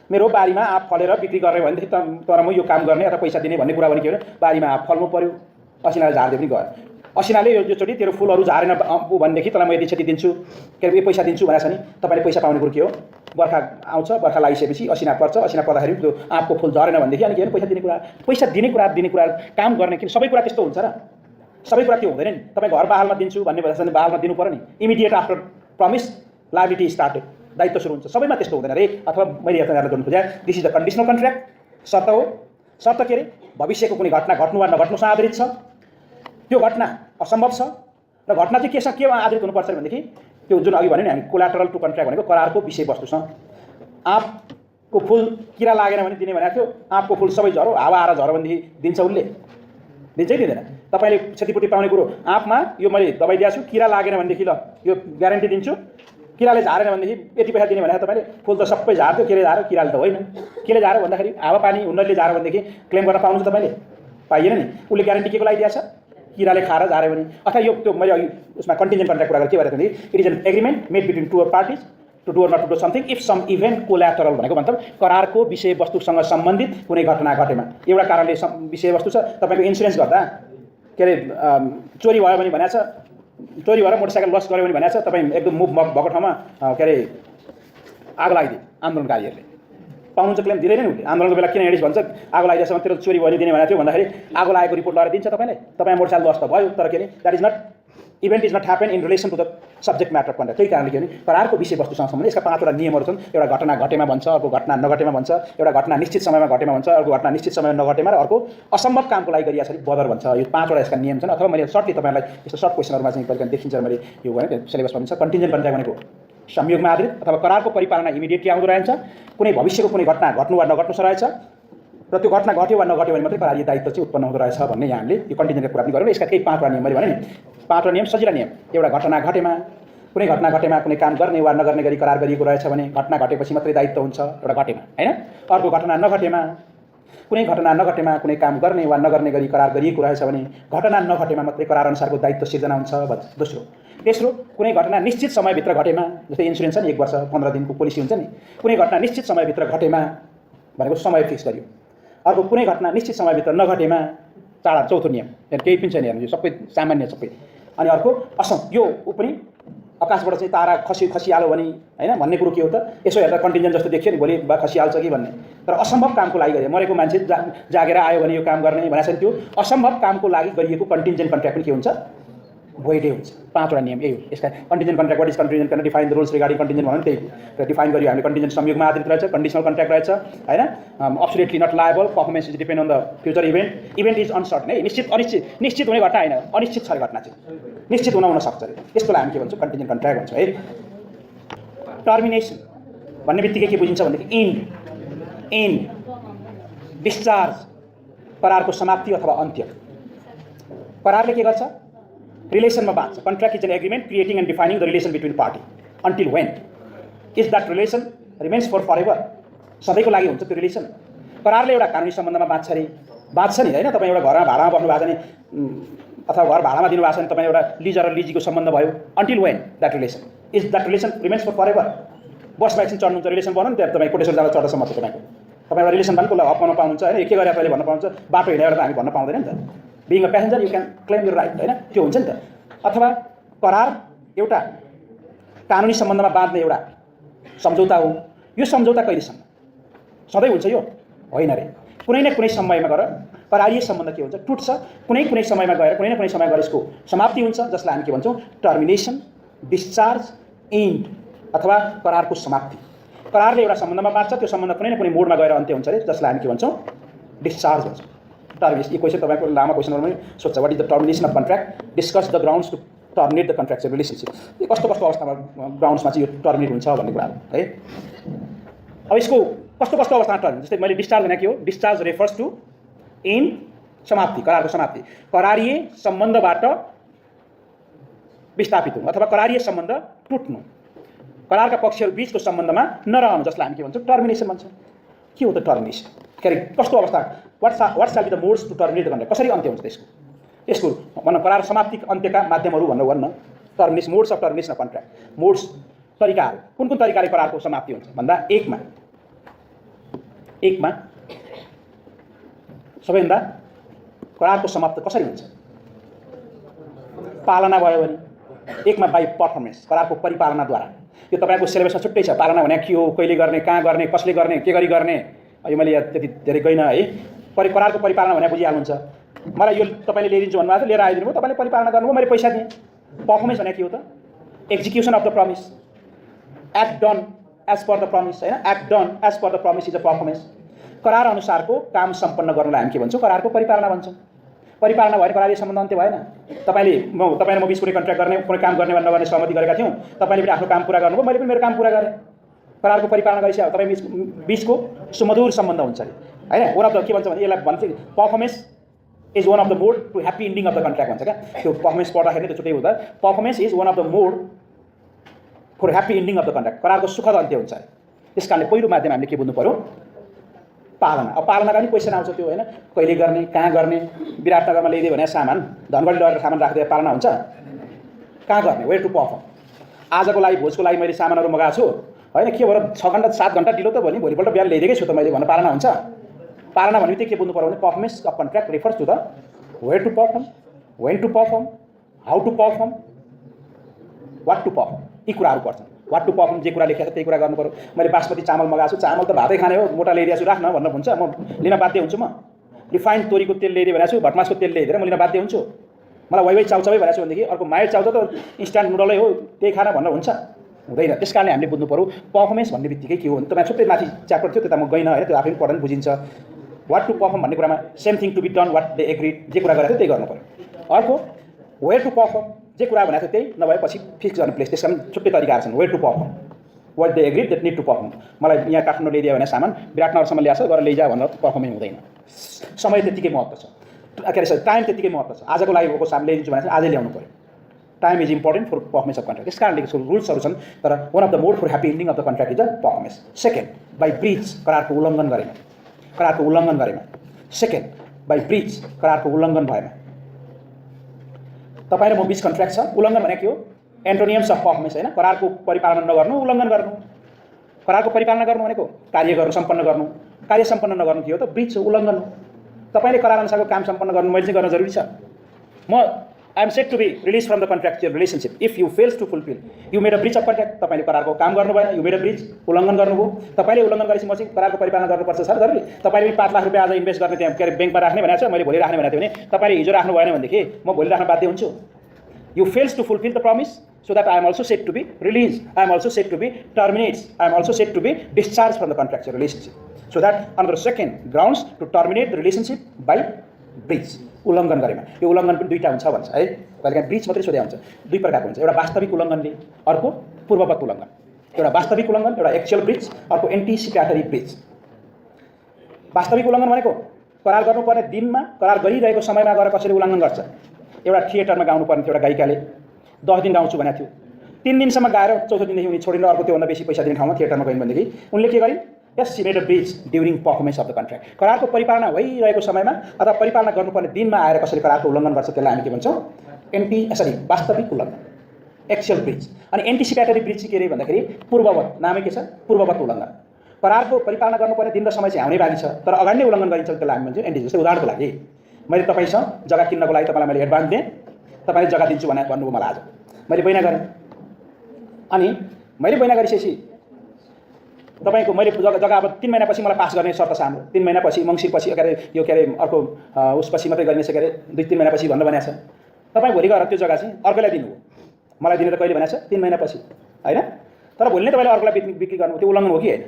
मेरो बारीमा आँप फलेर बिक्री गरेँ भनेदेखि तर म यो काम गर्ने अथवा पैसा दिने भन्ने कुरा भने के हो? बारीमा आँप फल्नु पऱ्यो, असिनाले झार्दै पनि गयो, असिनाले योचोटि तेरो फुलहरू झारेन भनेदेखि तँलाई म यति क्षति दिन्छु, के अरे पैसा दिन्छु भनेको छ नि। तपाईँले पैसा पाउने कुरो के हो? बर्खा आउँछ, बर्खा लागिसकेपछि असिना पर्छ, असिना पर्दाखेरि त्यो आँपको फुल झरेन भनेदेखि अनि के हो? पैसा दिने कुरा काम गर्ने। किन सबै कुरा त्यस्तो हुन्छ र? सबै कुरा त्यो हुँदैन नि। तपाईँ घर बहालमा दिन्छु भन्ने भएछ भने बहालमा दिनु पऱ्यो नि। Immediate after promise liability started, दायित्व सुरु हुन्छ। सबैमा त्यस्तो हुँदैन रे। अथवा मैले यहाँलाई गर्नु खोजेँ, this is the conditional contract. शर्त हो, शर्त के अरे? भविष्यको कुनै घटना घट्नु वा नघट्नुसँग आधारित छ, त्यो घटना असम्भव छ र घटना चाहिँ केमा आधारित हुनुपर्छ भनेदेखि त्यो जुन अघि भन्यो नि हामी कोलाटरल टु कन्ट्र्याक्ट भनेको करारको विषयवस्तुसँग। आँपको फुल किरा लागेन भने दिने भनेको थियो, आँपको फुल सबै झरो, हावा आएर झरो भनेदेखि दिन्छ उसले? दिन्छै दिँदैन। तपाईँले क्षतिपूर्ति पाउने कुरो आँपमा यो मैले दबाई दिएको छु, किरा लागेन भनेदेखि ल यो ग्यारेन्टी दिन्छु, किराले झारेन भनेदेखि यति पैसा दिने भने तपाईँले फुल त सबै झार्थ्यो, केले झार्यो? किराले त होइन। केले झार्यो भन्दाखेरि हावापानी हुन्नरीले झार्यो भनेदेखि क्लेम गर्न पाउनुहुन्छ तपाईँले? पाइएन नि। उसले ग्यारेन्टी के को लागि दिएको छ? किराले खाएर झार्यो भने। अथवा यो त्यो मैले अघि उसमा कन्टिन्जेन्ट कन्ट्र्याक्ट कुरा गरेँ, के भनेको भनेदेखि it is an agreement made between 2 parties to do or not to do something if some event collateral भनेको मतलब करारको विषयवस्तुसँग सम्बन्धित कुनै घटना घटेमा। एउटा कारणले विषयवस्तु छ। तपाईँको इन्सुरेन्स गर्दा के अरे चोरी भयो भने भनेको छ, चोरी भएर मोटरसाइकल लस गऱ्यो भने भनेको छ, तपाईँ एकदम मुभ भएको ठाउँमा के अरे आगो लगाइदिए आन्दोलनकारीहरूले, पाउनुहुन्छ क्लेम? दिँदैन नि। उसले आन्दोलनको बेला किन हिँडिस भन्छ, आगो लगाइदिएसम्म तेरो चोरी भयो दिने भनेको थियो भन्दाखेरि आगो लागेको रिपोर्ट लगाएर दिन्छ तपाईँलाई, तपाईँ मोटरसाइकल लस त भयो, तर के अरे that is not event is not happen in relation to the subject matter contract. त्यही कारणले के भने करारको विषयवस्तुसँग सम्बन्धित यसका 5वटा नियमहरू छन्। एउटा घटना घटेमा भन्छ, अर्को घटना नघटेमा भन्छ, एउटा घटना निश्चित समयमा घटेमा भन्छ, अर्को घटना निश्चित समयमा नघटेमा, र अर्को असम्भव कामको लागि गरिया छ बदर भन्छ। यो 5वटा यसका नियम छन्। अथवा मैले सर्टली तपाईँलाई यस्तो सर्ट क्वेसनहरूमा चाहिँ कहिले देखिन्छ मैले यो भने सिलेबसमा भन्छ कन्टिन्जेन्ट कन्ट्र्याक्ट भनेको संयोगमा आधारित अथवा करारको परिपालना इमिडिएटली आउँदो रहेछ, कुनै भविष्यको कुनै घटना घट्नु वा नघट्नु रहेछ, र त्यो घटना घट्यो वा नघट्यो भने मात्रै करारीय दायित्व चाहिँ उत्पन्न हुँदो रहेछ भन्ने यहाँले यो कन्टिन्जेन्टको कुरा पनि गऱ्यौँ। यसका केही 5वटा नियम मैले भने नि, 5वटा नियम सजिला नियम। एउटा घटना घटेमा, कुनै घटना घटेमा कुनै काम गर्ने वा नगर्ने गरी करार गरिएको रहेछ भने घटना घटेपछि मात्रै दायित्व हुन्छ, एउटा घटेमा होइन। अर्को घटना नघटेमा, कुनै घटना नघटेमा कुनै काम गर्ने वा नगर्ने गरी करार गरिएको रहेछ भने घटना नघटेमा मात्रै करार अनुसारको दायित्व सिर्जना हुन्छ भन्छ। तेस्रो, कुनै घटना निश्चित समयभित्र घटेमा, जस्तै इन्सुरेन्स छ नि 1 वर्ष 15 दिनको पोलिसी हुन्छ नि, कुनै घटना निश्चित समयभित्र घटेमा भनेको समय फिक्स गरियो। अर्को, कुनै घटना निश्चित समयभित्र नघटेमा, चौथो नियम, केही पनि छैन हेर्नु, यो सबै सामान्य सबै। अनि अर्को यो ऊ पनि आकाशबाट चाहिँ तारा खसिहाल्यो भने होइन भन्ने कुरो के हो त? यसो हेर्दा कन्टिन्जेन्ट जस्तो देखियो नि, भोलि खसिहाल्छ कि भन्ने, तर असम्भव कामको लागि गरे, मरेको मान्छे जागेर आयो भने यो काम गर्ने भनेको छ नि, त्यो असम्भव कामको लागि गरिएको कन्टिन्जेन्ट कन्ट्र्याक्ट पनि के हुन्छ? भोइडै हुन्छ। 5वटा नियम यही हो यसका। Contingent contract, what is contingent contract, define the rules regarding contingent भन्यो त्यही र डिफाइन गर्यो हामीले। कन्टिजेन्ट संयोगमा आधारित रहेछ, कन्डिसनल कन्ट्र्याक्ट रहेछ हैन, absolutely not liable, performance is depend on the future event is uncertain है, निश्चित हुने घटना हैन, अनिश्चित छ घटना चाहिँ, निश्चित हुन सक्छ अरे, यसकोलाई हामी के भन्छौँ कन्टिजेन्ट कन्ट्र्याक्ट भन्छौँ है। टर्मिनेसन भन्ने बित्तिकै के बुझिन्छ भनेदेखि एन्ड डिस्चार्ज, करारको समाप्ति अथवा अन्त्य। करारले के गर्छ, रिलेसनमा बाँध्छ। Contract is an agreement creating and defining the relation between party until when is that relation remains for ever, सधैँको लागि हुन्छ त्यो रिलेसन। करारले एउटा कानुनी सम्बन्धमा बाँध्छ अरे, बाँध्छ नि होइन। तपाईँ एउटा घरमा भाडामा बस्नु भएको छ भने अथवा घर भाडामा दिनुभएको छ भने तपाईँ एउटा लिजर र लिजीको सम्बन्ध भयो, until when that relation is that relation remains for ever. बसमा एकछिन चढ्नुहुन्छ, रिलेसन बनाउनु त्यहाँ तपाईँ कोटेश्वर जाँदा चढ्दासम्म छ तपाईँ एउटा रिलेसन भन्नु कसलाई हक पाउन पाउनुहुन्छ होइन, के गरेर तपाईँले भन्न पाउनुहुन्छ, बाटो हिँडेर त हामी भन्न पाउँदैन नि त। Being a passenger you can claim your right होइन, त्यो हुन्छ नि त। अथवा करार एउटा कानुनी सम्बन्धमा बाँध्ने एउटा सम्झौता हो। यो सम्झौता कहिलेसम्म, सधैँ हुन्छ यो होइन रे, कुनै न कुनै समयमा गएर करारीय सम्बन्ध के हुन्छ, टुट्छ। कुनै समयमा गएर कुनै न कुनै समय गएर यसको समाप्ति हुन्छ, जसलाई हामी के भन्छौँ टर्मिनेसन, डिस्चार्ज, एन्ड अथवा करारको समाप्ति। करारले एउटा सम्बन्धमा बाँच्छ, त्यो सम्बन्ध कुनै न कुनै मोडमा गएर अन्त्य हुन्छ अरे, जसलाई हामी के भन्छौँ डिस्चार्ज भन्छौँ। टर्मिनेसन, यो क्वेसन तपाईँको लामो क्वेसनहरू पनि सोध्छ, what is the termination of contract, discuss the grounds to terminate the contractual relationship. यो कस्तो अवस्थामा ग्राउन्ड्समा चाहिँ यो टर्मिनेट हुन्छ भन्ने कुरा है। अब यसको कस्तो अवस्थामा टर्मिनेट, जस्तै मैले डिस्चार्ज भनेको के हो, डिस्चार्ज रेफर्स टु एन्ड, समाप्ति, करारको समाप्ति, करारीय सम्बन्धबाट विस्थापित हुनु अथवा करारीय सम्बन्ध टुट्नु, करारका पक्षहरू बीचको सम्बन्धमा नरहनु, जसलाई हामी के भन्छौँ टर्मिनेसन भन्छौँ। के हो त टर्मिनेसन, के अरे कस्तो अवस्था, what shall be the modes to terminate the contract, कसरी अन्त्य हुन्छ यसको भनौँ करार समाप्ति अन्त्यका माध्यमहरू भन्न termination, modes of termination of contract. Modes, तरिकाहरू, कुन तरिकाले करारको समाप्ति हुन्छ भन्दा एकमा सबैभन्दा करारको समाप्त कसरी हुन्छ, पालना भयो भने, एकमा बाई पर्फर्मेन्स, करारको परिपालनाद्वारा। यो तपाईँको सिलेबसमा छुट्टै छ, पालना भने के हो, कहिले गर्ने, कहाँ गर्ने, कसले गर्ने, के गरी गर्ने, यो मैले त्यति धेरै गइनँ है। करारको परिपालना भने बुझिहाल्नुहुन्छ, मलाई यो तपाईँले ल्याइदिन्छु भन्नुभएको थियो, लिएर आइदिनु भयो, तपाईँले परिपालना गर्नुभयो, मैले पैसा दिएँ। पर्फर्मेन्स भने के हो त, execution of the promise, act done as per the promise होइन, act done as per the promise is a performance. करार अनुसारको काम सम्पन्न गर्नलाई हामी के भन्छौँ, करारको परिपालना भन्छौँ। परिपालना भएर करारीय सम्बन्ध अन्त्य भएन। तपाईले म बिच कुनै कन्ट्र्याक्ट गर्ने, कुनै काम गर्ने वा नगर्ने सहमति गरेका थियौँ, तपाईँले पनि आफ्नो काम पुरा गर्नुभयो, मैले पनि मेरो काम पुरा गरेँ, करारको परिपालना गरिसक्यो। तपाईँ बिचको सुमधुर सम्बन्ध हुन्छ अरे होइन। वान अफ द के भन्छ भने यसलाई भन्छ performance is one of the mode to happy ending of the contract भन्छ क्या। त्यो पर्फर्मेन्स पढ्दाखेरि त्यो छुट्टै हुँदा performance is one of the mode for happy ending of the contract, करारको सुखद अन्त्य हुन्छ। त्यस कारणले पहिलो माध्यम हामीले के बुझ्नु पऱ्यो, पालना। अब पालनाका पनि क्वेसन आउँछ त्यो होइन, कहिले गर्ने, कहाँ गर्ने, विराटनगरमा ल्याइदियो भने सामान, धनगढी लगेर सामान राखिदिए पालना हुन्छ, कहाँ गर्ने, वेयर टु पर्फर्म। आजको लागि भोजको लागि मैले सामानहरू मगाएको छु होइन, के भएर 6 घन्टा 7 घन्टा ढिलो त भयो नि, भोलिपल्ट बिहान ल्याइदिएकै छु त मैले भन्न पालना हुन्छ। पालना भने के बुझ्नु पर्यो भने performance of contract refers to the where to perform, when to perform, how to perform, what to perform, यी कुराहरू पर्छन्। वाट टु पर्फर्म जे कुरा लेखेको छ त्यही कुरा गर्नु पऱ्यो। मैले बासमती चामल मगाएको छु, चामल त भातै खाने हो, मोटा ल्याइदिएको छु राख्न भन्नु हुन्छ, म लिन बाध्य हुन्छु। म रिफाइन्ड तोरीको तेल ल्याइदियो भनेको छु, भटमासको तेल ल्याइदिएर म लिन बाध्य हुन्छु। मलाई वाइ चाउचाउै भनेको छु भनेदेखि अर्को माइल्ड चाउचाउ त इन्स्ट्यान्ट नुडलै हो त्यही खाना भन्न हुन्छ, हुँदैन। त्यस कारणले हामीले बुझ्नु पऱ्यो पर्फर्मेन्स भन्ने बित्तिकै के हो भने तपाईँ छुट्टै माथि च्याप्टर थियो त्यता म गइनँ होइन, त्यो आफै पढ्दा पनि बुझिन्छ। वाट टु पर्फर्म भन्ने कुरामा same thing to be done what they agreed, जे कुरा गरेको थियो त्यही गर्नु पऱ्यो। अर्को वेयर टु पर्फर्म, जे कुरा भनेको थियो त्यही नभए पछि फिक्स गर्ने प्लेस, त्यस कारण छुट्टै तरिकाहरू छन्। Where to perform, what they agreed that need to perform. मलाई यहाँ काठमाडौँ ल्याइदियो भने सामान विराटनगरसम्म ल्याएको गरेर लैजा भनेर पर्फर्मिङ हुँदैन। समय त्यत्तिकै महत्त्व छ, के अरे टाइम त्यत्तिकै महत्त्व छ। आजको लागि भएको सामान ल्याइदिन्छु भने आजै ल्याउनु पऱ्यो। Time is important for performance of contract. त्यस कारणले यसको रुल्सहरू छन्, तर one of the mode for happy ending of the contract is the performance. Second, by breach, करारको उल्लङ्घन गरेमा, करारको उल्लङ्घन गरेमा। सेकेन्ड, बाई ब्रिच, करारको उल्लङ्घन भएमा। तपाईँ र म बिच कन्ट्र्याक्ट छ, उल्लङ्घन भनेको के हो, एन्टोनियम्स अफ पर्फर्मेन्स होइन, करारको परिपालना नगर्नु, उल्लङ्घन गर्नु। करारको परिपालना गर्नु भनेको कार्य गर्नु, सम्पन्न गर्नु, कार्य सम्पन्न नगर्नु के हो त, ब्रिच हो, उल्लङ्घन हो। तपाईँले करारअनुसारको काम सम्पन्न गर्नु मैले चाहिँ गर्न जरुरी छ। I am said to be released from the contractual relationship if you fails to fulfill, you made a breach of contract। तपाईले करारको काम गर्नु भएन, you made a breach, उल्लङ्घन गर्नुभयो। तपाईले उल्लङ्घन गरेपछि म चाहिँ करारको परिपालना गर्नुपर्छ सर जरुरी। तपाईले 5 लाख रुपैयाँ आज इन्भेस्ट गर्ने त्यहाँ के अरे बैंकमा राख्ने भनेको छ, मैले भोलि राख्ने भनेको थिएँ भने तपाईले हिजो राख्नु भएन भनेदेखि म भोलि राख्न बाध्य हुन्छु। You fails to fulfill the promise, so that I am also said to be released. I am also said to be terminates. I am also said to be discharged from the contractual relationship. So that under second grounds to terminate the relationship by breach. उल्लङ्घन गरेमा यो उल्लङ्घन पनि दुईटा हुन्छ भन्छ है, कहिलेकाहीँ ब्रिच मात्रै सोधे हुन्छ। दुई प्रकारको हुन्छ, एउटा वास्तविक उल्लङ्घनले, अर्को पूर्ववत उल्लङ्घन। एउटा वास्तविक उल्लङ्घन, एउटा एक्चुअल ब्रिच, अर्को एन्टिसिपेटरी ब्रिच। वास्तविक उल्लङ्घन भनेको करार गर्नुपर्ने दिनमा करार गरिरहेको समयमा गएर कसैले उल्लङ्घन गर्छ। एउटा थिएटरमा गाउनुपर्ने थियो, एउटा गायिकाले 10 दिन गाउँछु भनेको थियो, 3 दिनसम्म गाएर चौथो दिनदेखि उनी छोडेर अर्को त्योभन्दा बेसी पैसा दिने ठाउँमा थिएटरमा गइन् भनेदेखि उनले के गरिन्? Yes she made a breach during performance of the contract. करारको परिपालना भइरहेको समयमा अथवा परिपालना गर्नुपर्ने दिनमा आएर कसैले करारको उल्लङ्घन गर्छ, त्यसलाई हामी के भन्छौँ? वास्तविक उल्लङ्घन, एक्चुअल ब्रिच। अनि एन्टिसिपेटरी ब्रिच के अरे भन्दाखेरि पूर्ववत, नामै के छ? पूर्ववत उल्लङ्घन। करारको परिपालना गर्नुपर्ने दिन र समय चाहिँ आउनै बाँकी छ, तर अगाडि नै उल्लङ्घन गरिन्छ, त्यसलाई हामी भन्छौँ एन्टी। जस्तै उदाहरणको लागि मैले तपाईँसँग जग्गा किन्नको लागि तपाईँलाई मैले एडभान्स दिएँ, तपाईँले जग्गा दिन्छु भनेर भन्नुभयो मलाई। आज मैले बैना गरेँ, अनि मैले बैना गरिसकेपछि तपाईँको मैले जग्गा अब 3 महिनापछि मलाई पास गर्ने शर्त छ हाम्रो। 3 महिनापछि मङ्सिरपछि के अरे यो के अरे अर्को उसपछि मात्रै गरिने छ, के अरे 2-3 महिनापछि भनेर भनेको छ। तपाईँ भोलि गएर त्यो जग्गा चाहिँ अर्कोलाई दिनुभयो, मलाई दिने त कहिले भनेको छ? 3 महिनापछि होइन। तर भोलि नै तपाईँले अर्कोलाई बिक्री गर्नु, त्यो उल्लङ्घन हो कि होइन?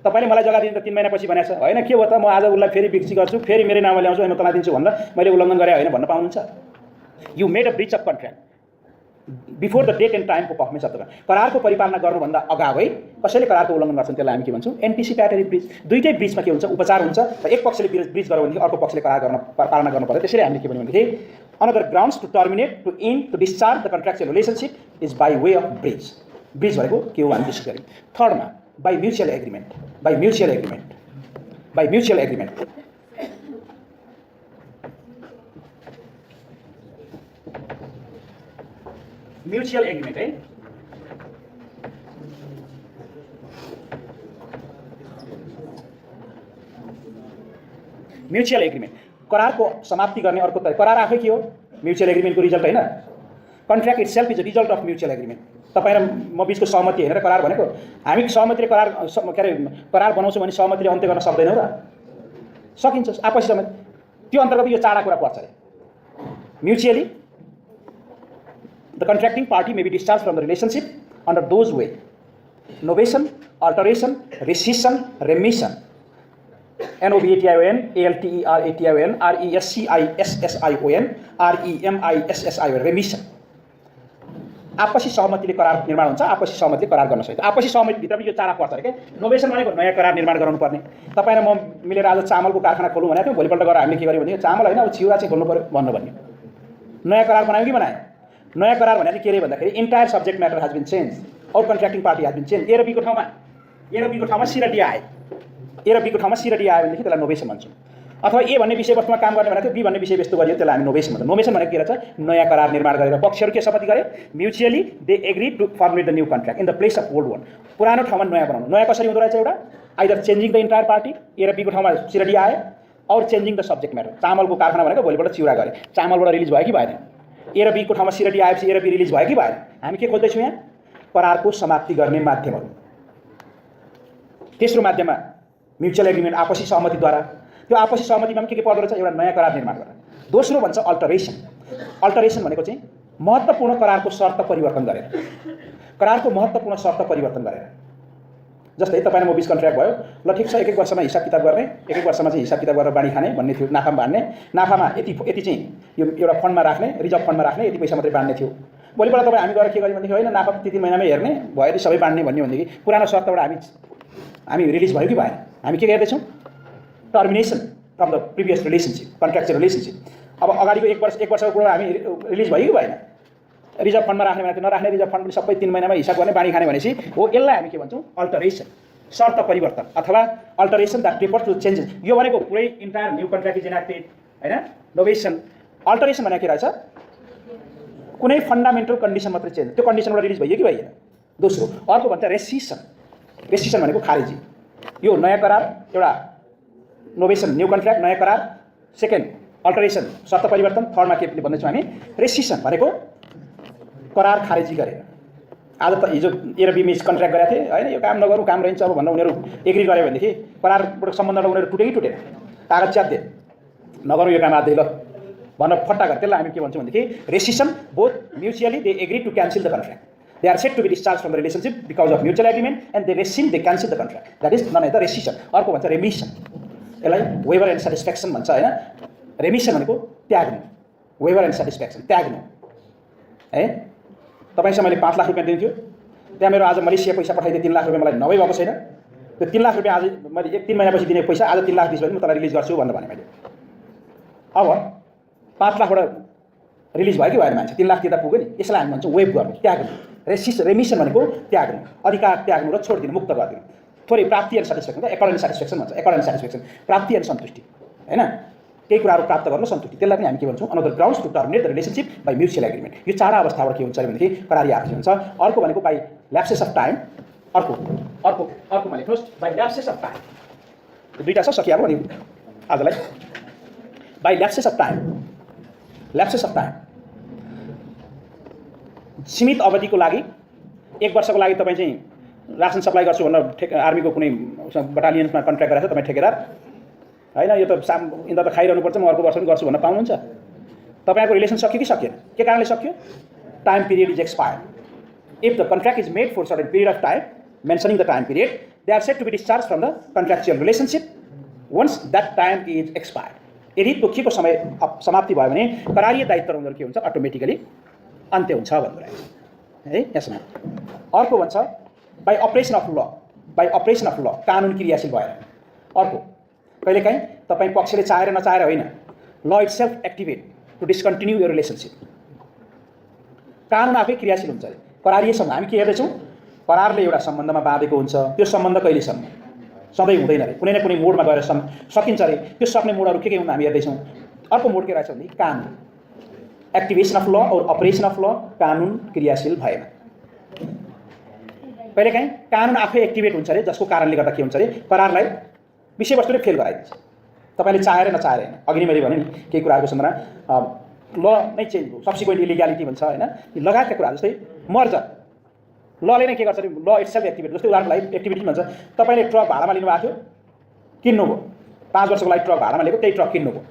तपाईँले मलाई जग्गा दिने त 3 महिनापछि भनेको छ होइन, के हो त म आज उसलाई फेरि बिक्री गर्छु, फेरि मेरो नाममा ल्याउँछु, म तँलाई दिन्छु भनेर मैले उल्लङ्घन गरेँ होइन भन्न पाउनुहुन्छ? You made a breach of contract before the date and टाइमको पर्फर्मेन्स अफ द कन्ट्र्याक्ट। करारको परिपालना गर्नुभन्दा अगावै कसैले करारको उल्लङ्घन गर्छन्, त्यसलाई हामी के भन्छौँ? Anticipatory breach. दुईटै ब्रिचमा के हुन्छ? उपचार हुन्छ। एक पक्षले ब्रिच गर्यो भनेदेखि अर्को पक्षले करार पालना गर्नु पर्यो। त्यसैले हामीले के भन्यौँ भनेदेखि another grounds to terminate, to end, to discharge the contractual relationship is by way of breach. Breach भनेको के हो हामी डिस्कस गऱ्यौँ। थर्डमा by mutual agreement. By mutual agreement, by mutual agreement. Mutual agreement है, म्युचुअल एग्रिमेन्ट करारको समाप्ति गर्ने अर्को तरिका। करार आफै के हो? म्युचुअल एग्रिमेन्टको रिजल्ट होइन। Contract itself is a result of mutual agreement. तपाईँ र म बिचको सहमति होइन र करार भनेको। हामी सहमतिले करार के अरे करार बनाउँछौँ भने सहमतिले अन्त्य गर्न सक्दैनौँ र? सकिन्छ आपसी सहमति। त्यो अन्तर्गत यो चारवटा कुरा पर्छ अरे। Mutually the contracting party may be discharged from the relationship under those way: novation, alteration, rescission, remission. NOVATION, ALTERATION, RESCISSION, REMISSION, remission. आपसी सहमतिले करार निर्माण हुन्छ, आपसी सहमतिले करार गर्न सकिन्छ। आपसी सहमतिभित्र पनि यो चारा पर्छ अरे के। नोभेसन भनेको नयाँ करार निर्माण गराउनु पर्ने। तपाईँ र म मिलेर आज चामलको कारखाना खोलौँ भनेको थियौँ, भोलिपल्ट गएर हामीले के गर्यौँ भने चामल होइन अब चिउरा चाहिँ खोल्नु पऱ्यो भन्नु भन्यो। नयाँ करार बनायो कि बनायो? नयाँ करार भने के अरे भन्दाखेरि entire subject matter has been change, or contracting party has been change. A र बीको ठाउँमा सी र डी आयो, ए र बीको ठाउँमा सी र डी आयो भनेदेखि त्यसलाई नोभेसन भन्छौँ। अथवा ए भन्ने विषयवस्तुमा काम गर्ने भनेको बी भन्ने विषयवस्तु गरियो, त्यसलाई हामी नोभेसन भन्छौँ। नोभेसन भनेको के रहेछ? नयाँ करार निर्माण गरेर पक्षहरू के सहमति गरे? Mutually they agree to formulate the new contract in the place of old one. पुरानो ठाउँमा नयाँ बनाउनु। नयाँ कसरी हुँदो रहेछ? एउटा either changing the entire party, A र बीको ठाउँमा सी र डी आयो, और चेन्जिङ द सब्जेक्ट म्याटर। चामलको कारखाना भनेको भोलिपल्ट चिउरा गरे, चामलबाट रिलिज भयो कि भएन? ए र बीको ठाउँमा सी र डी आएपछि ए र बी रिलिज भयो कि भएन? हामी के खोज्दैछौँ यहाँ? करारको समाप्ति गर्ने माध्यमहरू। तेस्रो माध्यममा म्युचुअल एग्रिमेन्ट, आपसी सहमतिद्वारा। त्यो आपसी सहमतिमा पनि के पर्दो रहेछ? एउटा नयाँ करार निर्माण गर्न। दोस्रो भन्छ अल्टरेसन। अल्टरेसन भनेको चाहिँ महत्त्वपूर्ण करारको शर्त परिवर्तन गरेर, करारको महत्त्वपूर्ण शर्त परिवर्तन गरेर। जस्तै तपाईँ र म बिच कन्ट्र्याक्ट भयो, ल ठिक छ, एक वर्षमा हिसाब किताब गर्ने, एक वर्षमा चाहिँ हिसाब किताब गरेर बाँडी खाने भन्ने थियो, नाफामा बाँड्ने, नाफामा यति चाहिँ यो एउटा फन्डमा राख्ने, रिजर्भ फन्डमा राख्ने, यति पैसा मात्रै बाँड्ने थियो। भोलिपल्ट तपाईँ हामी गएर के गर्यौँ भनेदेखि होइन नाफा 3 महिनामै हेर्ने भयो, यदि सबै बाँड्ने भन्ने भनेदेखि पुरानो शर्तबाट हामी रिलिज भयो कि भएन? हामी के गर्दैछौँ? Termination from the previous relationship, contractual relationship. अब अगाडिको एक वर्षको कुरा हामी रिलिज भयो कि भएन? रिजर्भ फन्डमा राख्ने भनेको नराख्ने, रिजर्भ फन्ड पनि सबै 3 महिनामा हिसाब गर्ने, बाँडी खाने भनेपछि हो। यसलाई हामी के भन्छौँ? अल्टरेसन, शर्त परिवर्तन अथवा अल्टरेसन द्याट रिफर्स टु चेन्जेस। यो भनेको पुरै entire new contract is enacted होइन। नोभेसन, अल्टरेसन भनेको के रहेछ? कुनै फन्डामेन्टल कन्डिसन मात्रै चेन्ज, त्यो कन्डिसनबाट रिलिज भयो कि भएन? दोस्रो। अर्को भन्छ रेसिसन। रेसिसन भनेको खारेजी। यो नयाँ करार, एउटा नोभेसन न्यू कन्ट्र्याक्ट नयाँ करार, सेकेन्ड अल्टरेसन शर्त परिवर्तन, थर्डमा के भन्दैछौँ हामी? रेसिसन भनेको करार खारेजी गरेर। आज त हिजो ए र बी मिस कन्ट्र्याक्ट गरेको थिएँ होइन, यो काम नगरौँ, काम रहन्छ अब भनेर उनीहरू एग्री गऱ्यो भनेदेखि करारबाट सम्बन्धबाट उनीहरू टुटे कि टुटेन? कागज च्यात्थे, नगरौँ यो काम आजै, ल भन्न फट्टा गरेर त्यसलाई हामी के भन्छौँ भनेदेखि rescission, both mutually they agree to cancel the contract, they are set to be discharge from the relationship because of mutual agreement and they rescind, they cancel the contract, that is none the rescission. अर्को भन्छ रेमिसन, यसलाई whoever and satisfaction भन्छ होइन। रेमिसन भनेको त्याग्नु, whoever and satisfaction त्याग्नु है। तपाईँसँग मैले 5 लाख रुपियाँ दिन्थ्यो, त्यहाँ मेरो आज मलेसिया पैसा पठाइदिएँ 3 लाख रुपियाँ मलाई नभई भएको छैन, त्यो 3 लाख रुपियाँ आज मैले 1-3 महिनापछि दिने पैसा आज 3 लाख दिस भने म तँलाई रिलिज गर्छु भनेर भने मैले। अब 5 लाखबाट रिलिज भयो कि भएन मान्छे, 3 लाख दिँदा पुग्यो नि। यसलाई हामी भन्छौँ वेभ गर्नु, त्याग्नु। रेमिसन भनेको त्याग्नु, अधिकार त्याग्नु र छोडिदिनु, मुक्त गरिदिनु। थोरै प्राप्ति and satisfaction, acquired and satisfaction भन्छ, एक्वार्ड एन्ड सेटिस्फ्याक्सन, प्राप्ति एन्ड सन्तुष्टि होइन। केही कुराहरू प्राप्त गर्न सन्तुष्टि, त्यसलाई पनि हामी के भन्छौँ another grounds to terminate the relationship by mutual agreement. यो 4 अवस्थाबाट के हुन्छ भनेदेखि करारी आफै हुन्छ। अर्को भनेको बाई ल्याप्सेस अफ टाइम, अर्कोमा लेख्नुहोस् बाई ल्याप्सेस अफ टाइम। यो दुईवटा छ, सकिहाल्यो भने आजलाई। By lapses of time, lapses of time सीमित अवधिको लागि 1 वर्षको लागि तपाईँ चाहिँ रासन सप्लाई गर्छु भनेर आर्मीको कुनै बटालियनमा कन्ट्र्याक्ट गरेर तपाईँ ठेकेदार होइन, यो त यिनीहरू त खाइरहनुपर्छ, म अर्को वर्ष पनि गर्छु भन्न पाउनुहुन्छ। तपाईँको रिलेसन सक्यो कि सकिएन? के कारणले सक्यो? Time period is expired. If the contract is made for certain period of time, mentioning the time period, they are set to be discharge from the contractual relationship once that time is expired. यदि तोकिएको समय समाप्ति भयो भने करारीय दायित्व उनीहरू के हुन्छ अटोमेटिकली अन्त्य हुन्छ भन्नुभयो है यसमा। अर्को भन्छ बाई अपरेसन अफ ल, बाई अपरेसन अफ ल, कानुन क्रियाशील भएर। अर्को कहिलेकाहीँ तपाईँ पक्षले चाहेर नचाहेर होइन, law itself activate to discontinue यो रिलेसनसिप। कानुन आफै क्रियाशील हुन्छ अरे। करारीयसँग हामी के हेर्दैछौँ, करारले एउटा सम्बन्धमा बाँधेको हुन्छ, त्यो सम्बन्ध कहिलेसम्म, सधैँ हुँदैन अरे, कुनै न कुनै मोडमा गएर सकिन्छ अरे। त्यो सक्ने मोडहरू के हुन् हामी हेर्दैछौँ। अर्को मोड के रहेछ भने कानुन, एक्टिभेसन अफ ल और अपरेसन अफ ल, कानुन क्रियाशील भएन। कहिलेकाहीँ कानुन आफै एक्टिभेट हुन्छ अरे, जसको कारणले गर्दा के हुन्छ अरे, करारलाई विषयवस्तुले फेल गराइदिन्छ, तपाईँले चाहेर नचाहेर होइन। अघि नै मैले भने नि केही कुराहरूको सन्दर्भमा ल नै चेन्ज भयो, सब्सिक्वेन्ट इलिग्यालिटी भन्छ होइन, लगायतका कुरा। जस्तै मर्जर, लले नै के गर्छ अरे, ल इट्सेल्फ एक्टिभेट। जस्तै उदाहरणको लागि एक्टिभिटी भन्छ, तपाईँले ट्रक भाडामा लिनुभएको थियो, किन्नुभयो, 5 वर्षको लागि ट्रक भाडामा लिएको, त्यही ट्रक किन्नुभयो।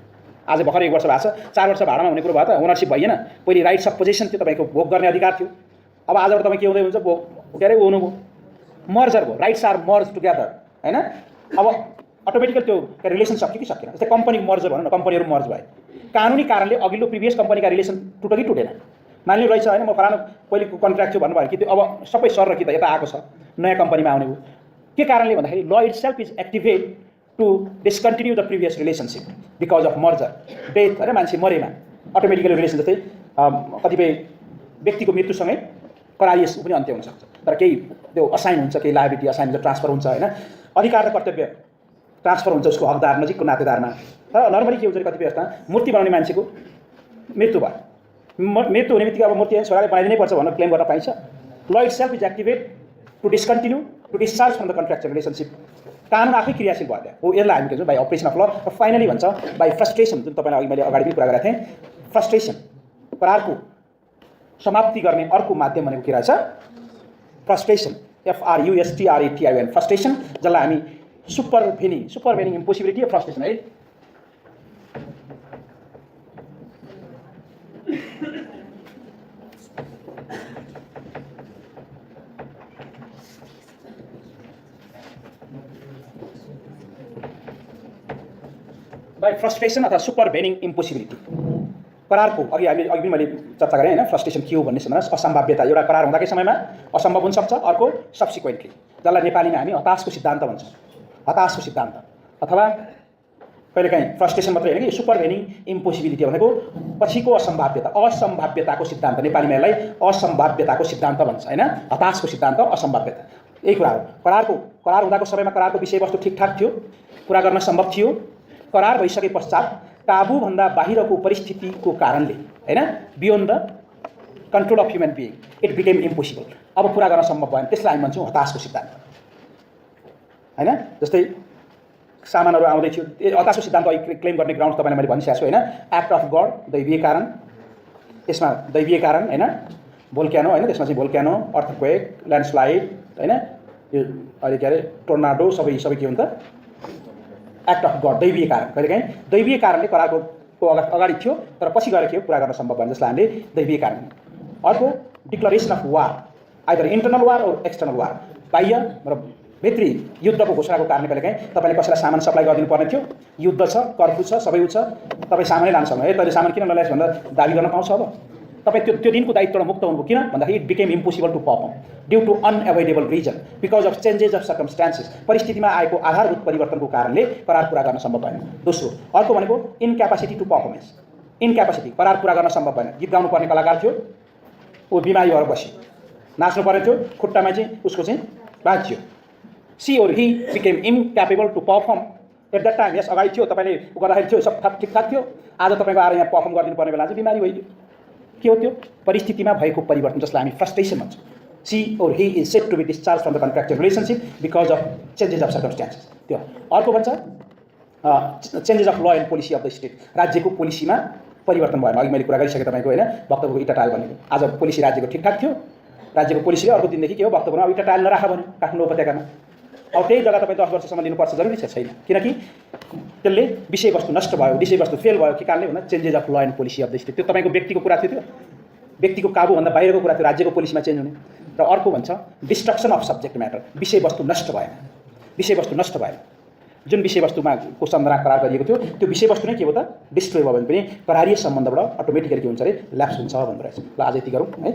आज भर्खर 1 वर्ष भएको छ, 4 वर्ष भाडामा हुने कुरो भयो त, ओनरसिप भइएन। पहिले राइट्स अफ पोजेसन थियो, तपाईँको भोग गर्ने अधिकार थियो। अब आजबाट तपाईँ के हुँदै हुन्छ, के अरे हुनुभयो, मर्जर भयो, राइट्स आर मर्ज टुगेदर होइन। अब अटोमेटिकल त्यो रिलेसन सक्यो कि सकेन। जस्तै कम्पनीको मर्जर भनौँ न, कम्पनीहरू मर्ज भए, कानुनी कारणले अघिल्लो प्रिभियस कम्पनीका रिलेसन टुट्यो कि टुटेन? मानिलिनु रहेछ होइन, म फलानु पहिलेको कन्ट्र्याक्ट थियो भन्नुभयो कि त्यो अब सबै सर र कि त यता आएको छ, नयाँ कम्पनीमा आउने हो। के कारणले भन्दाखेरि law itself is activate to discontinue the previous relationship because of merger, death होइन, मान्छे मरेमा अटोमेटिकली रिलेसन। जस्तै कतिपय व्यक्तिको मृत्युसँगै करारी पनि अन्त्य हुनसक्छ, तर केही त्यो असाइन हुन्छ, केही लायबिलिटी असाइन हुन्छ, ट्रान्सफर हुन्छ होइन, अधिकार र कर्तव्य ट्रान्सफर हुन्छ उसको हकदार नजिकको नातेदारमा। र नर्मली के हुन्छ कतिपय यस्ता मूर्ति बनाउने मान्छेको मृत्यु भयो, मृत्यु हुने बित्तिकै अब मूर्ति छोराले बनाइदिनै पर्छ भनेर क्लेम गर्न पाइन्छ। Law itself is activate to discontinue to discharge from the contractual relationship, कानुन आफै क्रियाशील भयो त्यहाँ हो। यसलाई हामी के भन्छौँ बाई अपरेसन अफ ल। र फाइनली भन्छ बाई फ्रस्ट्रेसन, जुन तपाईँलाई अघि मैले अगाडि पनि कुरा गरेको थिएँ। फ्रस्ट्रेसन, करारको समाप्ति गर्ने अर्को माध्यम भनेको के रहेछ, फ्रस्ट्रेसन, FRUSTRATION, फ्रस्ट्रेसन, जसलाई हामी सुपरभेनिङ इम्पोसिबिलिटी अफ फ्रस्ट्रेसन है। बाई फ्रस्ट्रेसन अथवा सुपरभेनिङ इम्पोसिबिलिटी, करारको अघि पनि मैले चर्चा गरेँ होइन, फ्रस्ट्रेसन के हो भन्ने समयमा असम्भाव्यता। एउटा करार हुँदाकै समयमा असम्भव हुनसक्छ। अर्को सब्सिक्वेन्टली, जसलाई नेपालीमा हामी हताशको सिद्धान्त भन्छौँ, हताशको सिद्धान्त। अथवा कहिलेकाहीँ फ्रस्ट्रेसन मात्रै होइन कि सुपरभेनिङ इम्पोसिबिलिटी भनेको पछिको असम्भाव्यता, असम्भाव्यताको सिद्धान्त। नेपालीमा यसलाई असम्भाव्यताको सिद्धान्त भन्छ होइन, हताशको सिद्धान्त, असम्भाव्यता। यही कुरा हो। करार हुँदाको समयमा करारको विषयवस्तु ठिकठाक थियो, पुरा गर्न सम्भव थियो। करार भइसके पश्चात काबुभन्दा बाहिरको परिस्थितिको कारणले होइन, beyond the control of human being, it became impossible. अब पुरा गर्न सम्भव भएन, त्यसलाई हामी भन्छौँ हताशको सिद्धान्त होइन। जस्तै सामानहरू आउँदै थियो, हताशको सिद्धान्त क्लेम गर्ने ग्राउन्ड तपाईँलाई मैले भनिसकेको छु होइन। एक्ट अफ गड, दैवीय कारण, यसमा दैवीय कारण होइन, भोल्क्यानो होइन, त्यसमा चाहिँ भोल्क्यानो, अर्थक्वेक, ल्यान्डस्लाइड होइन, यो अहिले के अरे टोर्नाडो, सबै के हुन्छ एक्ट अफ गड, दैवीय कारण। कहिलेकाहीँ दैवीय कारणले करारको को अगाडि थियो तर पछि गएर के हो पुरा गर्न सम्भव भएन जसलाई हामीले दैवीय कारण। अर्को declaration of war, either internal वार और एक्सटर्नल वार, बाह्य र भित्री युद्धको घोषणाको कारणले कहिलेकाहीँ तपाईँले कसैलाई सामान सप्लाई गरिदिनु पर्ने थियो, युद्ध छ, कर्फ्यू छ, सबै छ, तपाईँ सामानै लान सक्नु, तैँले सामान किन नल्याइस् भनेर दाबी गर्न पाउँछ। अब तपाईँ त्यो दिनको दायित्वबाट मुक्त हुनुभयो, किन भन्दाखेरि it became impossible to perform due to unavoidable reason because of changes of circumstances, परिस्थितिमा आएको आधारभूत परिवर्तनको कारणले करार पुरा गर्न सम्भव भएन। दोस्रो अर्को भनेको इनक्यापेसिटी टु पर्फर्मेन्स, इनक्यापेसिटी, करार पुरा गर्न सम्भव भएन। गीत गाउनु पर्ने कलाकार थियो, ऊ बिमारी भएर बस्यो, नाच्नु पर्ने थियो, खुट्टामा चाहिँ उसको चाहिँ भाँचियो, she or he became incapable to perform at that time. यस अगाडि थियो, तपाईँले गर्दाखेरि थियो, सब ठिकठाक थियो, आज तपाईँको आएर यहाँ पर्फर्म गरिदिनु पर्ने बेला चाहिँ बिमारी भइदियो। के हो त्यो? परिस्थितिमा भएको परिवर्तन, जसलाई हामी फ्रस्ट्रेसन भन्छौँ। She or he is set to be discharge from the contractual relationship because of changes of circumstances. त्यो अर्को भन्छ changes of law and policy of the state, राज्यको पोलिसीमा परिवर्तन भएन। अघि मैले कुरा गरिसकेँ तपाईँको होइन, वक्तव्यको इँटा टायल भनेको, आज पोलिसी राज्यको ठिकठाक थियो, राज्यको पोलिसीले अर्को दिनदेखि के हो वक्तव्यमा इँटा टायल नराख भन्यो काठमाडौँ उपत्यकामा। अब त्यही जग्गा तपाईँ 10 वर्षसम्म दिनुपर्छ जरुरी छैन, किनकि त्यसले विषयवस्तु नष्ट भयो, विषयवस्तु फेल भयो। के कारणले भन्दा changes of law and policy of the state. त्यो तपाईँको व्यक्तिको कुरा थियो, त्यो व्यक्तिको काबुभन्दा बाहिरको कुरा थियो, राज्यको पोलिसीमा चेन्ज हुने। र अर्को भन्छ डिस्ट्रक्सन अफ सब्जेक्ट म्याटर, विषयवस्तु नष्ट भएन, विषयवस्तु नष्ट भएन। जुन विषयवस्तुमा को सम्झना करार गरिएको थियो त्यो विषयवस्तु नै के हो त डिस्ट्रोय भयो भने पनि करारीय सम्बन्धबाट अटोमेटिकली के हुन्छ अरे ल्याप्स हुन्छ भन्दो रहेछ। ल आज यति गरौँ है।